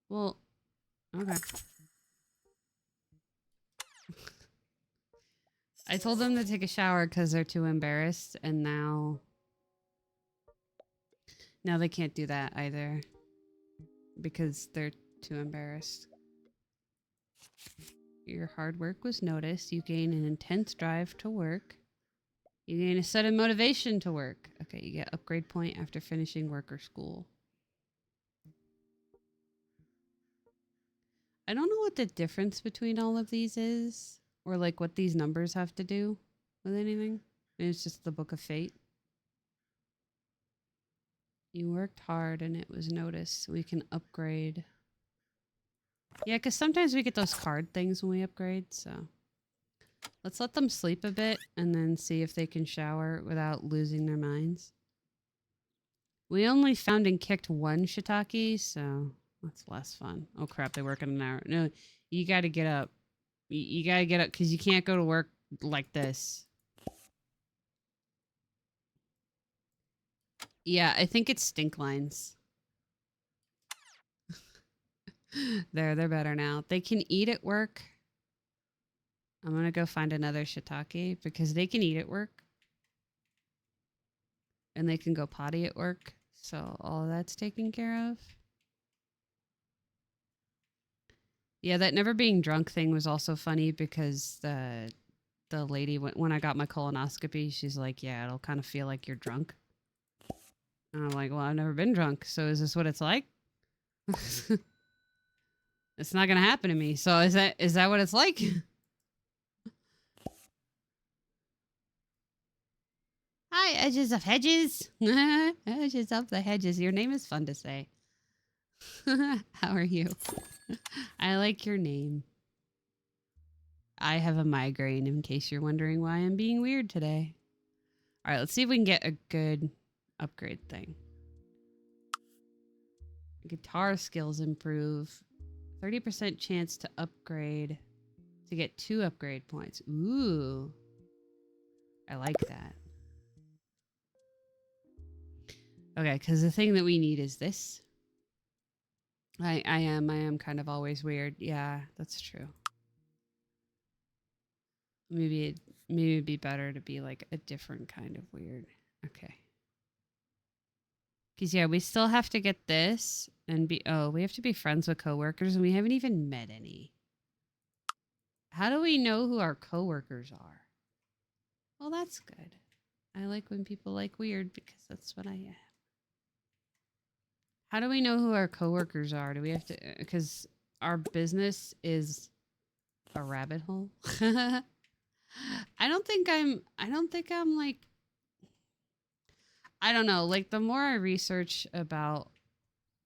Well, okay. I told them to take a shower because they're too embarrassed, and now they can't do that either because they're too embarrassed. Your hard work was noticed. You gain an intense drive to work. You gain a sudden motivation to work. Okay, you get upgrade point after finishing work or school. I don't know what the difference between all of these is, or like what these numbers have to do with anything. Maybe it's just the Book of Fate. You worked hard and it was noticed, so we can upgrade. Yeah, because sometimes we get those card things when we upgrade, so. Let's let them sleep a bit and then see if they can shower without losing their minds. We only found and kicked 1 shiitake, so that's less fun. Oh crap, they work in an hour. No, you gotta get up. You gotta get up because you can't go to work like this. Yeah, I think it's stink lines. They're better now. They can eat at work. I'm gonna go find another shiitake because they can eat at work. And they can go potty at work. So all of that's taken care of. Yeah, that never being drunk thing was also funny because the lady, when I got my colonoscopy, she's like, yeah, it'll kind of feel like you're drunk. And I'm like, well, I've never been drunk. So is this what it's like? It's not going to happen to me. So is that what it's like? Hi, Edges of Hedges. Edges of the Hedges. Your name is fun to say. How are you? I like your name. I have a migraine in case you're wondering why I'm being weird today. All right, let's see if we can get a good upgrade thing. Guitar skills improve. 30% chance to upgrade to get 2 upgrade points. Ooh. I like that. Okay, because the thing that we need is this. I am kind of always weird. Yeah, that's true. Maybe it'd be better to be like a different kind of weird. Okay. Because yeah, we still have to get this and we have to be friends with coworkers and we haven't even met any. How do we know who our coworkers are? Well, that's good. I like when people like weird because that's what I am. How do we know who our coworkers are? Do we have to? Because our business is a rabbit hole. I don't think I'm like. I don't know. Like the more I research about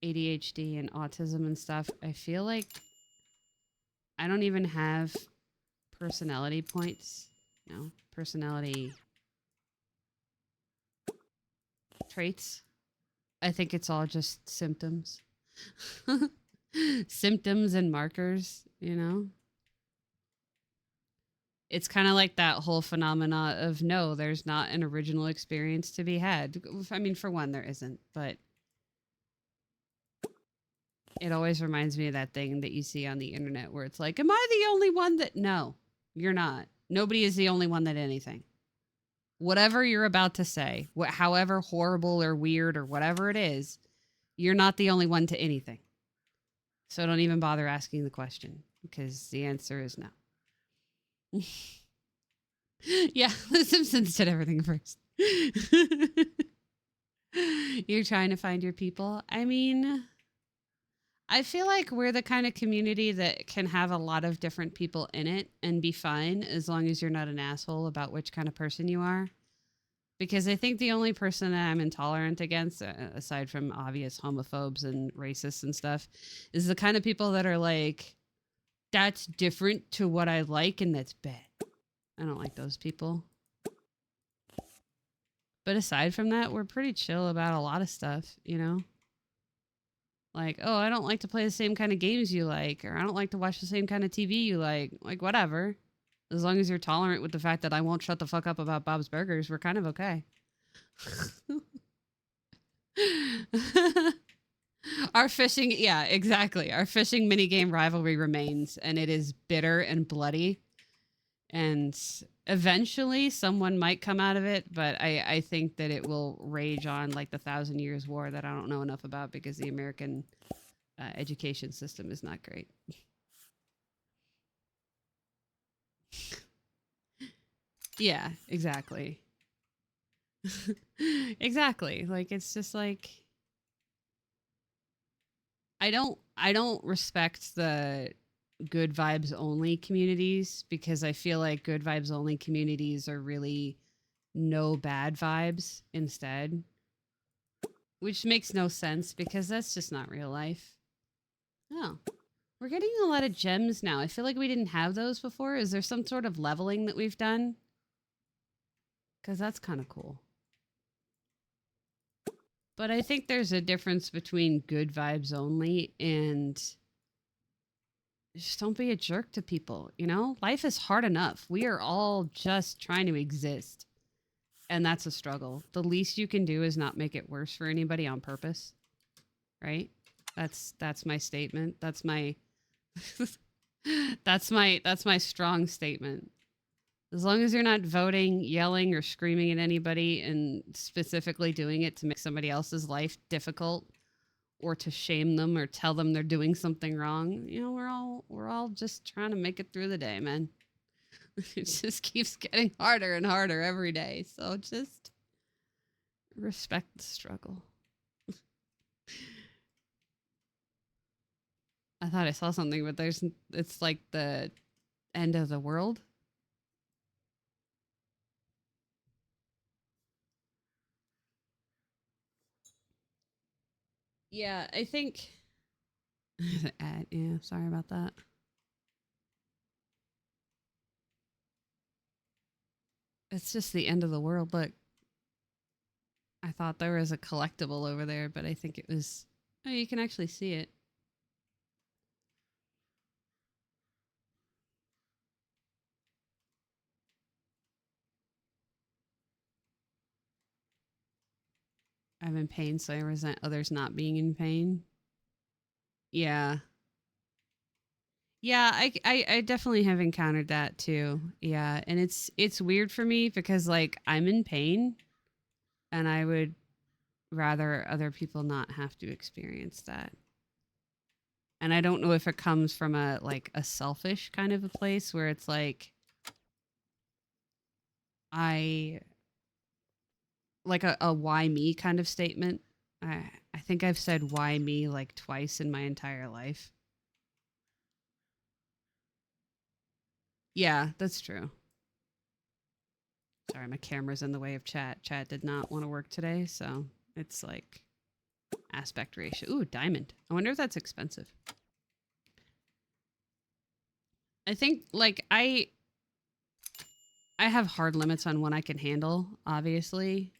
ADHD and autism and stuff, I feel like I don't even have personality points. No, personality traits. I think it's all just symptoms. Symptoms and markers, you know? It's kind of like that whole phenomena of no, there's not an original experience to be had. I mean, for one, there isn't, but it always reminds me of that thing that you see on the internet where it's like, am I the only one that? No, you're not. Nobody is the only one that anything. Whatever you're about to say, however horrible or weird or whatever it is, you're not the only one to anything. So don't even bother asking the question because the answer is no. Yeah, The Simpsons did everything first. You're trying to find your people. I mean, I feel like we're the kind of community that can have a lot of different people in it and be fine as long as you're not an asshole about which kind of person you are. Because I think the only person that I'm intolerant against, aside from obvious homophobes and racists and stuff, is the kind of people that are like, that's different to what I like and that's bad. I don't like those people. But aside from that, we're pretty chill about a lot of stuff, you know? Like, oh, I don't like to play the same kind of games you like, or I don't like to watch the same kind of TV you like. Like, whatever. As long as you're tolerant with the fact that I won't shut the fuck up about Bob's Burgers, we're kind of okay. Our fishing, yeah, exactly. Our fishing minigame rivalry remains, and it is bitter and bloody. And eventually someone might come out of it, but I think that it will rage on like the 1,000 Years War that I don't know enough about because the American education system is not great. Yeah, exactly. Exactly. Like it's just like I don't respect the good vibes only communities because I feel like good vibes only communities are really no bad vibes instead, which makes no sense because that's just not real life. Oh, we're getting a lot of gems now. I feel like we didn't have those before. Is there some sort of leveling that we've done? Because that's kind of cool. But I think there's a difference between good vibes only and just don't be a jerk to people, you know? Life is hard enough. We are all just trying to exist. And that's a struggle. The least you can do is not make it worse for anybody on purpose. Right? That's my statement. That's my that's my strong statement. As long as you're not voting, yelling, or screaming at anybody and specifically doing it to make somebody else's life difficult or to shame them or tell them they're doing something wrong, you know, we're all just trying to make it through the day, man. It just keeps getting harder and harder every day. So just respect the struggle. I thought I saw something, but it's like the end of the world. Yeah, I think. Yeah, sorry about that. It's just the end of the world. Look, I thought there was a collectible over there, but I think it was. Oh, you can actually see it. I'm in pain, so I resent others not being in pain. Yeah. Yeah, I definitely have encountered that too. Yeah, and it's weird for me because like I'm in pain and I would rather other people not have to experience that. And I don't know if it comes from a like a selfish kind of a place where it's like I like a why me kind of statement. I think I've said why me like twice in my entire life. Yeah, that's true. Sorry, my camera's in the way of chat. Chat did not want to work today, so it's like aspect ratio. Ooh, diamond. I wonder if that's expensive. I think like I have hard limits on what I can handle, obviously.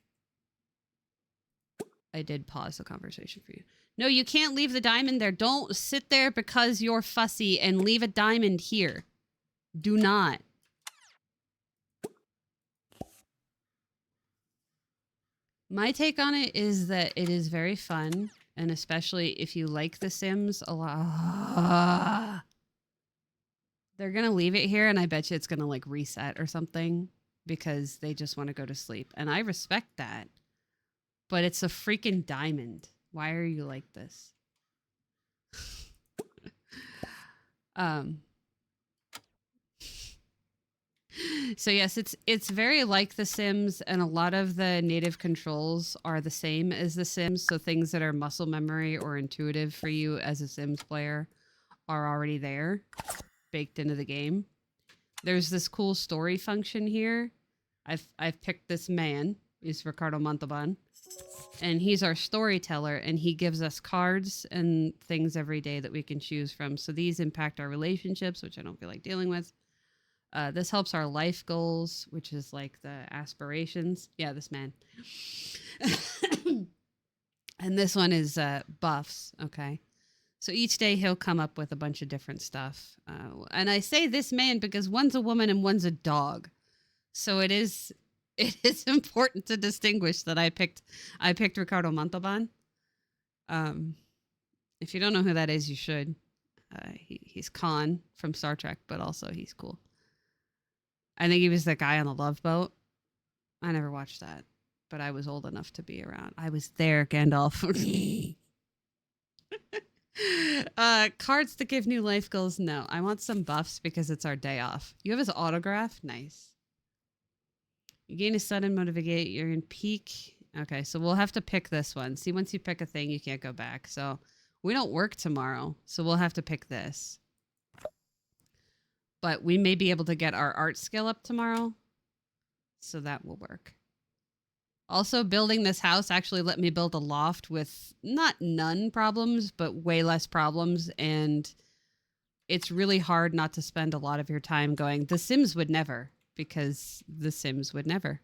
I did pause the conversation for you. No, you can't leave the diamond there. Don't sit there because you're fussy and leave a diamond here. Do not. My take on it is that it is very fun, and especially if you like The Sims a lot. They're going to leave it here, and I bet you it's going to like reset or something because they just want to go to sleep. And I respect that. But it's a freaking diamond. Why are you like this? um so yes, it's very like The Sims, and a lot of the native controls are the same as The Sims. So things that are muscle memory or intuitive for you as a Sims player are already there, baked into the game. There's this cool story function here. I've picked this man. He's Ricardo Montalban, and he's our storyteller, and he gives us cards and things every day that we can choose from. So these impact our relationships, which I don't feel like dealing with. This helps our life goals, which is like the aspirations. Yeah, this man. And this one is buffs. Okay. So each day he'll come up with a bunch of different stuff. And I say this man because one's a woman and one's a dog. So it is important to distinguish that I picked Ricardo Montalban. Um, if you don't know who that is, you should. He's Khan from Star Trek, but also he's cool. I think he was the guy on the Love Boat. I never watched that, but I was old enough to be around. I was there, Gandalf. Cards to give new life goals. No, I want some buffs because it's our day off. You have his autograph. Nice. You gain a sudden motivate. You're in peak. Okay, so we'll have to pick this one. See, once you pick a thing, you can't go back. So we don't work tomorrow, so we'll have to pick this. But we may be able to get our art skill up tomorrow, so that will work. Also, building this house actually let me build a loft with not none problems, but way less problems. And it's really hard not to spend a lot of your time going, The Sims would never, because The Sims would never.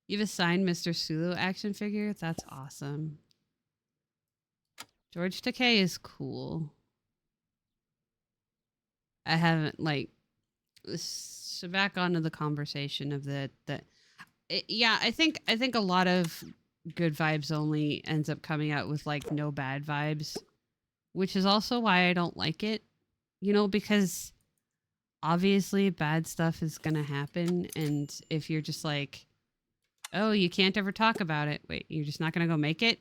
You've assigned Mr. Sulu action figure? That's awesome. George Takei is cool. I haven't, like, so back onto the conversation of yeah, I think a lot of good vibes only ends up coming out with like no bad vibes, which is also why I don't like it, because obviously bad stuff is going to happen. And if you're just like, oh, you can't ever talk about it. Wait, you're just not going to go make it?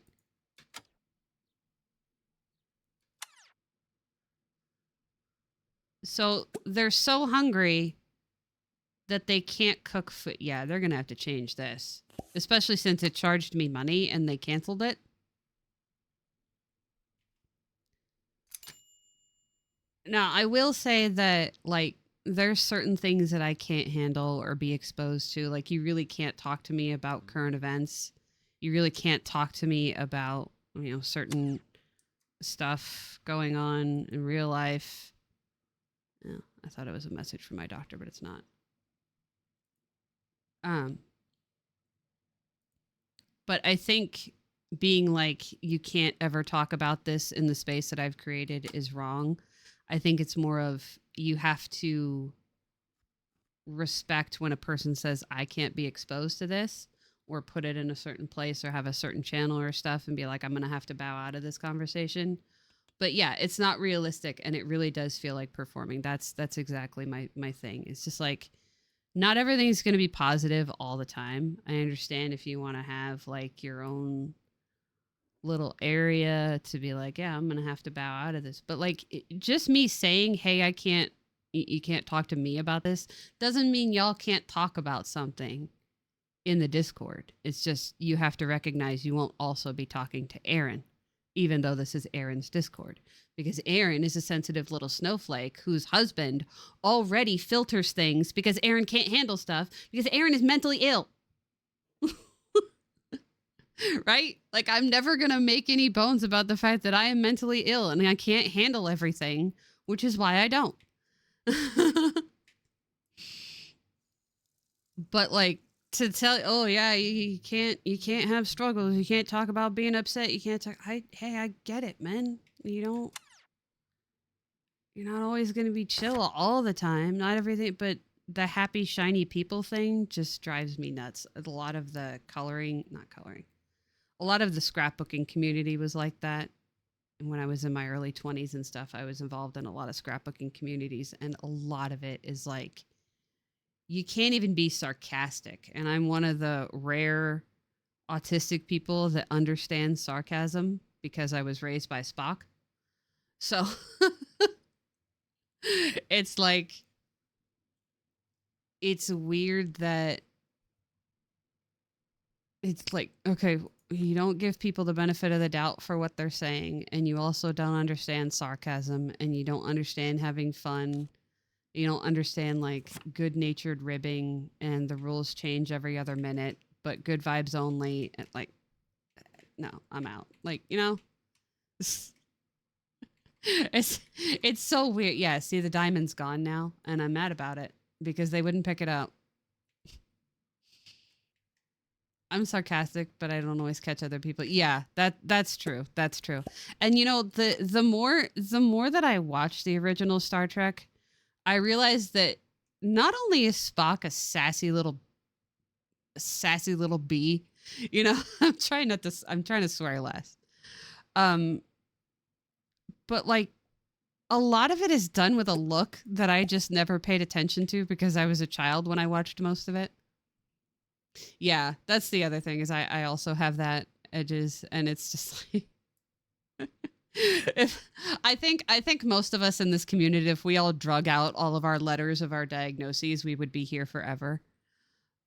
So they're so hungry that they can't cook food. Yeah, they're going to have to change this, especially since it charged me money and they canceled it. Now, I will say that, like, there's certain things that I can't handle or be exposed to. Like, you really can't talk to me about current events. You really can't talk to me about, certain stuff going on in real life. Yeah, I thought it was a message from my doctor, but it's not. Um, But I think being like, you can't ever talk about this in the space that I've created is wrong. I think it's more of, you have to respect when a person says, I can't be exposed to this, or put it in a certain place, or have a certain channel or stuff, and be like, I'm going to have to bow out of this conversation. But yeah, it's not realistic, and it really does feel like performing. That's exactly my thing. It's just like, not everything's going to be positive all the time. I understand if you want to have like your own little area to be like, yeah, I'm going to have to bow out of this. But like, just me saying, hey, I can't, you can't talk to me about this, doesn't mean y'all can't talk about something in the Discord. It's just, you have to recognize you won't also be talking to Aaron, even though this is Aaron's Discord, because Aaron is a sensitive little snowflake whose husband already filters things because Aaron can't handle stuff because Aaron is mentally ill. Right? Like, I'm never going to make any bones about the fact that I am mentally ill and I can't handle everything, which is why I don't. But like, to tell, oh yeah, you can't have struggles, you can't talk about being upset, you can't talk, hey, I get it, man. You're not always going to be chill all the time, not everything, but the happy shiny people thing just drives me nuts. A lot of the a lot of the scrapbooking community was like that. And when I was in my early 20s and stuff, I was involved in a lot of scrapbooking communities, and a lot of it is like, you can't even be sarcastic. And I'm one of the rare autistic people that understand sarcasm because I was raised by Spock. So it's like, it's weird that it's like, okay, you don't give people the benefit of the doubt for what they're saying, and you also don't understand sarcasm, and you don't understand having fun. You don't understand like good-natured ribbing, and the rules change every other minute, but good vibes only. Like, no, I'm out. Like, it's so weird. Yeah, see, the diamond's gone now, and I'm mad about it because they wouldn't pick it up. I'm sarcastic, but I don't always catch other people. Yeah, that's true. That's true. And the more that I watch the original Star Trek, I realized that not only is Spock a sassy little bee, I'm trying to swear less. But like, a lot of it is done with a look that I just never paid attention to because I was a child when I watched most of it. Yeah, that's the other thing, is I also have that edges, and it's just like, if I think most of us in this community, if we all drug out all of our letters of our diagnoses, we would be here forever.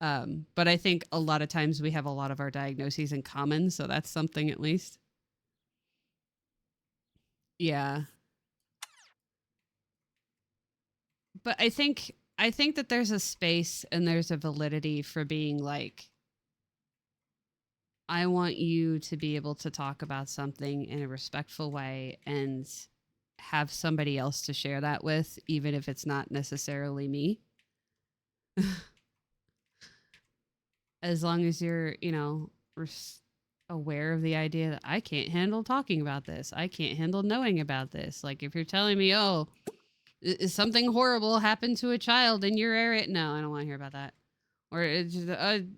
But I think a lot of times we have a lot of our diagnoses in common, so that's something at least. Yeah. But I think that there's a space and there's a validity for being like, I want you to be able to talk about something in a respectful way and have somebody else to share that with, even if it's not necessarily me. As long as you're, aware of the idea that I can't handle talking about this. I can't handle knowing about this. Like, if you're telling me, oh, something horrible happened to a child in your area, no, I don't want to hear about that. Or, the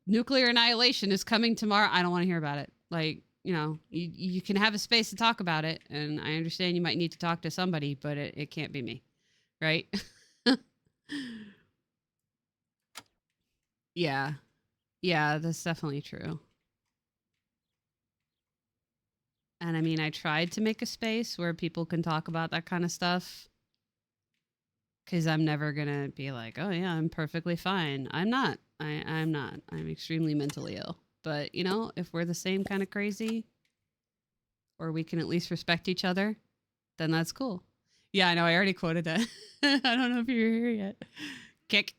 nuclear annihilation is coming tomorrow. I don't want to hear about it. Like, you can have a space to talk about it. And I understand you might need to talk to somebody, but it can't be me. Right? Yeah. Yeah, that's definitely true. And I mean, I tried to make a space where people can talk about that kind of stuff, because I'm never going to be like, oh, yeah, I'm perfectly fine. I'm not. I'm not. I'm extremely mentally ill. But, if we're the same kind of crazy, or we can at least respect each other, then that's cool. Yeah, I know. I already quoted that. I don't know if you're here yet. Kick.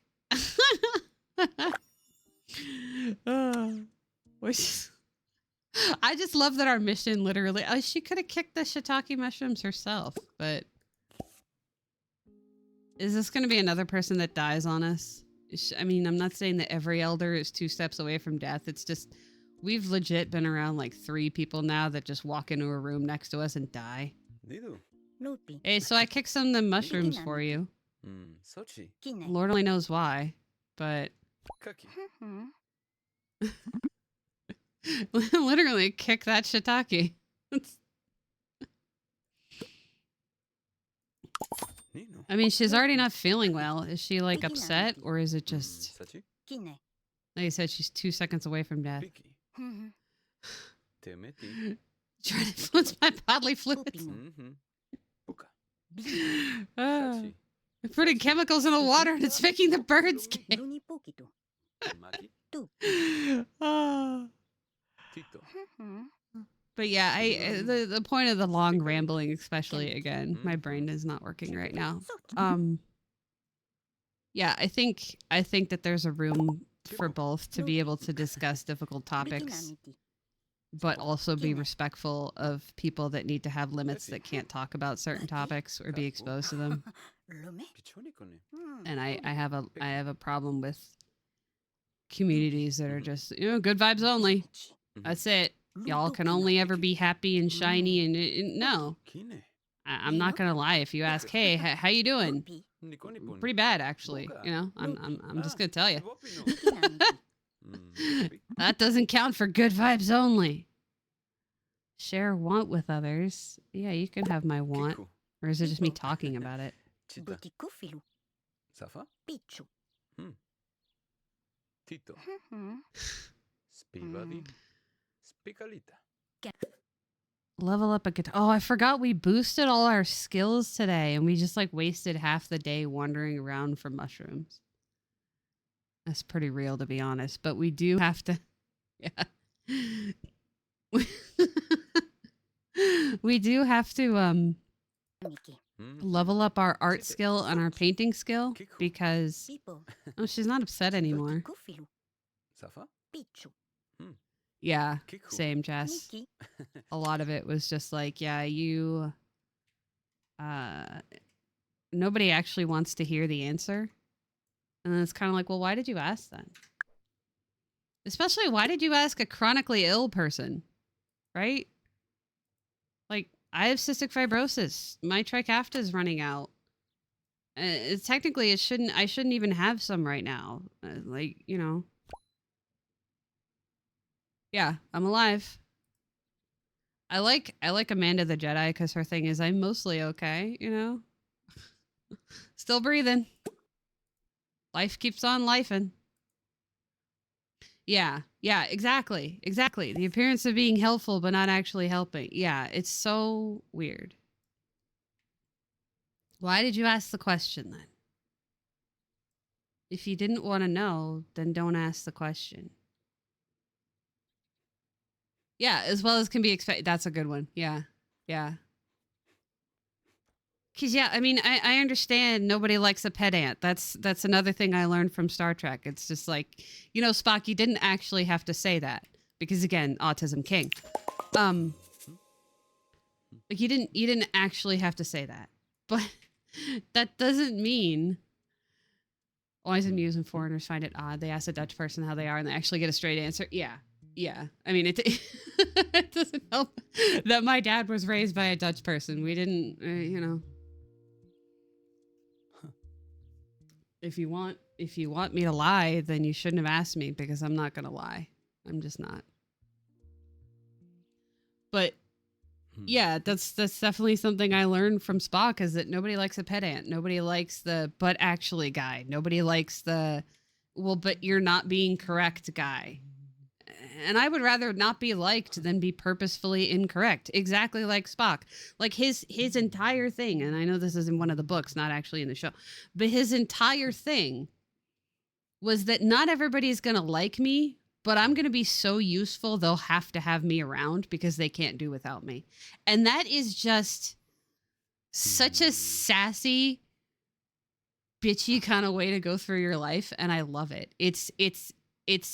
Oh, I just love that our mission literally, she could have kicked the shiitake mushrooms herself, but is this going to be another person that dies on us? I mean, I'm not saying that every elder is 2 steps away from death. It's just we've legit been around like 3 people now that just walk into a room next to us and die. Hey, so I kicked some of the mushrooms for you. Lord only knows why, but literally kick that shiitake. I mean, she's already not feeling well. Is she like upset, or is it just like I said, she's 2 seconds away from death? Trying to influence my bodily fluids. Putting chemicals in the water and it's making the birds gay. But yeah, the point of the long rambling, especially again, my brain is not working right now. Yeah, I think that there's a room for both to be able to discuss difficult topics, but also be respectful of people that need to have limits that can't talk about certain topics or be exposed to them. And I have a problem with communities that are just, good vibes only. That's it. Y'all can only ever be happy and shiny and no. I'm not gonna lie. If you ask, hey, how you doing? Pretty bad, actually. I'm just gonna tell you. That doesn't count for good vibes only. Share want with others. Yeah, you can have my want. Or is it just me talking about it? Level up a guitar. Oh, I forgot we boosted all our skills today and we just like wasted half the day wandering around for mushrooms. That's pretty real, to be honest, but we do have to, yeah. We do have to level up our art skill and our painting skill because she's not upset anymore. Yeah, same, Jess. A lot of it was just like, yeah, nobody actually wants to hear the answer. And then it's kind of like, well, why did you ask then? Especially, why did you ask a chronically ill person? Right? Like, I have cystic fibrosis. My Trikafta is running out. Technically, I shouldn't even have some right now. Yeah, I'm alive. I like Amanda the Jedi because her thing is I'm mostly okay, Still breathing. Life keeps on lifing. Yeah, exactly. The appearance of being helpful but not actually helping. Yeah, it's so weird. Why did you ask the question then? If you didn't want to know, then don't ask the question. Yeah, as well as can be expected. That's a good one. Yeah. Because, yeah, I mean, I understand nobody likes a pedant. That's another thing I learned from Star Trek. It's just like, Spock, you didn't actually have to say that. Because, again, autism king. Like, you didn't actually have to say that. But that doesn't mean... Always amused when foreigners find it odd. They ask a Dutch person how they are and they actually get a straight answer. Yeah. I mean, it doesn't help that my dad was raised by a Dutch person. We didn't, If you want me to lie, then you shouldn't have asked me because I'm not going to lie. I'm just not. But yeah, that's definitely something I learned from Spock is that nobody likes a pedant. Nobody likes the but actually guy. Nobody likes the well, but you're not being correct guy. And I would rather not be liked than be purposefully incorrect. Exactly like Spock. Like his entire thing, and I know this is in one of the books, not actually in the show, but his entire thing was that not everybody's going to like me, but I'm going to be so useful they'll have to have me around because they can't do without me. And that is just such a sassy, bitchy kind of way to go through your life, and I love it. It's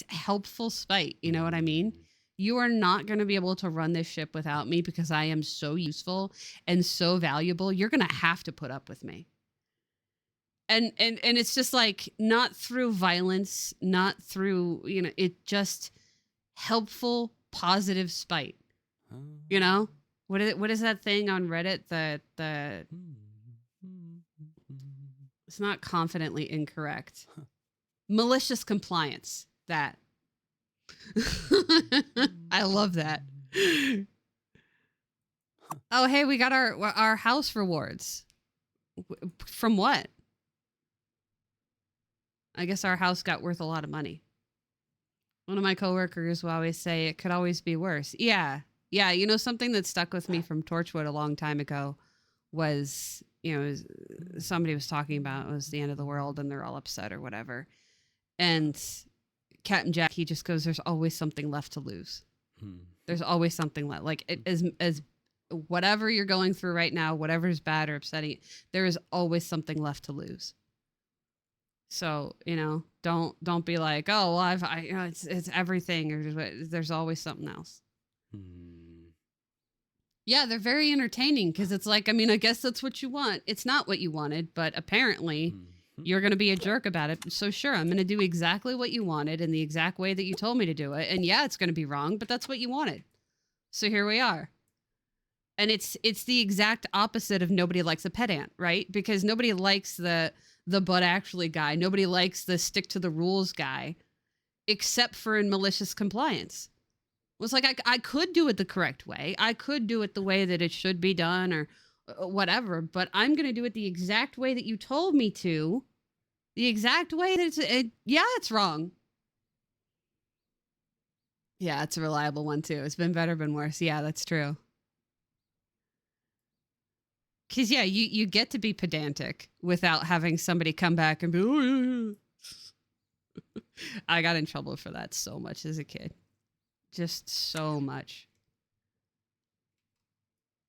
helpful spite, you know what I mean? You are not going to be able to run this ship without me because I am so useful and so valuable. You're going to have to put up with me. And it's just like not through violence, not through, it just helpful, positive spite. You know? What is that thing on Reddit? The it's not confidently incorrect. Malicious compliance. That. I love that. Oh, hey, we got our house rewards. From what? I guess our house got worth a lot of money. One of my coworkers will always say it could always be worse. Yeah. Yeah. Something that stuck with me from Torchwood a long time ago was, somebody was talking about it was the end of the world and they're all upset or whatever. And Captain Jack, he just goes, there's always something left to lose. There's always something left. Like as whatever you're going through right now, whatever's bad or upsetting, there is always something left to lose. So, don't be like, oh, well, it's everything, or there's always something else. Yeah, they're very entertaining because it's like, I guess that's what you want. It's not what you wanted, but apparently you're going to be a jerk about it. So sure, I'm going to do exactly what you wanted in the exact way that you told me to do it. And yeah, it's going to be wrong, but that's what you wanted. So here we are. And it's the exact opposite of nobody likes a pedant, right? Because nobody likes the but actually guy. Nobody likes the stick to the rules guy, except for in malicious compliance. It was like, I could do it the correct way. I could do it the way that it should be done or whatever, but I'm going to do it the exact way that you told me to. The exact way that it's wrong. Yeah, it's a reliable one too. It's been better, been worse. Yeah, that's true. Because, yeah, you get to be pedantic without having somebody come back and be, oh, yeah. I got in trouble for that so much as a kid. Just so much.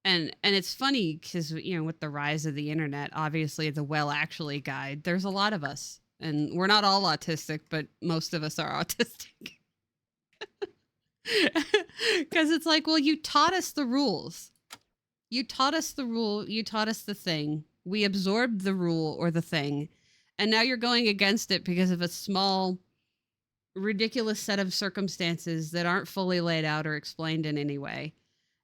And it's funny because, with the rise of the internet, obviously the well actually guide, there's a lot of us. And we're not all autistic, but most of us are autistic. Because it's like, well, you taught us the rules. You taught us the rule. You taught us the thing. We absorbed the rule or the thing. And now you're going against it because of a small, ridiculous set of circumstances that aren't fully laid out or explained in any way.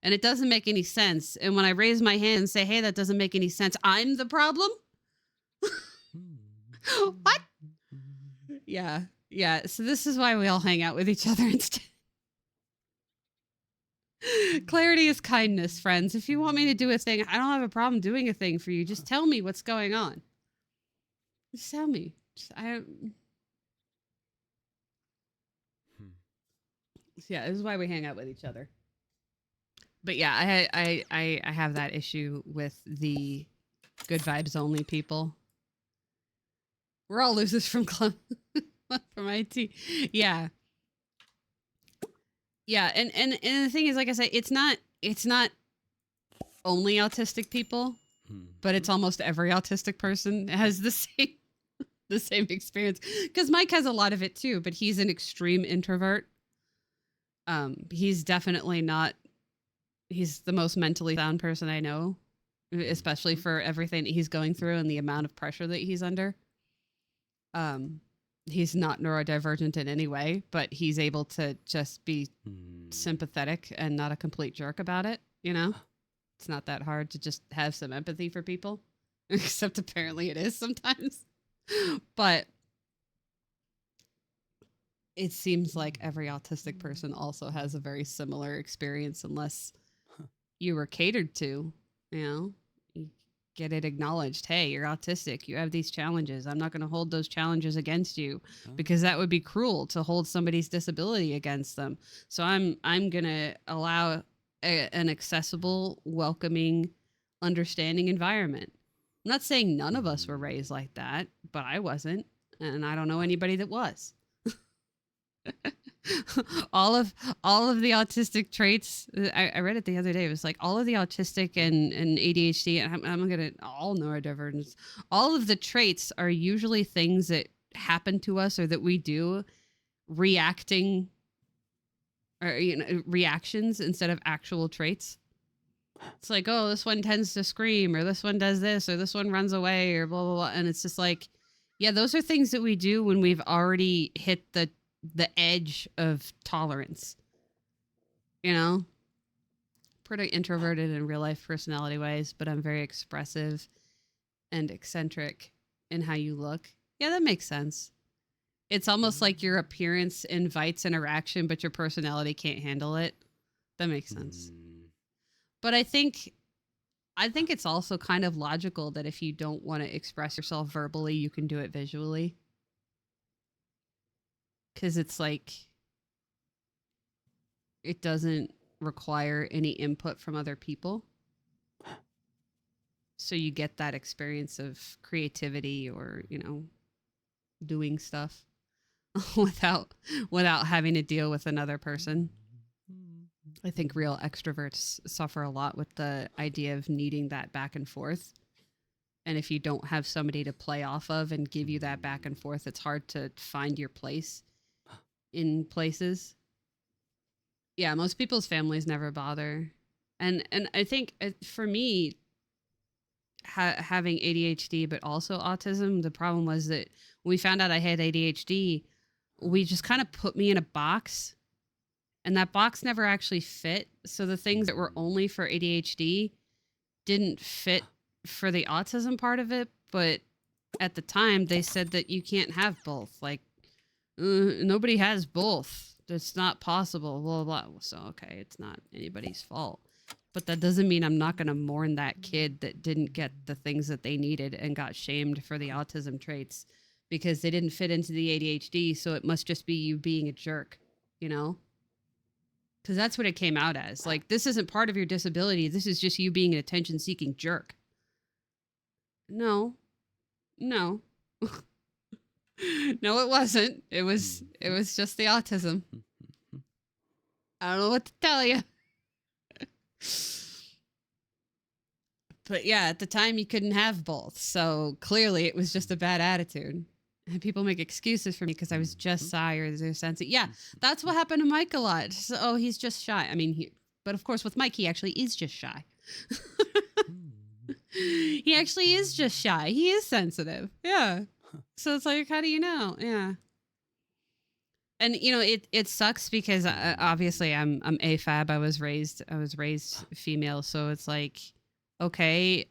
And it doesn't make any sense. And when I raise my hand and say, hey, that doesn't make any sense, I'm the problem? What? Yeah. Yeah. So this is why we all hang out with each other instead. Clarity is kindness, friends. If you want me to do a thing, I don't have a problem doing a thing for you. Just tell me what's going on. Just tell me. Yeah, this is why we hang out with each other. But yeah, I have that issue with the good vibes only people. We're all losers from from IT. Yeah. Yeah, and the thing is, like I say, it's not only autistic people, but it's almost every autistic person has the same experience. Because Mike has a lot of it too, but he's an extreme introvert. He's definitely not. He's the most mentally sound person I know, especially for everything that he's going through and the amount of pressure that he's under. He's not neurodivergent in any way, but he's able to just be sympathetic and not a complete jerk about it. It's not that hard to just have some empathy for people, except apparently it is sometimes. But it seems like every autistic person also has a very similar experience, unless you were catered to, you get it acknowledged. Hey, you're autistic. You have these challenges. I'm not going to hold those challenges against you because that would be cruel to hold somebody's disability against them. So I'm going to allow an accessible, welcoming, understanding environment. I'm not saying none of us were raised like that, but I wasn't. And I don't know anybody that was. all of the autistic traits, I read it the other day. It was like all of the autistic and ADHD, and I'm gonna all neurodivergence. All of the traits are usually things that happen to us or that we do, reacting, or reactions instead of actual traits. It's like, oh, this one tends to scream, or this one does this, or this one runs away, or blah blah blah. And it's just like, yeah, those are things that we do when we've already hit the edge of tolerance. You know, pretty introverted in real life personality wise, but I'm very expressive and eccentric in how you look. Yeah, that makes sense. It's almost like your appearance invites interaction, but your personality can't handle it. That makes sense. But I think it's also kind of logical that if you don't want to express yourself verbally, you can do it visually. Cuz it's like it doesn't require any input from other people. So you get that experience of creativity or, doing stuff without having to deal with another person. I think real extroverts suffer a lot with the idea of needing that back and forth. And if you don't have somebody to play off of and give you that back and forth, it's hard to find your place in places. Yeah, most people's families never bother. And I think for me, having ADHD but also autism, the problem was that when we found out I had ADHD, we just kind of put me in a box, and that box never actually fit. So the things that were only for ADHD didn't fit for the autism part of it. But at the time, they said that you can't have both. Like, nobody has both. It's not possible. Blah, blah, blah. So, okay, it's not anybody's fault. But that doesn't mean I'm not going to mourn that kid that didn't get the things that they needed and got shamed for the autism traits because they didn't fit into the ADHD. So it must just be you being a jerk, you know? Because that's what it came out as. Like, this isn't part of your disability. This is just you being an attention seeking jerk. No. No. No, it wasn't. It was just the autism. I don't know what to tell you. But yeah, at the time you couldn't have both. So clearly it was just a bad attitude. And people make excuses for me because I was just shy or there's a sense of, yeah, that's what happened to Mike a lot. So, oh, he's just shy. I mean, but of course with Mike, he actually is just shy. He actually is just shy. He is sensitive. Yeah. So it's like, how do you know? Yeah. And it sucks because obviously I'm AFAB. I was raised female, so it's like, okay,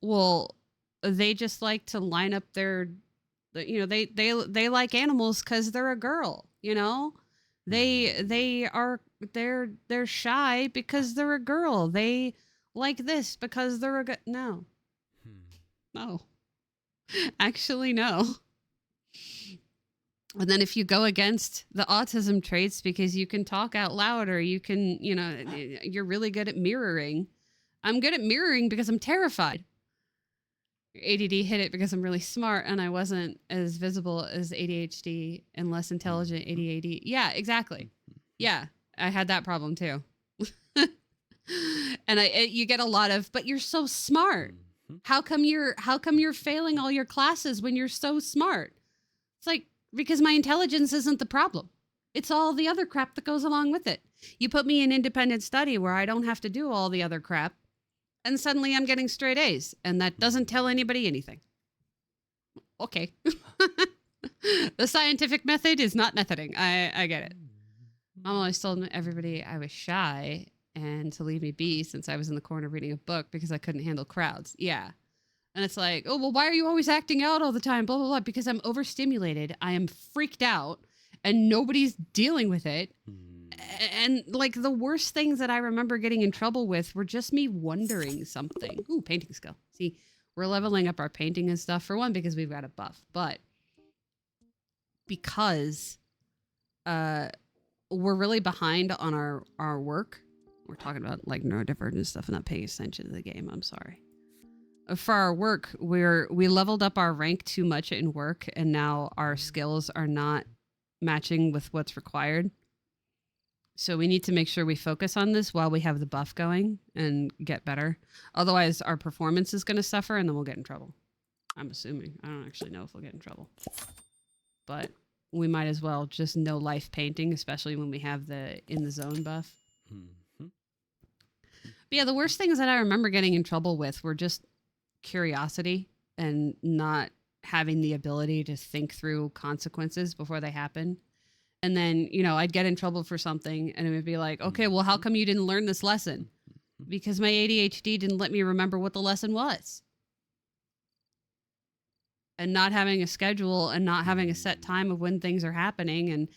well, they just like to line up their, they like animals because they're a girl. They're shy because they're a girl. They like this because they're a no, actually no. And then if you go against the autism traits because you can talk out loud or you can, you're really good at mirroring. I'm good at mirroring because I'm terrified. ADD hit it because I'm really smart and I wasn't as visible as ADHD and less intelligent ADD. Yeah, exactly. Yeah, I had that problem too. And you get a lot of, but you're so smart. How come you're failing all your classes when you're so smart? It's like, because my intelligence isn't the problem. It's all the other crap that goes along with it. You put me in independent study where I don't have to do all the other crap, and suddenly I'm getting straight A's, and that doesn't tell anybody anything. Okay. The scientific method is not methoding. I get it. Mom always told everybody I was shy and to leave me be since I was in the corner reading a book because I couldn't handle crowds. Yeah. And it's like, oh, well, why are you always acting out all the time? Blah, blah, blah. Because I'm overstimulated. I am freaked out and nobody's dealing with it. And like the worst things that I remember getting in trouble with were just me wondering something. Ooh, painting skill. See, we're leveling up our painting and stuff for one because we've got a buff, but because we're really behind on our work. We're talking about like neurodivergent stuff and not paying attention to the game. I'm sorry. For our work, we leveled up our rank too much in work, and now our skills are not matching with what's required. So we need to make sure we focus on this while we have the buff going and get better. Otherwise, our performance is going to suffer, and then we'll get in trouble. I'm assuming. I don't actually know if we'll get in trouble. But we might as well just no life painting, especially when we have the in the zone buff. But yeah, the worst things that I remember getting in trouble with were just curiosity and not having the ability to think through consequences before they happen. And then, I'd get in trouble for something and it would be like, okay, well, how come you didn't learn this lesson? Because my ADHD didn't let me remember what the lesson was. And not having a schedule and not having a set time of when things are happening. And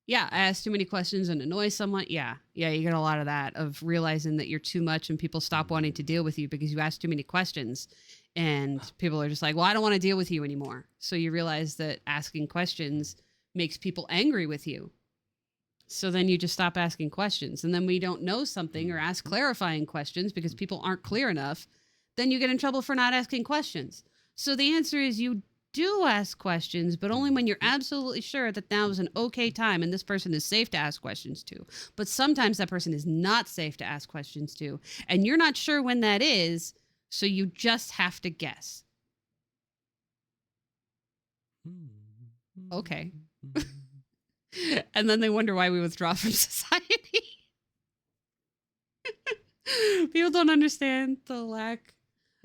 yeah, I ask too many questions and annoy someone. Yeah, you get a lot of that, of realizing that you're too much and people stop wanting to deal with you because you ask too many questions. And people are just like, well, I don't want to deal with you anymore. So you realize that asking questions makes people angry with you. So then you just stop asking questions. And then when you don't know something or ask clarifying questions because people aren't clear enough, then you get in trouble for not asking questions. So the answer is you do ask questions, but only when you're absolutely sure that now is an okay time and this person is safe to ask questions to. But sometimes that person is not safe to ask questions to, and you're not sure when that is, so you just have to guess. Okay. And then they wonder why we withdraw from society. People don't understand the lack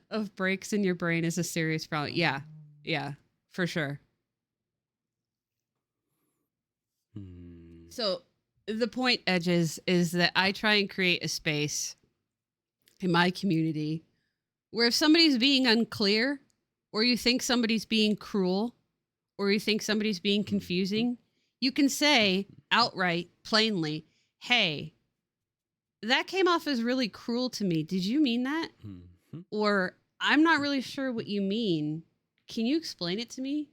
of breaks in your brain is a serious problem. Yeah, for sure. So the point, Edges, is that I try and create a space in my community where if somebody's being unclear, or you think somebody's being cruel, or you think somebody's being confusing, you can say outright, plainly, hey, that came off as really cruel to me. Did you mean that? Or I'm not really sure what you mean. Can you explain it to me?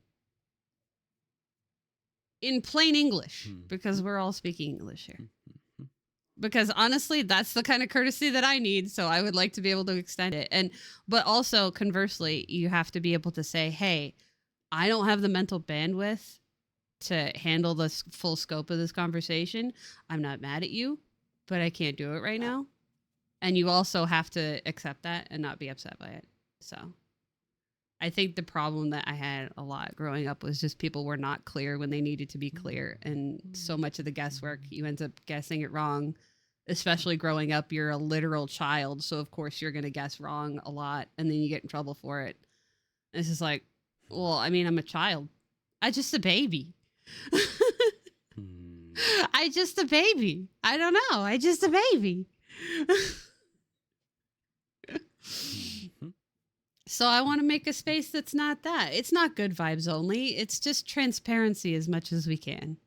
In plain English, because we're all speaking English here. Because honestly, that's the kind of courtesy that I need. So I would like to be able to extend it. But also conversely, you have to be able to say, hey, I don't have the mental bandwidth to handle the full scope of this conversation. I'm not mad at you, but I can't do it right now. And you also have to accept that and not be upset by it. So I think the problem that I had a lot growing up was just people were not clear when they needed to be clear. And so much of the guesswork, you end up guessing it wrong. Especially growing up, you're a literal child. So, of course, you're going to guess wrong a lot. And then you get in trouble for it. And it's just like, well, I mean, I'm a child. I just a baby. I just a baby. I don't know. I just a baby. So I want to make a space that's not that. It's not good vibes only. It's just transparency as much as we can.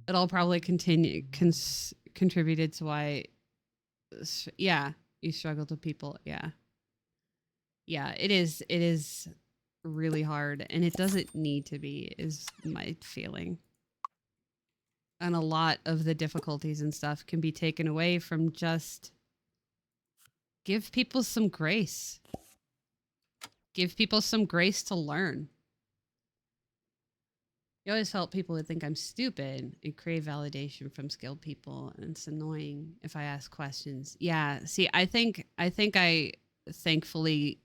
It'll probably contributed to why, you struggle with people. Yeah, it is really hard, and it doesn't need to be, is my feeling. And a lot of the difficulties and stuff can be taken away from just give people some grace. Give people some grace to learn. You always felt people would think I'm stupid and crave validation from skilled people, and it's annoying if I ask questions. Yeah, see, I think I thankfully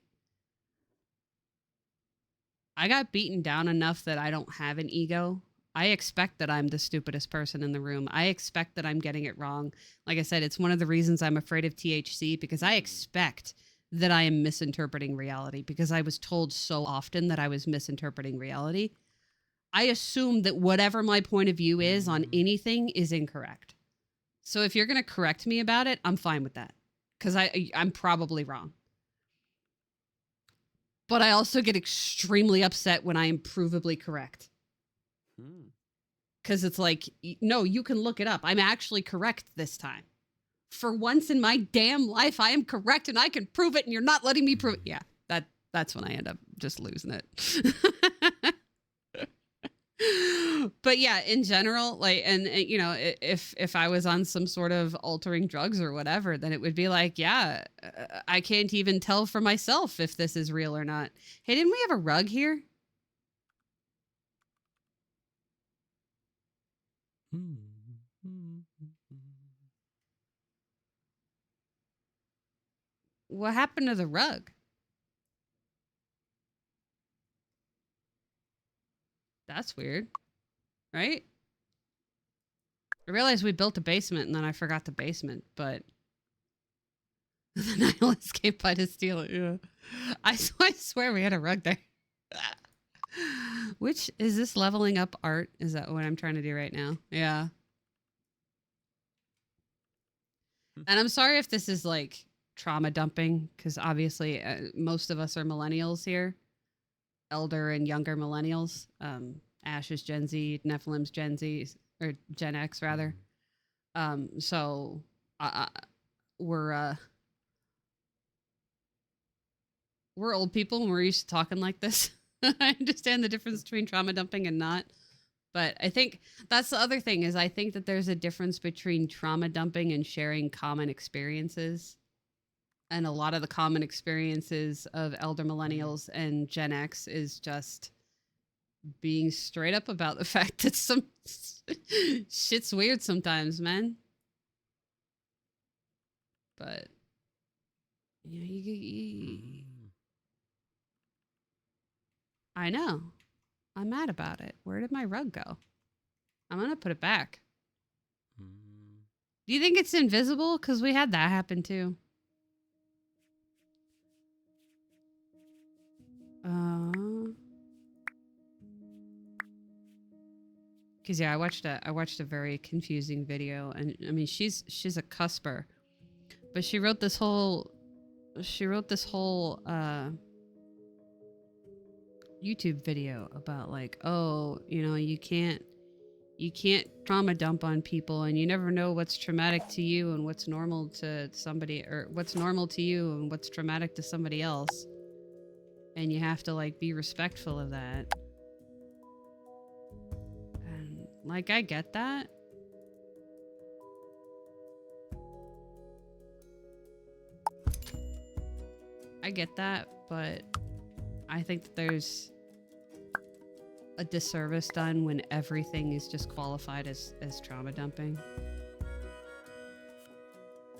I got beaten down enough that I don't have an ego. I expect that I'm the stupidest person in the room. I expect that I'm getting it wrong. Like I said, it's one of the reasons I'm afraid of THC, because I expect that I am misinterpreting reality, because I was told so often that I was misinterpreting reality. I assume that whatever my point of view is on anything is incorrect. So if you're going to correct me about it, I'm fine with that, because I'm probably wrong. But I also get extremely upset when I am provably correct. Because it's like, no, you can look it up. I'm actually correct this time. For once in my damn life, I am correct and I can prove it, and you're not letting me prove it. Yeah, that's when I end up just losing it. But yeah, in general, like, and if I was on some sort of altering drugs or whatever, then it would be like, yeah, I can't even tell for myself if this is real or not. Hey, didn't we have a rug here? What happened to the rug? That's weird, right? I realized we built a basement and then I forgot the basement, but The Nile escaped by to steal it. Yeah. I swear we had a rug there. Which is this leveling up art? Is that what I'm trying to do right now? Yeah. And I'm sorry if this is like trauma dumping, because obviously most of us are millennials here, elder and younger millennials. Ash is Gen Z, Nephilim's Gen Z, or Gen X rather. So we're old people and we're used to talking like this. I understand the difference between trauma dumping and not. But I think that's the other thing is I think that there's a difference between trauma dumping and sharing common experiences. And a lot of the common experiences of elder millennials and Gen X is just being straight up about the fact that some shit's weird sometimes, man. But I know. I'm mad about it. Where did my rug go? I'm gonna put it back. Do you think it's invisible? Because we had that happen too. Because yeah, I watched a very confusing video, and I mean she's a cusper, but she wrote this whole YouTube video about like, oh, you know, you can't trauma dump on people, and you never know what's traumatic to you and what's normal to somebody, or what's normal to you and what's traumatic to somebody else, and you have to like be respectful of that. And like I get that. But I think that there's a disservice done when everything is just qualified as trauma dumping.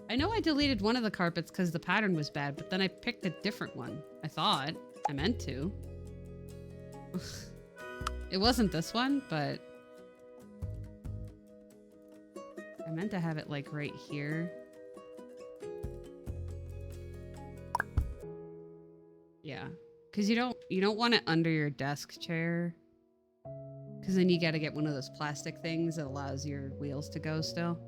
I know I deleted one of the carpets because the pattern was bad, but then I picked a different one. I meant to. It wasn't this one, but I meant to have it like right here. Yeah, because you don't want it under your desk chair, because then you got to get one of those plastic things that allows your wheels to go still.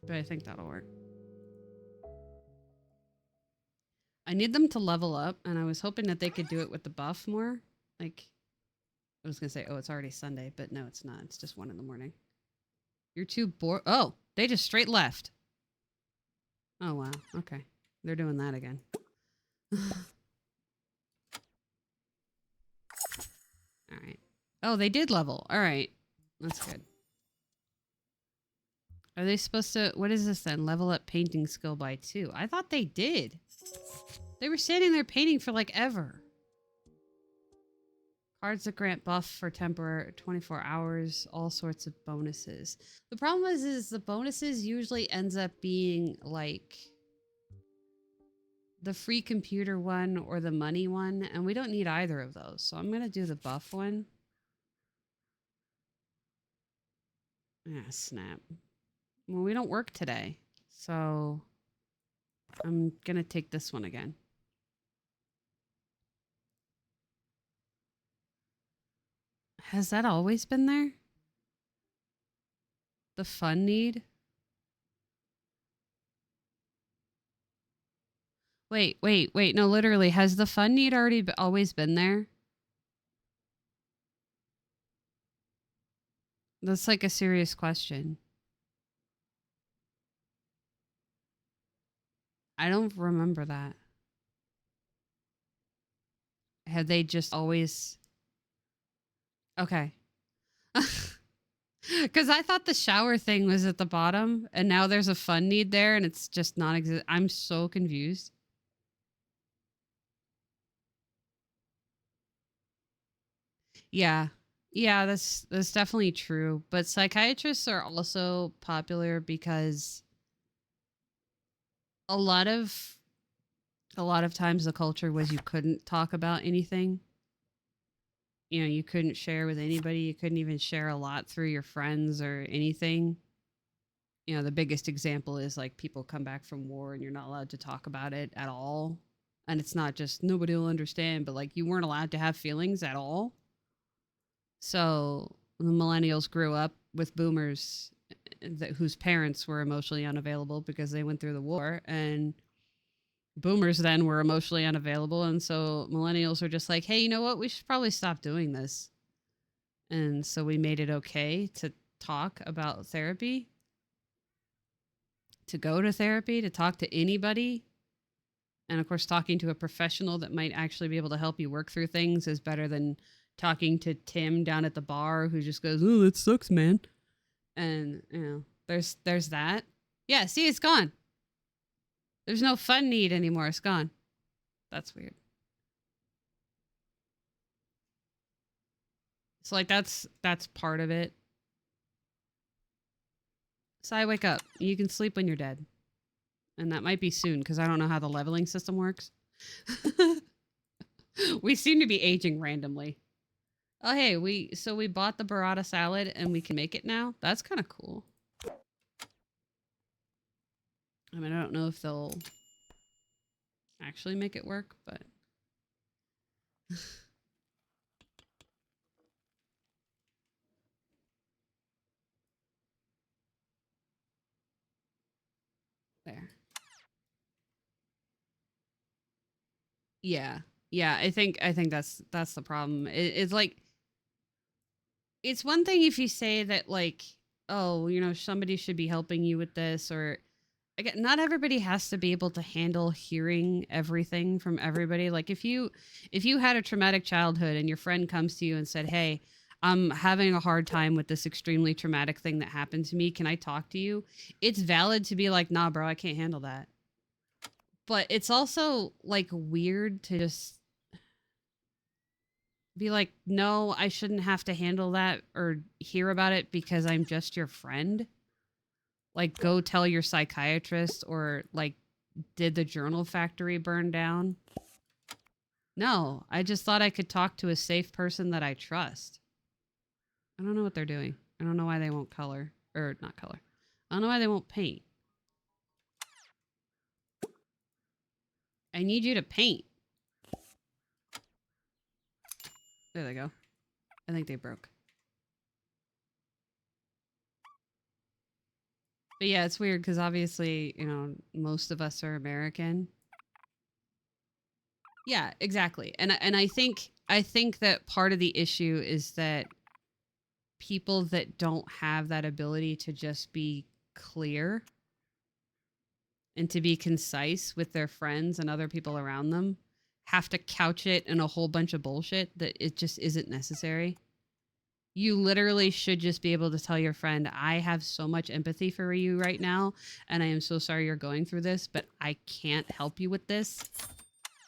But I think that'll work. I need them to level up, and I was hoping that they could do it with the buff more. Like, I was gonna say, oh, it's already Sunday, but no, it's not. It's just 1 a.m. You're too bored. Oh, they just straight left. Oh, wow. Okay. They're doing that again. All right. Oh, they did level. All right. That's good. Are they supposed to... What is this then? Level up painting skill by 2. I thought they did. They were standing there painting for like ever. Cards that grant buff for temporary 24 hours. All sorts of bonuses. The problem is the bonuses usually ends up being like... the free computer one or the money one, and we don't need either of those. So I'm going to do the buff one. Ah, snap. Well, we don't work today, so I'm going to take this one again. Has that always been there? The fun need? Wait. No, literally, has the fun need always been there? That's like a serious question. I don't remember that. Have they just always... Okay. Because I thought the shower thing was at the bottom, and now there's a fun need there, and it's just non-existent. I'm so confused. Yeah. Yeah, that's definitely true. But psychiatrists are also popular because a lot of times the culture was you couldn't talk about anything. You know, you couldn't share with anybody. You couldn't even share a lot through your friends or anything. You know, the biggest example is like people come back from war and you're not allowed to talk about it at all. And it's not just nobody will understand, but like you weren't allowed to have feelings at all. So the millennials grew up with boomers whose parents were emotionally unavailable because they went through the war, and boomers then were emotionally unavailable. And so millennials are just like, hey, you know what? We should probably stop doing this. And so we made it okay to talk about therapy, to go to therapy, to talk to anybody. And of course, talking to a professional that might actually be able to help you work through things is better than talking to Tim down at the bar who just goes, "Oh, that sucks, man." And you know, there's that. Yeah, see, it's gone. There's no fun need anymore. It's gone. That's weird. So like that's part of it. So I wake up. You can sleep when you're dead. And that might be soon because I don't know how the leveling system works. We seem to be aging randomly. Oh hey, we bought the burrata salad and we can make it now. That's kind of cool. I mean, I don't know if they'll actually make it work, but there. Yeah. Yeah, I think that's the problem. It's like it's one thing if you say that like, oh, you know, somebody should be helping you with this, or again, not everybody has to be able to handle hearing everything from everybody. Like if you had a traumatic childhood and your friend comes to you and said, "Hey, I'm having a hard time with this extremely traumatic thing that happened to me. Can I talk to you?" It's valid to be like, "Nah, bro, I can't handle that." But it's also like weird to just be like, "No, I shouldn't have to handle that or hear about it because I'm just your friend." Like go tell your psychiatrist, or like, did the journal factory burn down? No, I just thought I could talk to a safe person that I trust. I don't know what they're doing. I don't know why they won't color, or not color. I don't know why they won't paint. I need you to paint. There they go. I think they broke. But yeah, it's weird because obviously, you know, most of us are American. Yeah, exactly. And I think that part of the issue is that people that don't have that ability to just be clear and to be concise with their friends and other people around them have to couch it in a whole bunch of bullshit that it just isn't necessary. You literally should just be able to tell your friend, I have so much empathy for you right now, and I am so sorry you're going through this, but I can't help you with this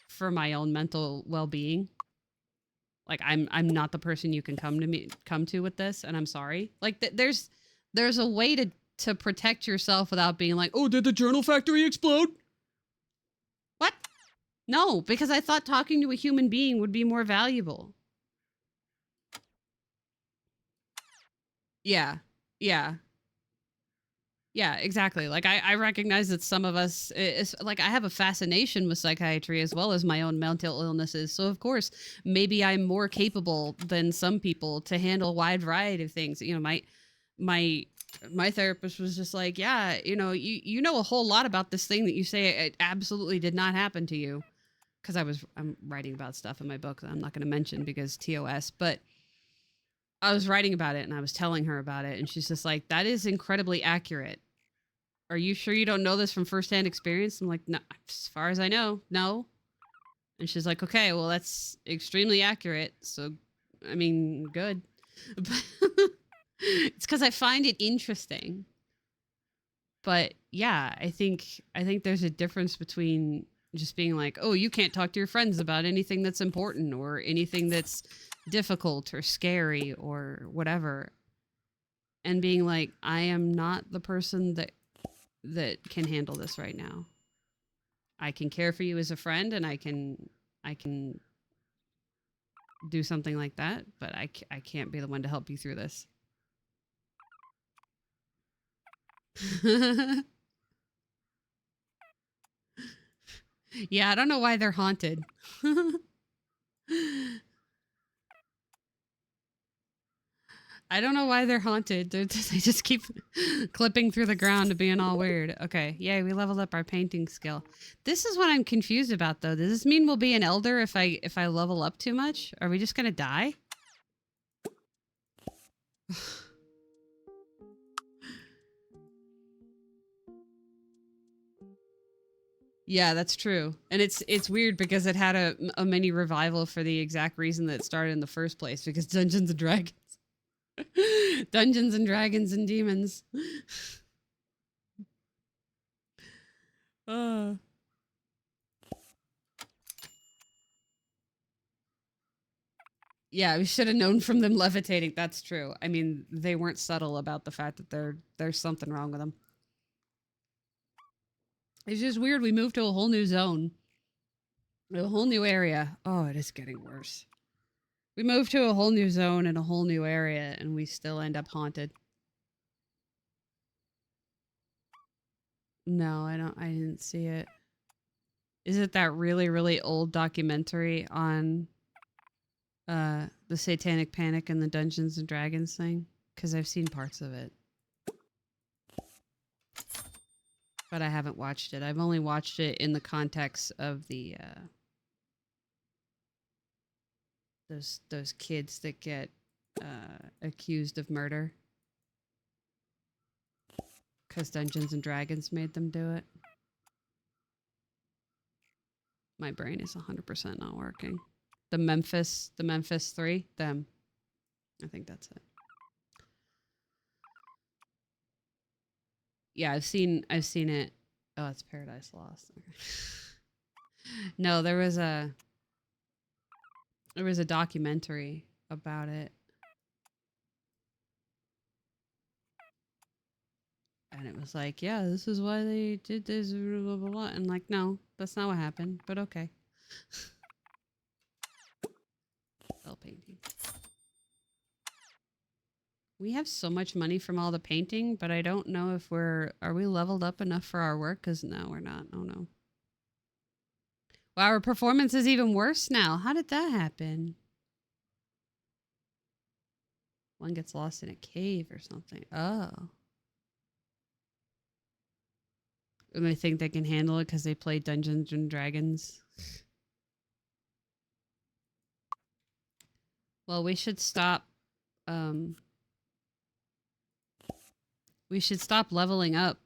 for my own mental well-being. Like I'm not the person you can come to with this, and I'm sorry. Like there's a way to protect yourself without being like, "Oh, did the journal factory explode?" What? No, because I thought talking to a human being would be more valuable. Yeah. Yeah. Yeah, exactly. Like I recognize that some of us, it's like I have a fascination with psychiatry as well as my own mental illnesses. So of course, maybe I'm more capable than some people to handle a wide variety of things. You know, my my therapist was just like, yeah, you know, you know a whole lot about this thing that you say it absolutely did not happen to you. Because I'm writing about stuff in my book that I'm not going to mention because TOS, but I was writing about it and I was telling her about it, and she's just like, that is incredibly accurate. Are you sure you don't know this from firsthand experience? I'm like, no, as far as I know, no. And she's like, okay, well, that's extremely accurate. So, I mean, good. It's because I find it interesting. But yeah, I think there's a difference between just being like, oh, you can't talk to your friends about anything that's important or anything that's difficult or scary or whatever, and being like, I am not the person that can handle this right now. I can care for you as a friend, and I can do something like that, but I can't be the one to help you through this. Yeah, I don't know why they're haunted. I don't know why they're haunted. They just keep clipping through the ground and being all weird. Okay, yay, we leveled up our painting skill. This is what I'm confused about, though. Does this mean we'll be an elder if I level up too much? Are we just gonna die? Yeah, that's true. And it's weird because it had a mini revival for the exact reason that it started in the first place, because Dungeons and Dragons. Dungeons and Dragons and Demons. uh. Yeah, we should have known from them levitating. That's true. I mean, they weren't subtle about the fact that there's something wrong with them. It's just weird. We moved to a whole new zone, a whole new area. Oh, it is getting worse. We moved to a whole new zone and a whole new area, and we still end up haunted. No, I don't. I didn't see it. Is it that really, really old documentary on the Satanic Panic and the Dungeons and Dragons thing? Because I've seen parts of it, but I haven't watched it. I've only watched it in the context of the those kids that get accused of murder because Dungeons and Dragons made them do it. My brain is 100% not working. The Memphis 3, them. I think that's it. Yeah, I've seen it. Oh, it's Paradise Lost. No, there was a documentary about it. And it was like, yeah, this is why they did this, blah, blah, blah. And like, no, that's not what happened, but okay. Spell painting. We have so much money from all the painting, but I don't know if are we leveled up enough for our work? Because no, we're not. Oh no. Wow, our performance is even worse now. How did that happen? One gets lost in a cave or something. Oh. And they think they can handle it because they play Dungeons and Dragons. Well, we should stop. We should stop leveling up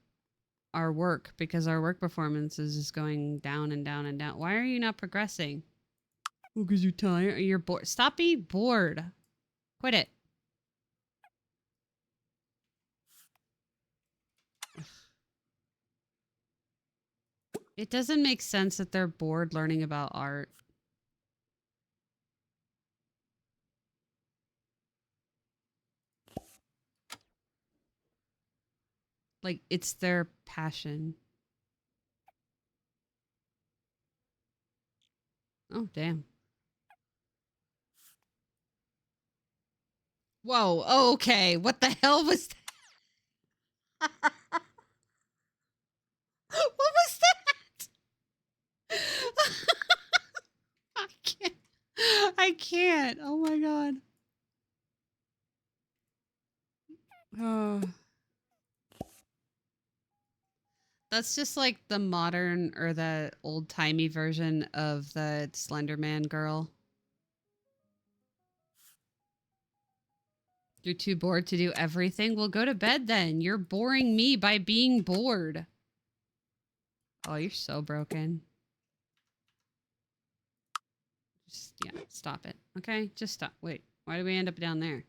our work because our work performance is just going down and down and down. Why are you not progressing? Oh, because you're tired. You're bored. Stop being bored. Quit it. It doesn't make sense that they're bored learning about art. Like, it's their passion. Oh, damn. Whoa. Oh, okay. What the hell was that? What was that? I can't. I can't. Oh my god. Oh. That's just like the modern or the old-timey version of the Slender Man girl. You're too bored to do everything? Well, go to bed then. You're boring me by being bored. Oh, you're so broken. Just, yeah, stop it. Okay? Just stop. Wait, why did we end up down there?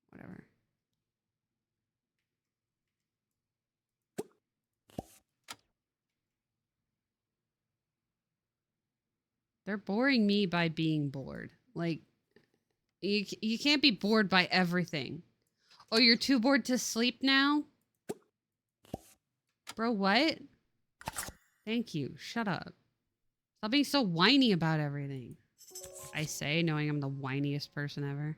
Whatever. They're boring me by being bored. Like, you can't be bored by everything. Oh, you're too bored to sleep now? Bro, what? Thank you. Shut up. Stop being so whiny about everything. I say, knowing I'm the whiniest person ever.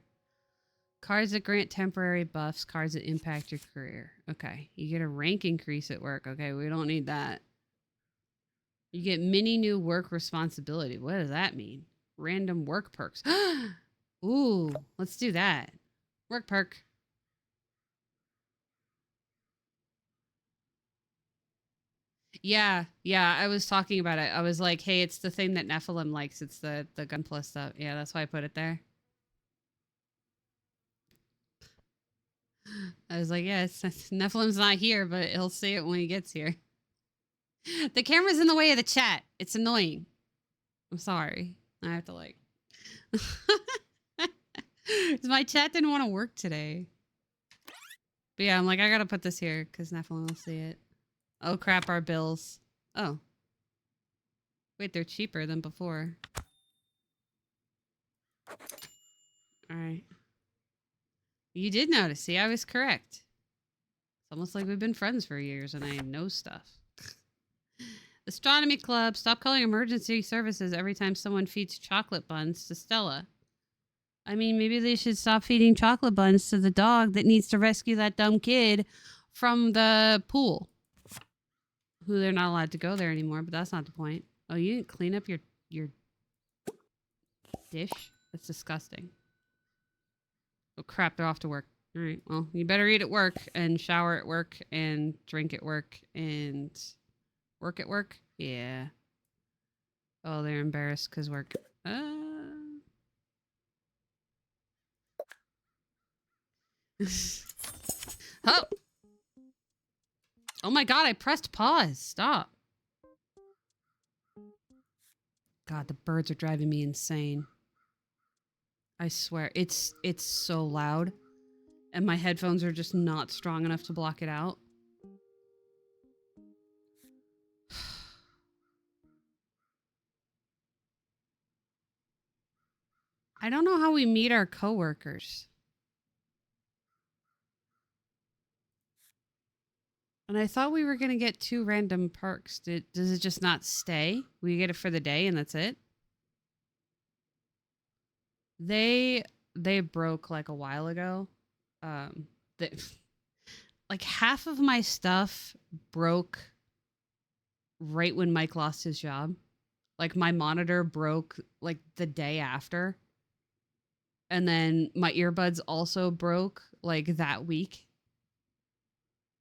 Cards that grant temporary buffs, cards that impact your career. Okay. You get a rank increase at work. Okay, we don't need that. You get many new work responsibility. What does that mean? Random work perks. Ooh, let's do that. Work perk. Yeah, I was talking about it. I was like, hey, it's the thing that Nephilim likes. It's the gun plus stuff. Yeah, that's why I put it there. I was like, yeah, Nephilim's not here, but he'll see it when he gets here. The camera's in the way of the chat. It's annoying. I'm sorry. I have to like. My chat didn't want to work today. But yeah, I'm like, I gotta put this here because Nephilim will see it. Oh crap, our bills. Oh. Wait, they're cheaper than before. Alright. You did notice. See, I was correct. It's almost like we've been friends for years and I know stuff. Astronomy Club, stop calling emergency services every time someone feeds chocolate buns to Stella. I mean, maybe they should stop feeding chocolate buns to the dog that needs to rescue that dumb kid from the pool. Who they're not allowed to go there anymore, but that's not the point. Oh, you didn't clean up your dish? That's disgusting. Oh crap, they're off to work. All right, well, you better eat at work and shower at work and drink at work and work at work. Yeah. Oh, they're embarrassed because work. Oh. Oh my god, I pressed pause. Stop. God, the birds are driving me insane. I swear, it's so loud. And my headphones are just not strong enough to block it out. I don't know how we meet our coworkers. And I thought we were going to get 2 random perks. Does it just not stay? We get it for the day and that's it? They broke like a while ago. They, like half of my stuff broke right when Mike lost his job. Like my monitor broke like the day after. And then my earbuds also broke like that week.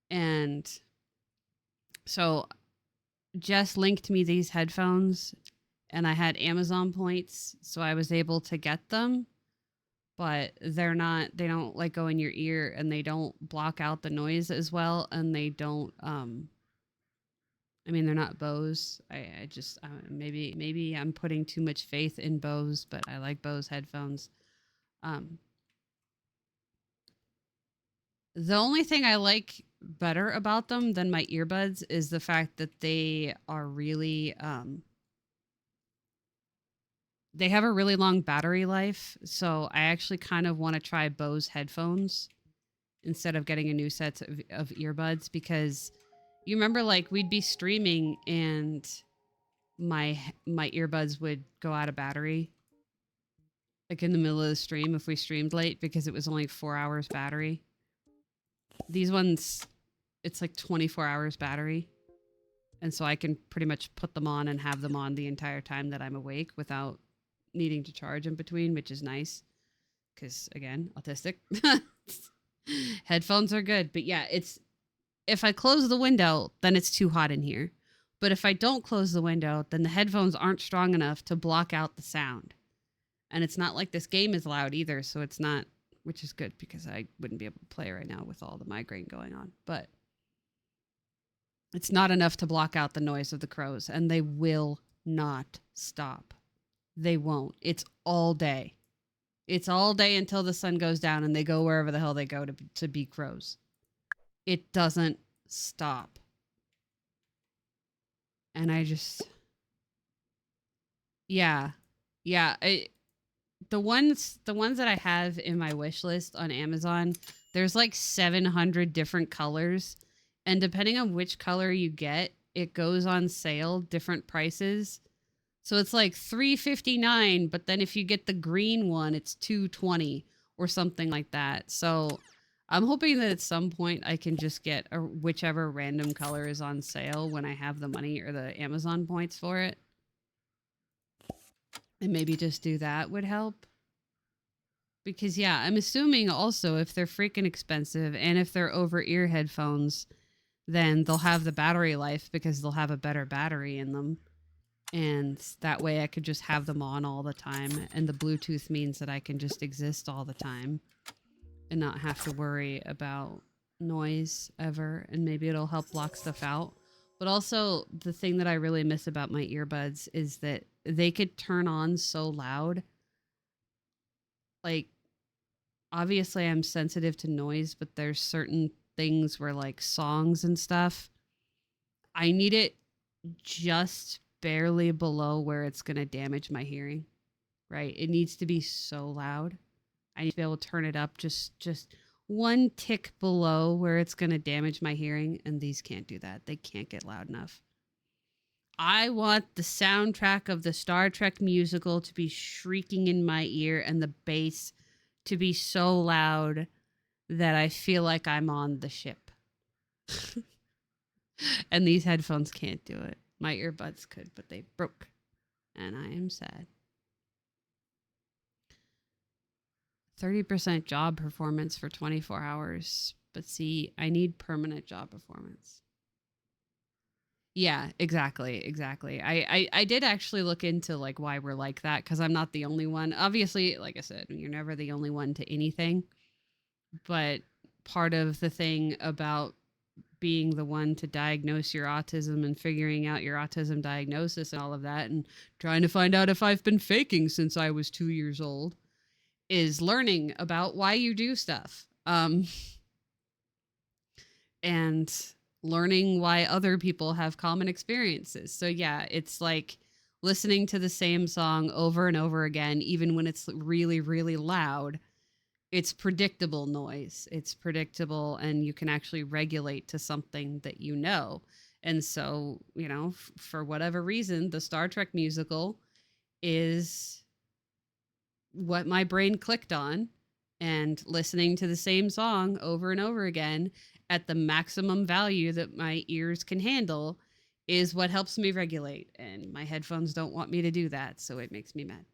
And so Jess linked me these headphones and I had Amazon points, so I was able to get them. But they don't like go in your ear and they don't block out the noise as well. And they don't, I mean, they're not Bose. I just, maybe I'm putting too much faith in Bose, but I like Bose headphones. The only thing I like better about them than my earbuds is the fact that they are really, they have a really long battery life. So I actually kind of want to try Bose headphones instead of getting a new set of earbuds, because you remember like we'd be streaming and my earbuds would go out of battery like in the middle of the stream if we streamed late because it was only 4 hours battery. These ones, it's like 24 hours battery. And so I can pretty much put them on and have them on the entire time that I'm awake without needing to charge in between, which is nice. Because, again, autistic. Headphones are good. But yeah, if I close the window, then it's too hot in here. But if I don't close the window, then the headphones aren't strong enough to block out the sound. And it's not like this game is loud either, so it's not, which is good because I wouldn't be able to play right now with all the migraine going on. But it's not enough to block out the noise of the crows, and they will not stop. They won't. It's all day. It's all day until the sun goes down and they go wherever the hell they go to be crows. It doesn't stop. And I just... Yeah. Yeah. The ones that I have in my wish list on Amazon, there's like 700 different colors. And depending on which color you get, it goes on sale, different prices. So it's like $3.59, but then if you get the green one, it's $2.20. or something like that. So I'm hoping that at some point I can just get whichever random color is on sale when I have the money or the Amazon points for it. And maybe just do that would help. Because, yeah, I'm assuming also if they're freaking expensive and if they're over-ear headphones, then they'll have the battery life because they'll have a better battery in them. And that way I could just have them on all the time. And the Bluetooth means that I can just exist all the time and not have to worry about noise ever. And maybe it'll help block stuff out. But also, the thing that I really miss about my earbuds is that they could turn on so loud. Like, obviously I'm sensitive to noise, but there's certain things where, like, songs and stuff, I need it just barely below where it's going to damage my hearing, right? It needs to be so loud. I need to be able to turn it up just one tick below where it's going to damage my hearing, and these can't do that. They can't get loud enough. I want the soundtrack of the Star Trek musical to be shrieking in my ear and the bass to be so loud that I feel like I'm on the ship. And these headphones can't do it. My earbuds could, but they broke. And I am sad. 30% job performance for 24 hours. But see, I need permanent job performance. Yeah, exactly. I did actually look into like why we're like that, because I'm not the only one. Obviously, like I said, you're never the only one to anything. But part of the thing about being the one to diagnose your autism and figuring out your autism diagnosis and all of that and trying to find out if I've been faking since I was 2 years old is learning about why you do stuff. And learning why other people have common experiences. So yeah, it's like listening to the same song over and over again, even when it's really, really loud. It's predictable noise. It's predictable, and you can actually regulate to something that you know. And so, you know, for whatever reason, the Star Trek musical is what my brain clicked on, and listening to the same song over and over again at the maximum value that my ears can handle is what helps me regulate. And my headphones don't want me to do that, so it makes me mad.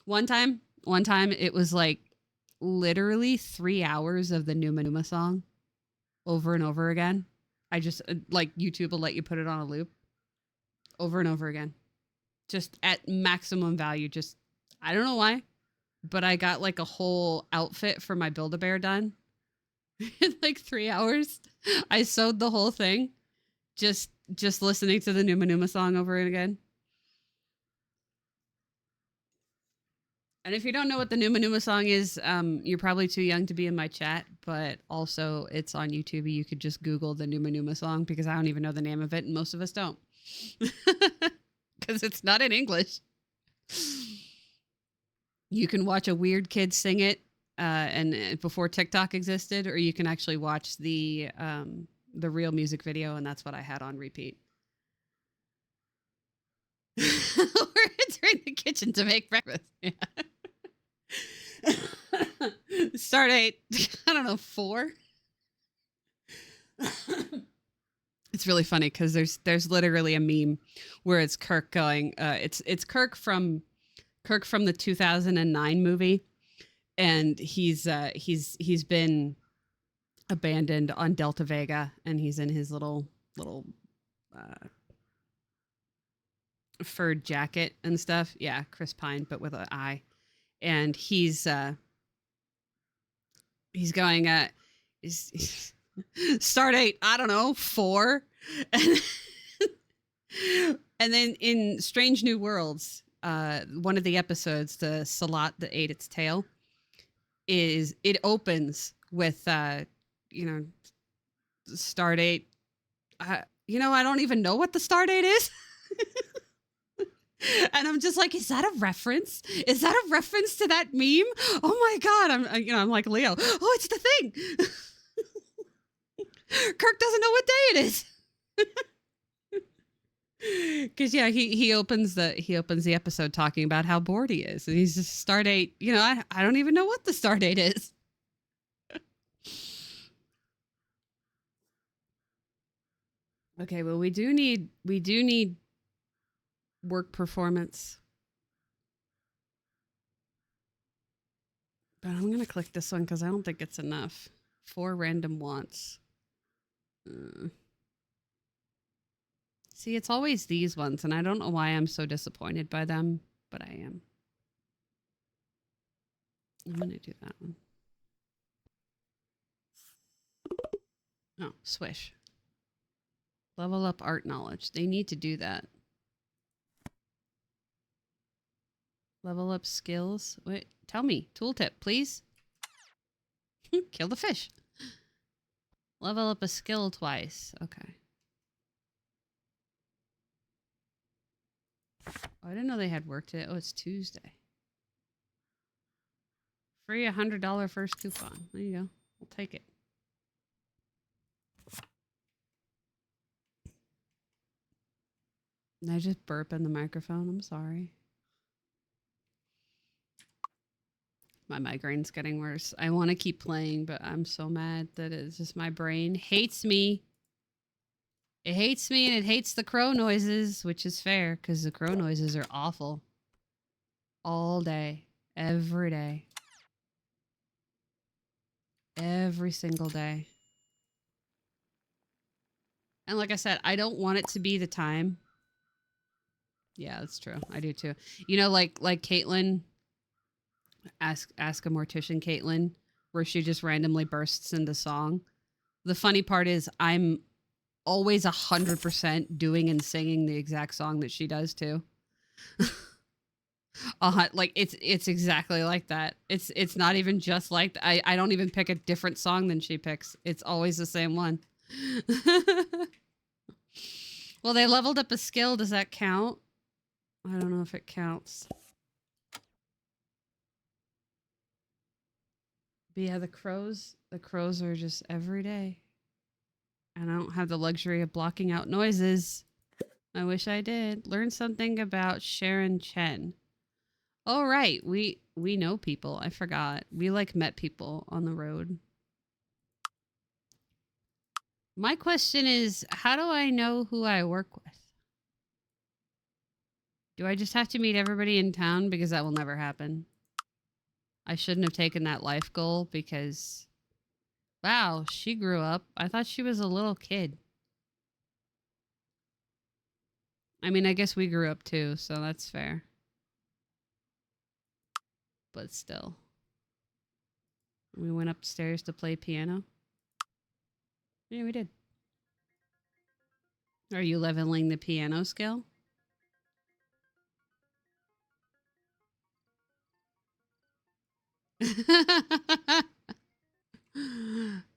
One time it was like literally 3 hours of the Numa Numa song over and over again. I just like YouTube will let you put it on a loop over and over again, just at maximum value. Just, I don't know why, but I got like a whole outfit for my Build-A-Bear done in like 3 hours. I sewed the whole thing just listening to the Numa Numa song over and again. And if you don't know what the Numa Numa song is, you're probably too young to be in my chat, but also it's on YouTube. You could just Google the Numa Numa song, because I don't even know the name of it, and most of us don't. Because it's not in English. You can watch a weird kid sing it and before TikTok existed, or you can actually watch the real music video, and that's what I had on repeat. We're entering the kitchen to make breakfast. Yeah. Start at, I don't know, 4. It's really funny because there's literally a meme where it's Kirk going. It's Kirk from the 2009 movie, and he's been abandoned on Delta Vega, and he's in his little furred jacket and stuff. Yeah, Chris Pine, but with an eye. And he's going Stardate, I don't know, 4. And then in Strange New Worlds, one of the episodes, the Salat that ate its tail, it opens with Stardate. I don't even know what the Stardate is. And I'm just like, is that a reference? Is that a reference to that meme? Oh my God. I'm like, Leo, oh, it's the thing. Kirk doesn't know what day it is. Because yeah, he opens the episode talking about how bored he is, and he's just star date. You know, I don't even know what the star date is. Okay, well we do need work performance, but I'm gonna click this one because I don't think it's enough. 4 random wants. Uh, See, it's always these ones, and I don't know why I'm so disappointed by them, but I am. I'm gonna do that one. Oh, swish. Level up art knowledge. They need to do that. Level up skills. Wait, tell me. Tooltip, please. Kill the fish. Level up a skill twice. Okay. Oh, I didn't know they had work today. Oh, it's Tuesday. Free $100 first coupon. There you go. We'll take it. Did I just burp in the microphone? I'm sorry. My migraine's getting worse. I want to keep playing, but I'm so mad that it's just my brain hates me. It hates me and it hates the crow noises, which is fair because the crow noises are awful. All day. Every day. Every single day. And like I said, I don't want it to be the time. Yeah, that's true. I do too. You know, like Caitlin, ask a mortician Caitlin, where she just randomly bursts into song. The funny part is I'm always 100% doing and singing the exact song that she does too. Like it's exactly like that. It's not even just like I don't even pick a different song than she picks. It's always the same one. Well, they leveled up a skill. Does that count? I don't know if it counts. But yeah, the crows are just every day. And I don't have the luxury of blocking out noises. I wish I did. Learn something about Sharon Chen. Oh right, we know people. I forgot. We like met people on the road. My question is, how do I know who I work with? Do I just have to meet everybody in town? Because that will never happen. I shouldn't have taken that life goal because, wow, she grew up. I thought she was a little kid. I mean, I guess we grew up too, so that's fair. But still. We went upstairs to play piano. Yeah, we did. Are you leveling the piano skill?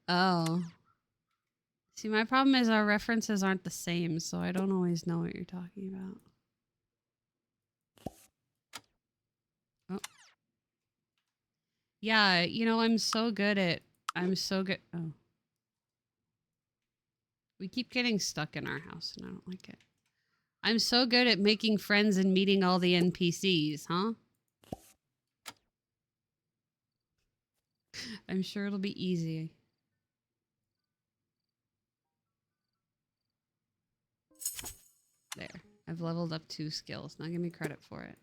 Oh. See, my problem is our references aren't the same, so I don't always know what you're talking about. Oh. Yeah, I'm so good at. I'm so good. Oh. We keep getting stuck in our house, and I don't like it. I'm so good at making friends and meeting all the NPCs, huh? I'm sure it'll be easy. There. I've leveled up 2 skills. Now give me credit for it.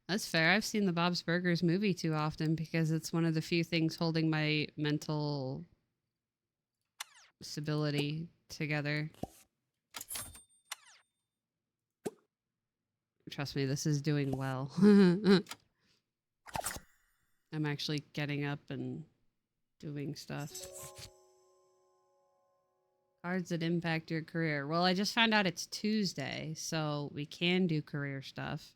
That's fair. I've seen the Bob's Burgers movie too often because it's one of the few things holding my mental stability together. Trust me, this is doing well. I'm actually getting up and doing stuff. Cards that impact your career. Well, I just found out it's Tuesday, so we can do career stuff.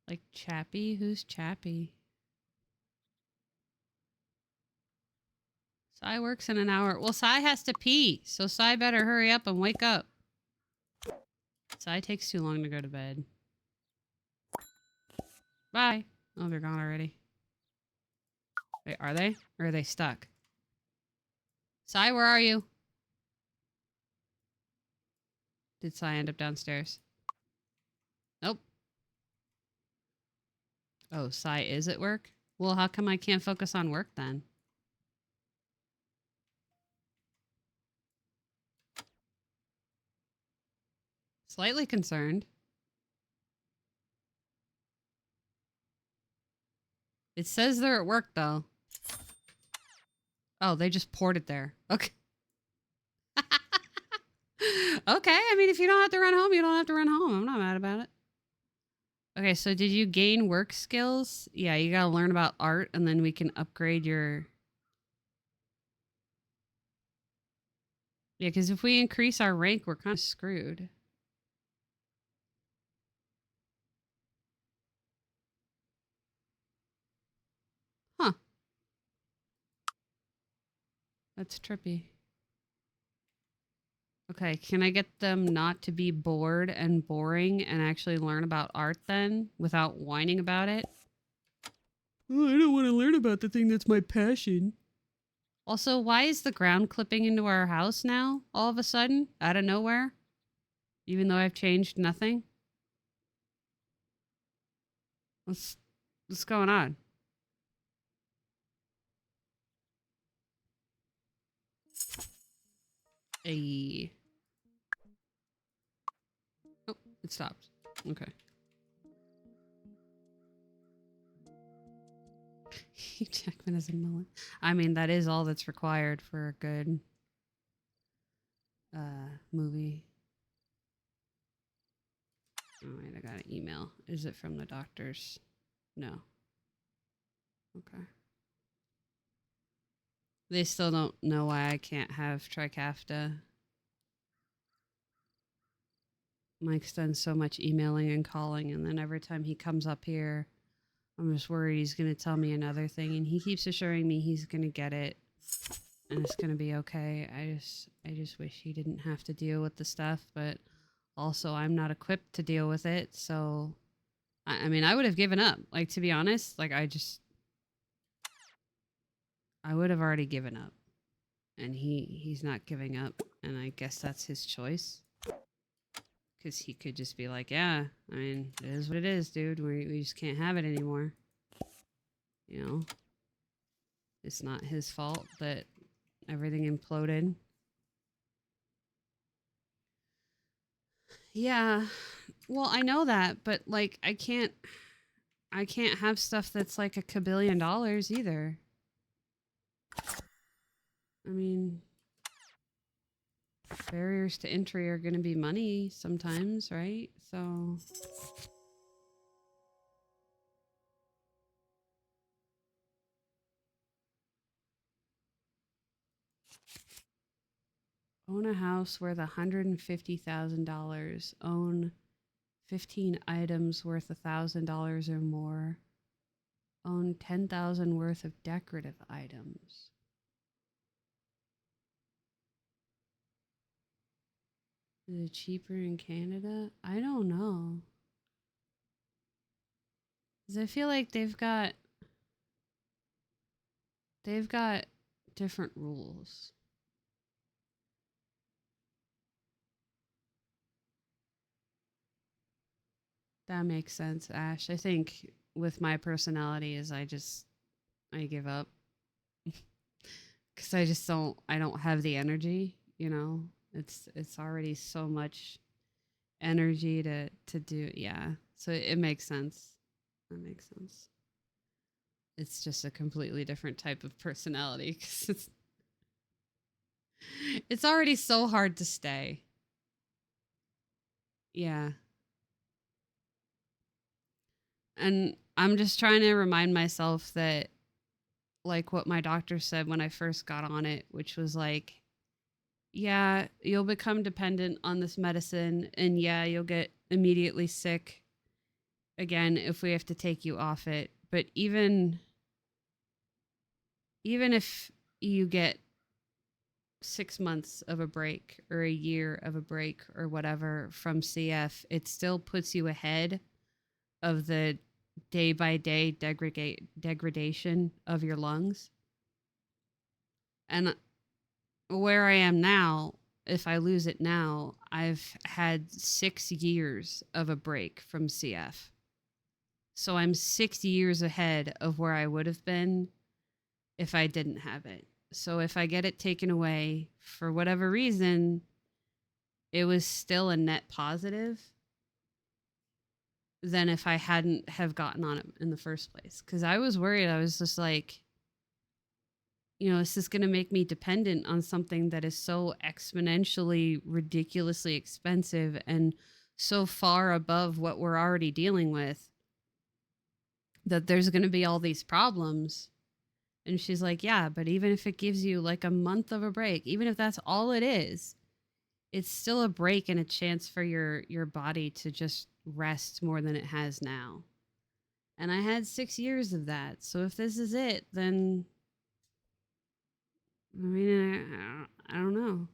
Like Chappie? Who's Chappie? Sai works in an hour. Well, Sai has to pee, so Sai better hurry up and wake up. Sai takes too long to go to bed. Bye. Oh, they're gone already. Wait, are they? Or are they stuck? Sai, where are you? Did Sai end up downstairs? Nope. Oh, Sai is at work? Well, how come I can't focus on work then? Slightly concerned. It says they're at work, though. Oh, they just poured it there. Okay. Okay, I mean, if you don't have to run home, you don't have to run home. I'm not mad about it. Okay, so did you gain work skills? Yeah, you gotta learn about art, and then we can upgrade your... Yeah, because if we increase our rank, we're kind of screwed. Huh. That's trippy. Okay, can I get them not to be bored and boring and actually learn about art then without whining about it? Oh, I don't want to learn about the thing that's my passion. Also, why is the ground clipping into our house now all of a sudden out of nowhere? Even though I've changed nothing? What's going on? A. Oh, it stopped. Okay. Hugh Jackman is a mullet. I mean, that is all that's required for a good movie. Oh, wait, I got an email. Is it from the doctors? No. Okay. They still don't know why I can't have Trikafta. Mike's done so much emailing and calling, and then every time he comes up here, I'm just worried he's going to tell me another thing, and he keeps assuring me he's going to get it, and it's going to be okay. I just wish he didn't have to deal with the stuff, but also I'm not equipped to deal with it, so... I mean, I would have given up. Like, to be honest, like, I would have already given up. And he's not giving up, and I guess that's his choice. Because he could just be like, yeah, I mean, it is what it is, dude. We just can't have it anymore. You know? It's not his fault that everything imploded. Yeah. Well, I know that, but, like, I can't have stuff that's like $1 kabillion either. I mean, barriers to entry are going to be money sometimes, right? So... Own a house worth $150,000. Own 15 items worth $1,000 or more. Own 10,000 worth of decorative items. Is it cheaper in Canada? I don't know. Because I feel like they've got different rules. That makes sense, Ash. I think with my personality is I give up. Because I don't have the energy, you know? It's already so much energy to do, yeah. So it makes sense. That makes sense. It's just a completely different type of personality because it's already so hard to stay. Yeah. And I'm just trying to remind myself that, like what my doctor said when I first got on it, which was like, yeah, you'll become dependent on this medicine, and yeah, you'll get immediately sick, again, if we have to take you off it, but even if you get 6 months of a break or a year of a break or whatever from CF, it still puts you ahead of the day by day degradation of your lungs. And where I am now, if I lose it now, I've had 6 years of a break from CF. So I'm 6 years ahead of where I would have been if I didn't have it. So if I get it taken away for whatever reason, it was still a net positive than if I hadn't have gotten on it in the first place. Because I was worried. I was just like, this is going to make me dependent on something that is so exponentially, ridiculously expensive and so far above what we're already dealing with that there's going to be all these problems. And she's like, yeah, but even if it gives you like a month of a break, even if that's all it is, it's still a break and a chance for your body to just rest more than it has now. And I had 6 years of that. So if this is it, then I mean, I don't know,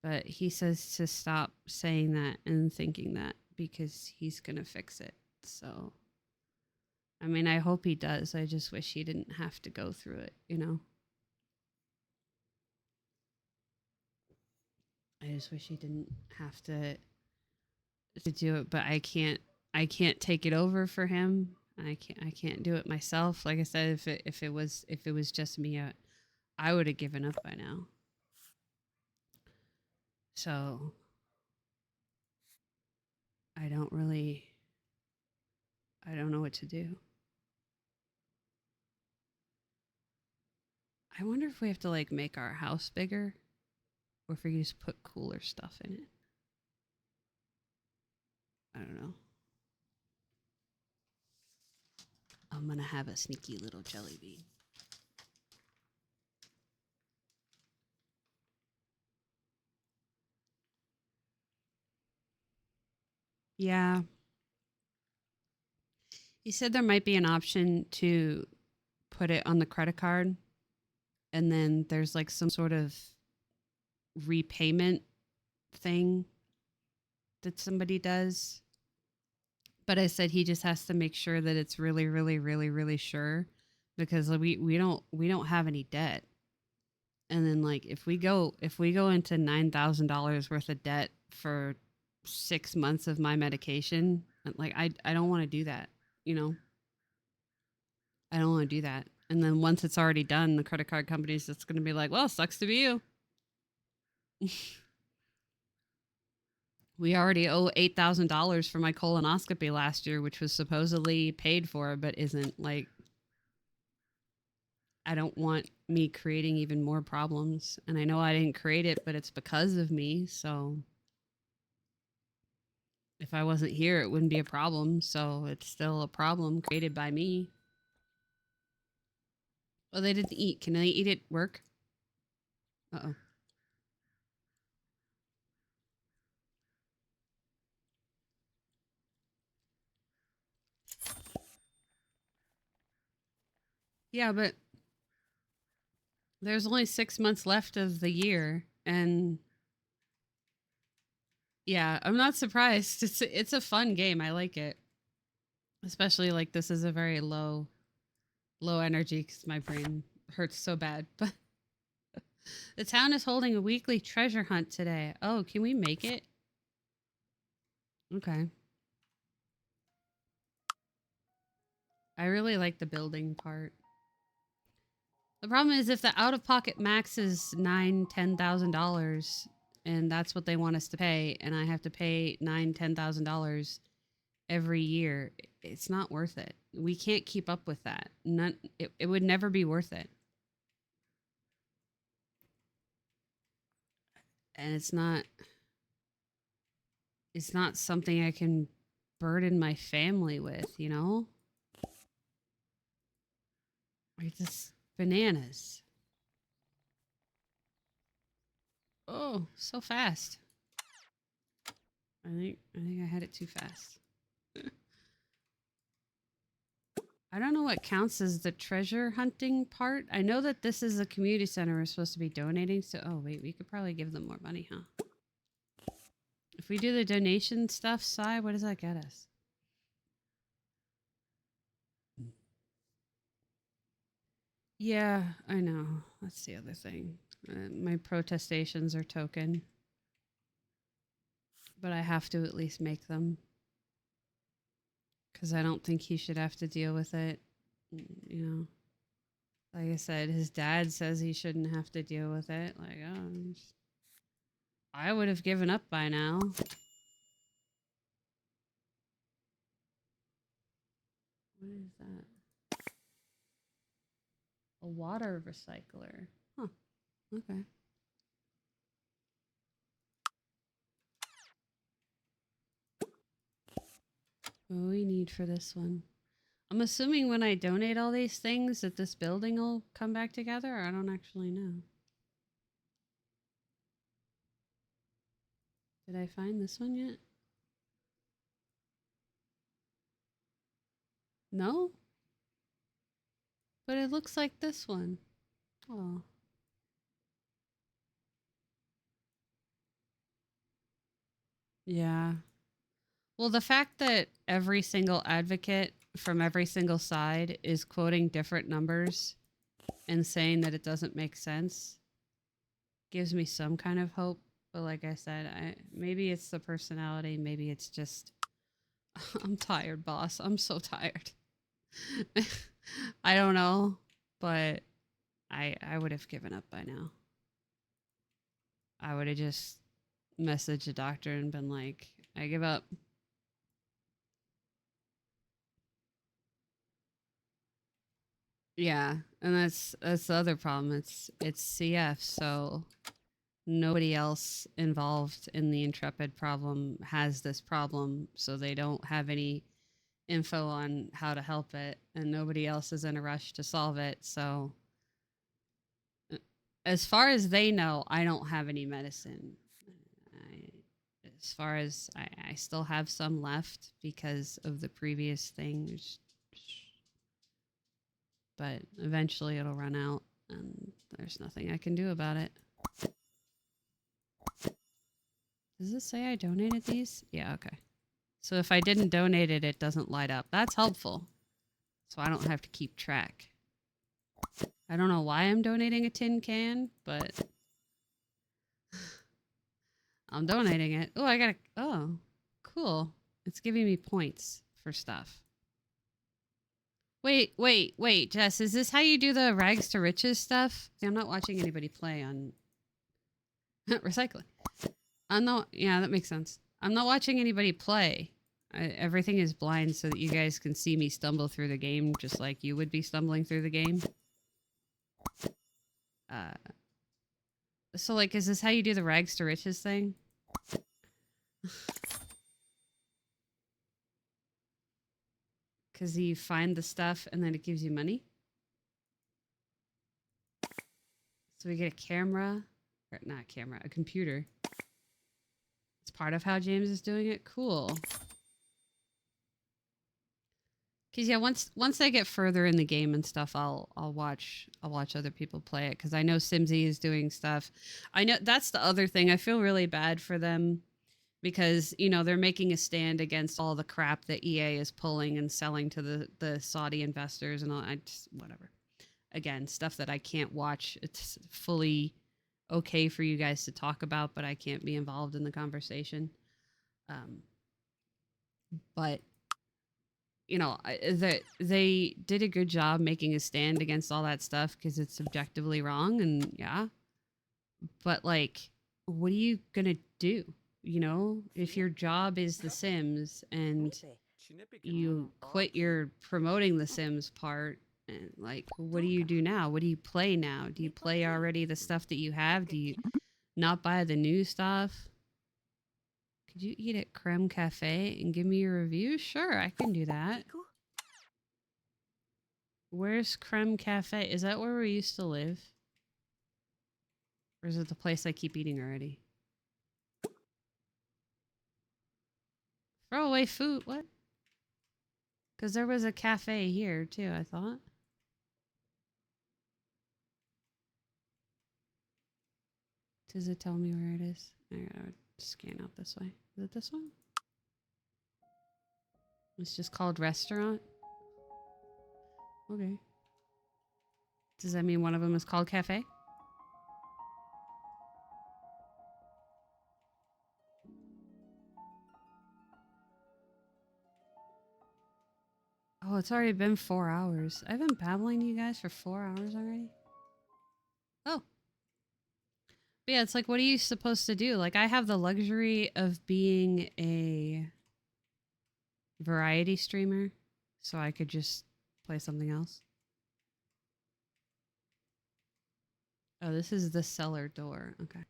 But he says to stop saying that and thinking that because he's going to fix it. So, I mean, I hope he does. I just wish he didn't have to go through it. I just wish he didn't have to do it, but I can't take it over for him. I can't do it myself. Like I said, if it was just me, I would have given up by now. So I don't really I don't know what to do. I wonder if we have to like make our house bigger or if we can just put cooler stuff in it. I don't know. I'm gonna have a sneaky little jelly bean. Yeah. He said there might be an option to put it on the credit card and then there's like some sort of repayment thing that somebody does. But I said he just has to make sure that it's really, really, really, really sure because we don't have any debt. And then like if we go into $9,000 worth of debt for 6 months of my medication, like I don't want to do that. You know, I don't want to do that. And then once it's already done, the credit card company's just going to be like, well, sucks to be you. We already owe $8,000 for my colonoscopy last year, which was supposedly paid for, but isn't. Like, I don't want me creating even more problems. And I know I didn't create it, but it's because of me. So if I wasn't here, it wouldn't be a problem. So it's still a problem created by me. Oh, they didn't eat. Can they eat at work? Uh oh. Yeah, but there's only 6 months left of the year. And yeah, I'm not surprised. It's a fun game. I like it. Especially like this is a very low energy because my brain hurts so bad. But the town is holding a weekly treasure hunt today. Oh, can we make it? Okay. I really like the building part. The problem is if the out of pocket max is $10,000, and that's what they want us to pay, and I have to pay $10,000 every year, it's not worth it. We can't keep up with that. It would never be worth it. And it's not something I can burden my family with. Like just bananas. Oh, so fast. I think I had it too fast. I don't know what counts as the treasure hunting part. I know that this is a community center we're supposed to be donating. So, oh wait, we could probably give them more money, huh? If we do the donation stuff, Sai, what does that get us? Yeah, I know. That's the other thing. My protestations are token, but I have to at least make them because I don't think he should have to deal with it. You know, like I said, his dad says he shouldn't have to deal with it. Like, oh, I would have given up by now. What is that? A water recycler. Huh. Okay. What do we need for this one? I'm assuming when I donate all these things that this building will come back together. I don't actually know. Did I find this one yet? No? But it looks like this one. Oh. Yeah. Well, the fact that every single advocate from every single side is quoting different numbers and saying that it doesn't make sense gives me some kind of hope. But like I said, maybe it's the personality. Maybe it's just I'm tired, boss. I'm so tired. I don't know, but I would have given up by now. I would have just messaged a doctor and been like, I give up. Yeah, and that's the other problem. It's CF, so nobody else involved in the Intrepid problem has this problem, so they don't have any info on how to help it, and nobody else is in a rush to solve it. So, as far as they know, I don't have any medicine. I, as far as I still have some left because of the previous things, but eventually it'll run out, and there's nothing I can do about it. Does it say I donated these? Yeah, okay. So if I didn't donate it, it doesn't light up. That's helpful. So I don't have to keep track. I don't know why I'm donating a tin can, but I'm donating it. Oh, I got a... Oh, cool. It's giving me points for stuff. Wait, Jess, is this how you do the rags to riches stuff? See, I'm not watching anybody play on recycling. I'm not, yeah, that makes sense. I'm not watching anybody play. Everything is blind so that you guys can see me stumble through the game just like you would be stumbling through the game. Uh, so, like, is this how you do the rags to riches thing? Because you find the stuff and then it gives you money? So we get a camera, or not a camera, a computer. It's part of how James is doing it. Cool. Cause yeah, once I get further in the game and stuff, I'll watch other people play it. Cause I know Simsy is doing stuff. I know that's the other thing. I feel really bad for them because they're making a stand against all the crap that EA is pulling and selling to the Saudi investors and all. I just whatever. Again, stuff that I can't watch. It's fully okay for you guys to talk about, but I can't be involved in the conversation. But that they did a good job making a stand against all that stuff because it's objectively wrong, and yeah. But like, what are you gonna do? If your job is The Sims and you quit your promoting The Sims part, and like, what do you do now? What do you play now? Do you play already the stuff that you have? Do you not buy the new stuff? Could you eat at Creme Cafe and give me a review? Sure, I can do that. Where's Creme Cafe? Is that where we used to live? Or is it the place I keep eating already? Throw away food? What? Because there was a cafe here, too, I thought. Does it tell me where it is? I gotta scan out this way. Is it this one? It's just called restaurant? Okay. Does that mean one of them is called cafe? Oh, it's already been 4 hours. I've been babbling to you guys for 4 hours already? Oh. But yeah, it's like, what are you supposed to do? Like, I have the luxury of being a variety streamer, so I could just play something else. Oh, this is the cellar door. Okay.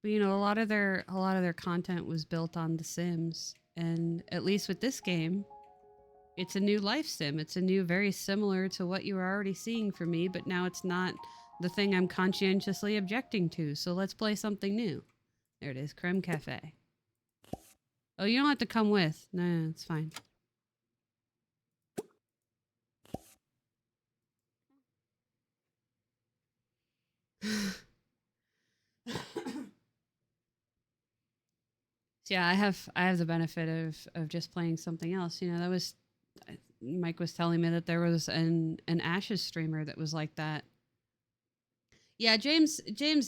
But you know, a lot of their content was built on The Sims, and at least with this game, it's a new life sim. It's a new, very similar to what you were already seeing from me, but now it's not the thing I'm conscientiously objecting to. So let's play something new. There it is, Creme Cafe. Oh, you don't have to come with. No, it's fine. So yeah, I have the benefit of just playing something else. You know, that was Mike was telling me that there was an Ashes streamer that was like that. Yeah, James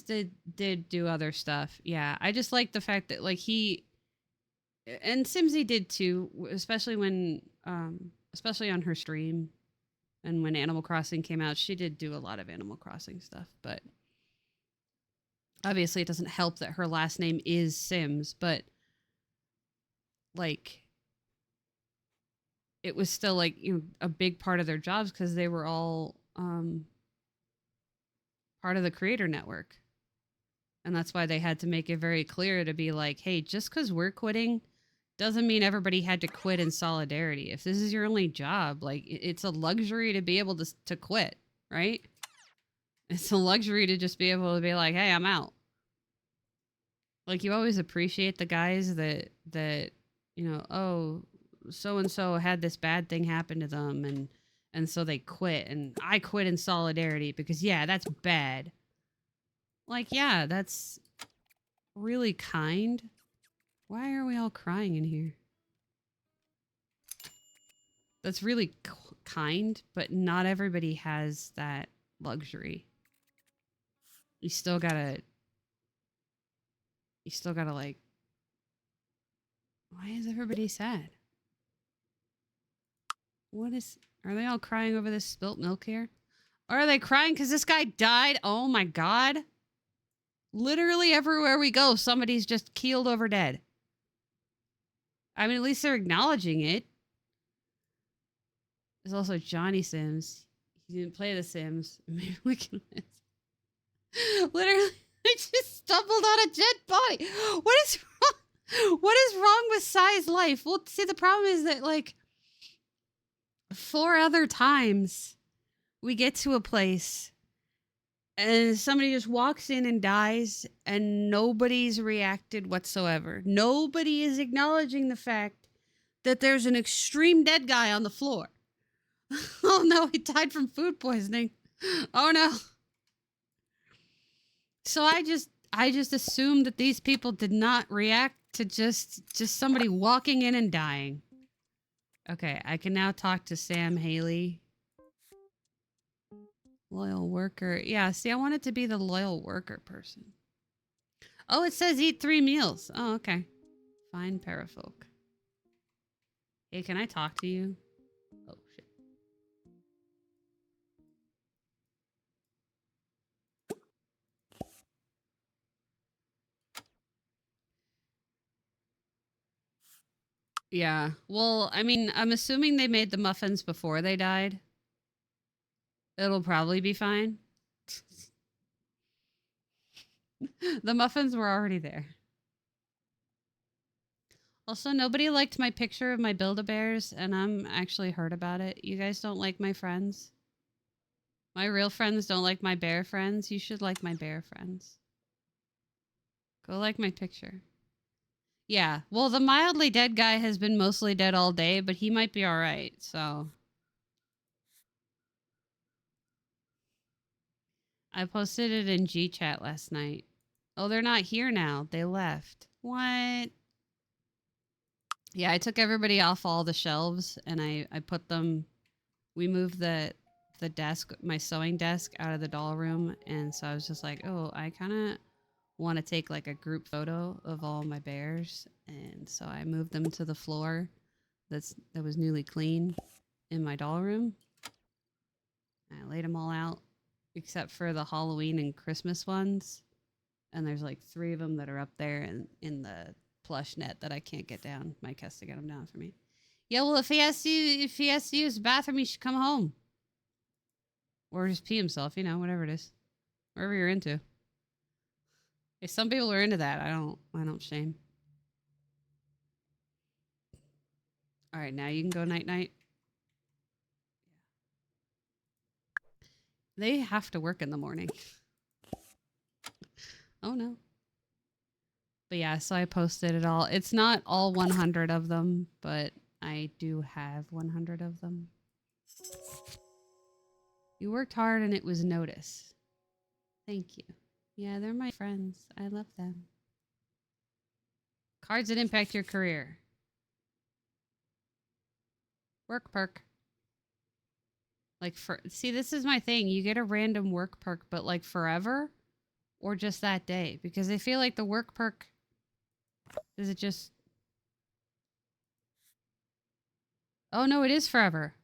did do other stuff. Yeah, I just like the fact that like he and Simsy did too, especially when especially on her stream and when Animal Crossing came out, she did do a lot of Animal Crossing stuff, but obviously it doesn't help that her last name is Sims, but like it was still like, you know, a big part of their jobs because they were all part of the creator network. And that's why they had to make it very clear to be like, hey, just because we're quitting doesn't mean everybody had to quit in solidarity. If this is your only job, like it's a luxury to be able to quit, right? It's a luxury to just be able to be like, hey, I'm out. Like you always appreciate the guys that you know, oh, so and so had this bad thing happen to them and so they quit and I quit in solidarity because yeah, that's bad. Like yeah, that's really kind. Why are we all crying in here? That's really kind, but not everybody has that luxury. You still gotta like, why is everybody sad? Are they all crying over this spilt milk here? Or are they crying because this guy died? Oh my God. Literally everywhere we go, somebody's just keeled over dead. I mean, at least they're acknowledging it. There's also Johnny Sims. He didn't play The Sims. Maybe we can. Literally, I just stumbled on a dead body. What is wrong? What is wrong with Sai's life? Well, see, the problem is that, like, 4 other times we get to a place and somebody just walks in and dies and nobody's reacted whatsoever. Nobody is acknowledging the fact that there's an extreme dead guy on the floor. Oh no, he died from food poisoning. Oh no. So I just assumed that these people did not react to just somebody walking in and dying. Okay, I can now talk to Sam Haley. Loyal worker. Yeah, see, I want it to be the loyal worker person. Oh, it says eat 3 meals. Oh, okay. Fine parafolk. Hey, can I talk to you? Oh, shit. Yeah. Well, I mean, I'm assuming they made the muffins before they died. It'll probably be fine. The muffins were already there. Also, nobody liked my picture of my Build-A-Bears, and I'm actually hurt about it. You guys don't like my friends? My real friends don't like my bear friends? You should like my bear friends. Go like my picture. Yeah. Well, the mildly dead guy has been mostly dead all day, but he might be all right. So I posted it in G chat last night. Oh, they're not here now. They left. What? Yeah, I took everybody off all the shelves and I put them. We moved the desk, my sewing desk, out of the doll room, and so I was just like, oh, I kind of want to take like a group photo of all my bears, and so I moved them to the floor that was newly clean in my doll room. I laid them all out except for the Halloween and Christmas ones, and there's like three of them that are up there in the plush net that I can't get down. Mike has to get them down for me. Yeah, well, if he has to use the bathroom, he should come home or just pee himself. You know, whatever it is, whatever you're into. If some people are into that, I don't shame. All right, now you can go night night. They have to work in the morning. Oh no. But yeah, so I posted it all. It's not all 100 of them, but I do have 100 of them. You worked hard and it was noticed. Thank you. Yeah, they're my friends. I love them. Cards that impact your career. Work perk. Like for see, this is my thing. You get a random work perk, but like forever or just that day, because I feel like the work perk, is it just, oh no, it is forever.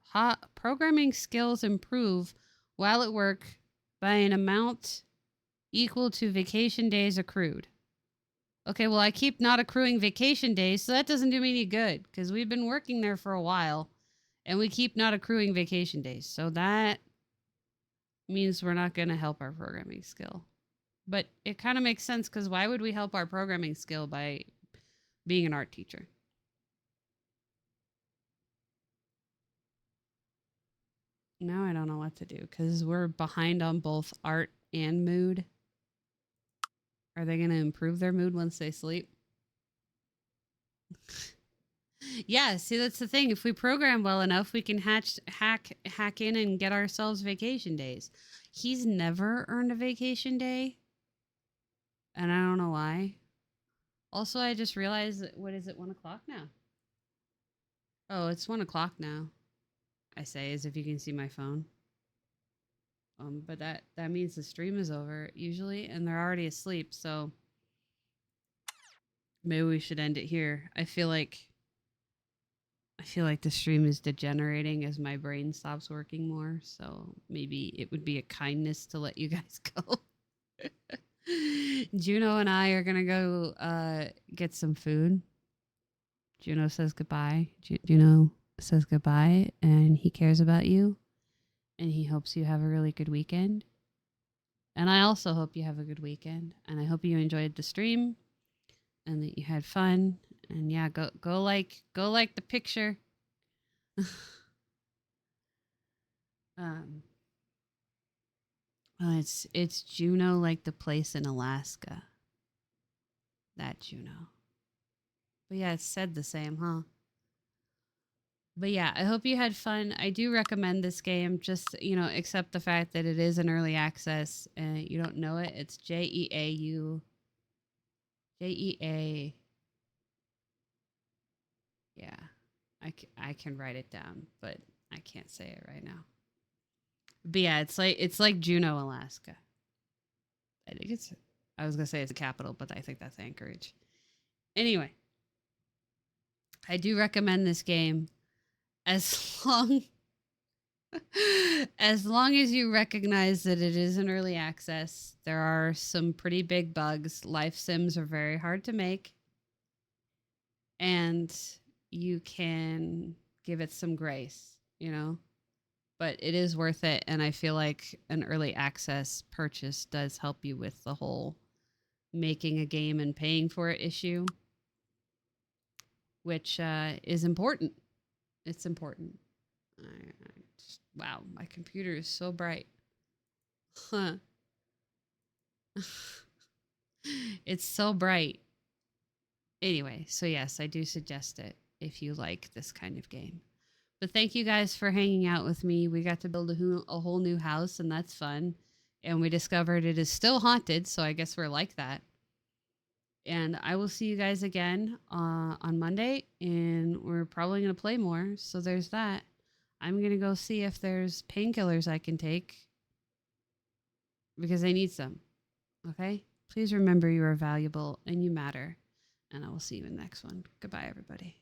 Programming skills improve while at work by an amount equal to vacation days accrued. Okay, well, I keep not accruing vacation days, so that doesn't do me any good because we've been working there for a while and we keep not accruing vacation days. So that means we're not going to help our programming skill. But it kind of makes sense because why would we help our programming skill by being an art teacher? Now I don't know what to do because we're behind on both art and mood. Are they going to improve their mood once they sleep? Yeah, see that's the thing. If we program well enough, we can hack in and get ourselves vacation days. He's never earned a vacation day, and I don't know why. Also, I just realized that what is it, 1 o'clock now? Oh, it's 1 o'clock now. I say as if you can see my phone. But that means the stream is over usually, and they're already asleep. So maybe we should end it here. I feel like the stream is degenerating as my brain stops working more. So maybe it would be a kindness to let you guys go. Juno and I are gonna go get some food. Juno says goodbye. Juno says goodbye, and he cares about you, and he hopes you have a really good weekend. And I also hope you have a good weekend, and I hope you enjoyed the stream, and that you had fun. And yeah, go like the picture. um, it's Juno like the place in Alaska. That Juno. But yeah, it's said the same, huh? But yeah, I hope you had fun. I do recommend this game, just, accept the fact that it is an early access and you don't know it. It's JEA. Yeah, I can write it down, but I can't say it right now. But yeah, it's like Juneau, Alaska. I think I was gonna say it's a capital, but I think that's Anchorage. Anyway, I do recommend this game as long as long as you recognize that it is an early access. There are some pretty big bugs. Life sims are very hard to make, and you can give it some grace. But it is worth it, and I feel like an early access purchase does help you with the whole making a game and paying for it issue, which is important. It's important. Wow, my computer is so bright. Huh. It's so bright. Anyway, so yes, I do suggest it if you like this kind of game. But thank you guys for hanging out with me. We got to build a whole new house, and that's fun. And we discovered it is still haunted, so I guess we're like that. And I will see you guys again on Monday, and we're probably going to play more. So there's that. I'm going to go see if there's painkillers I can take because I need some. Okay? Please remember you are valuable and you matter. And I will see you in the next one. Goodbye, everybody.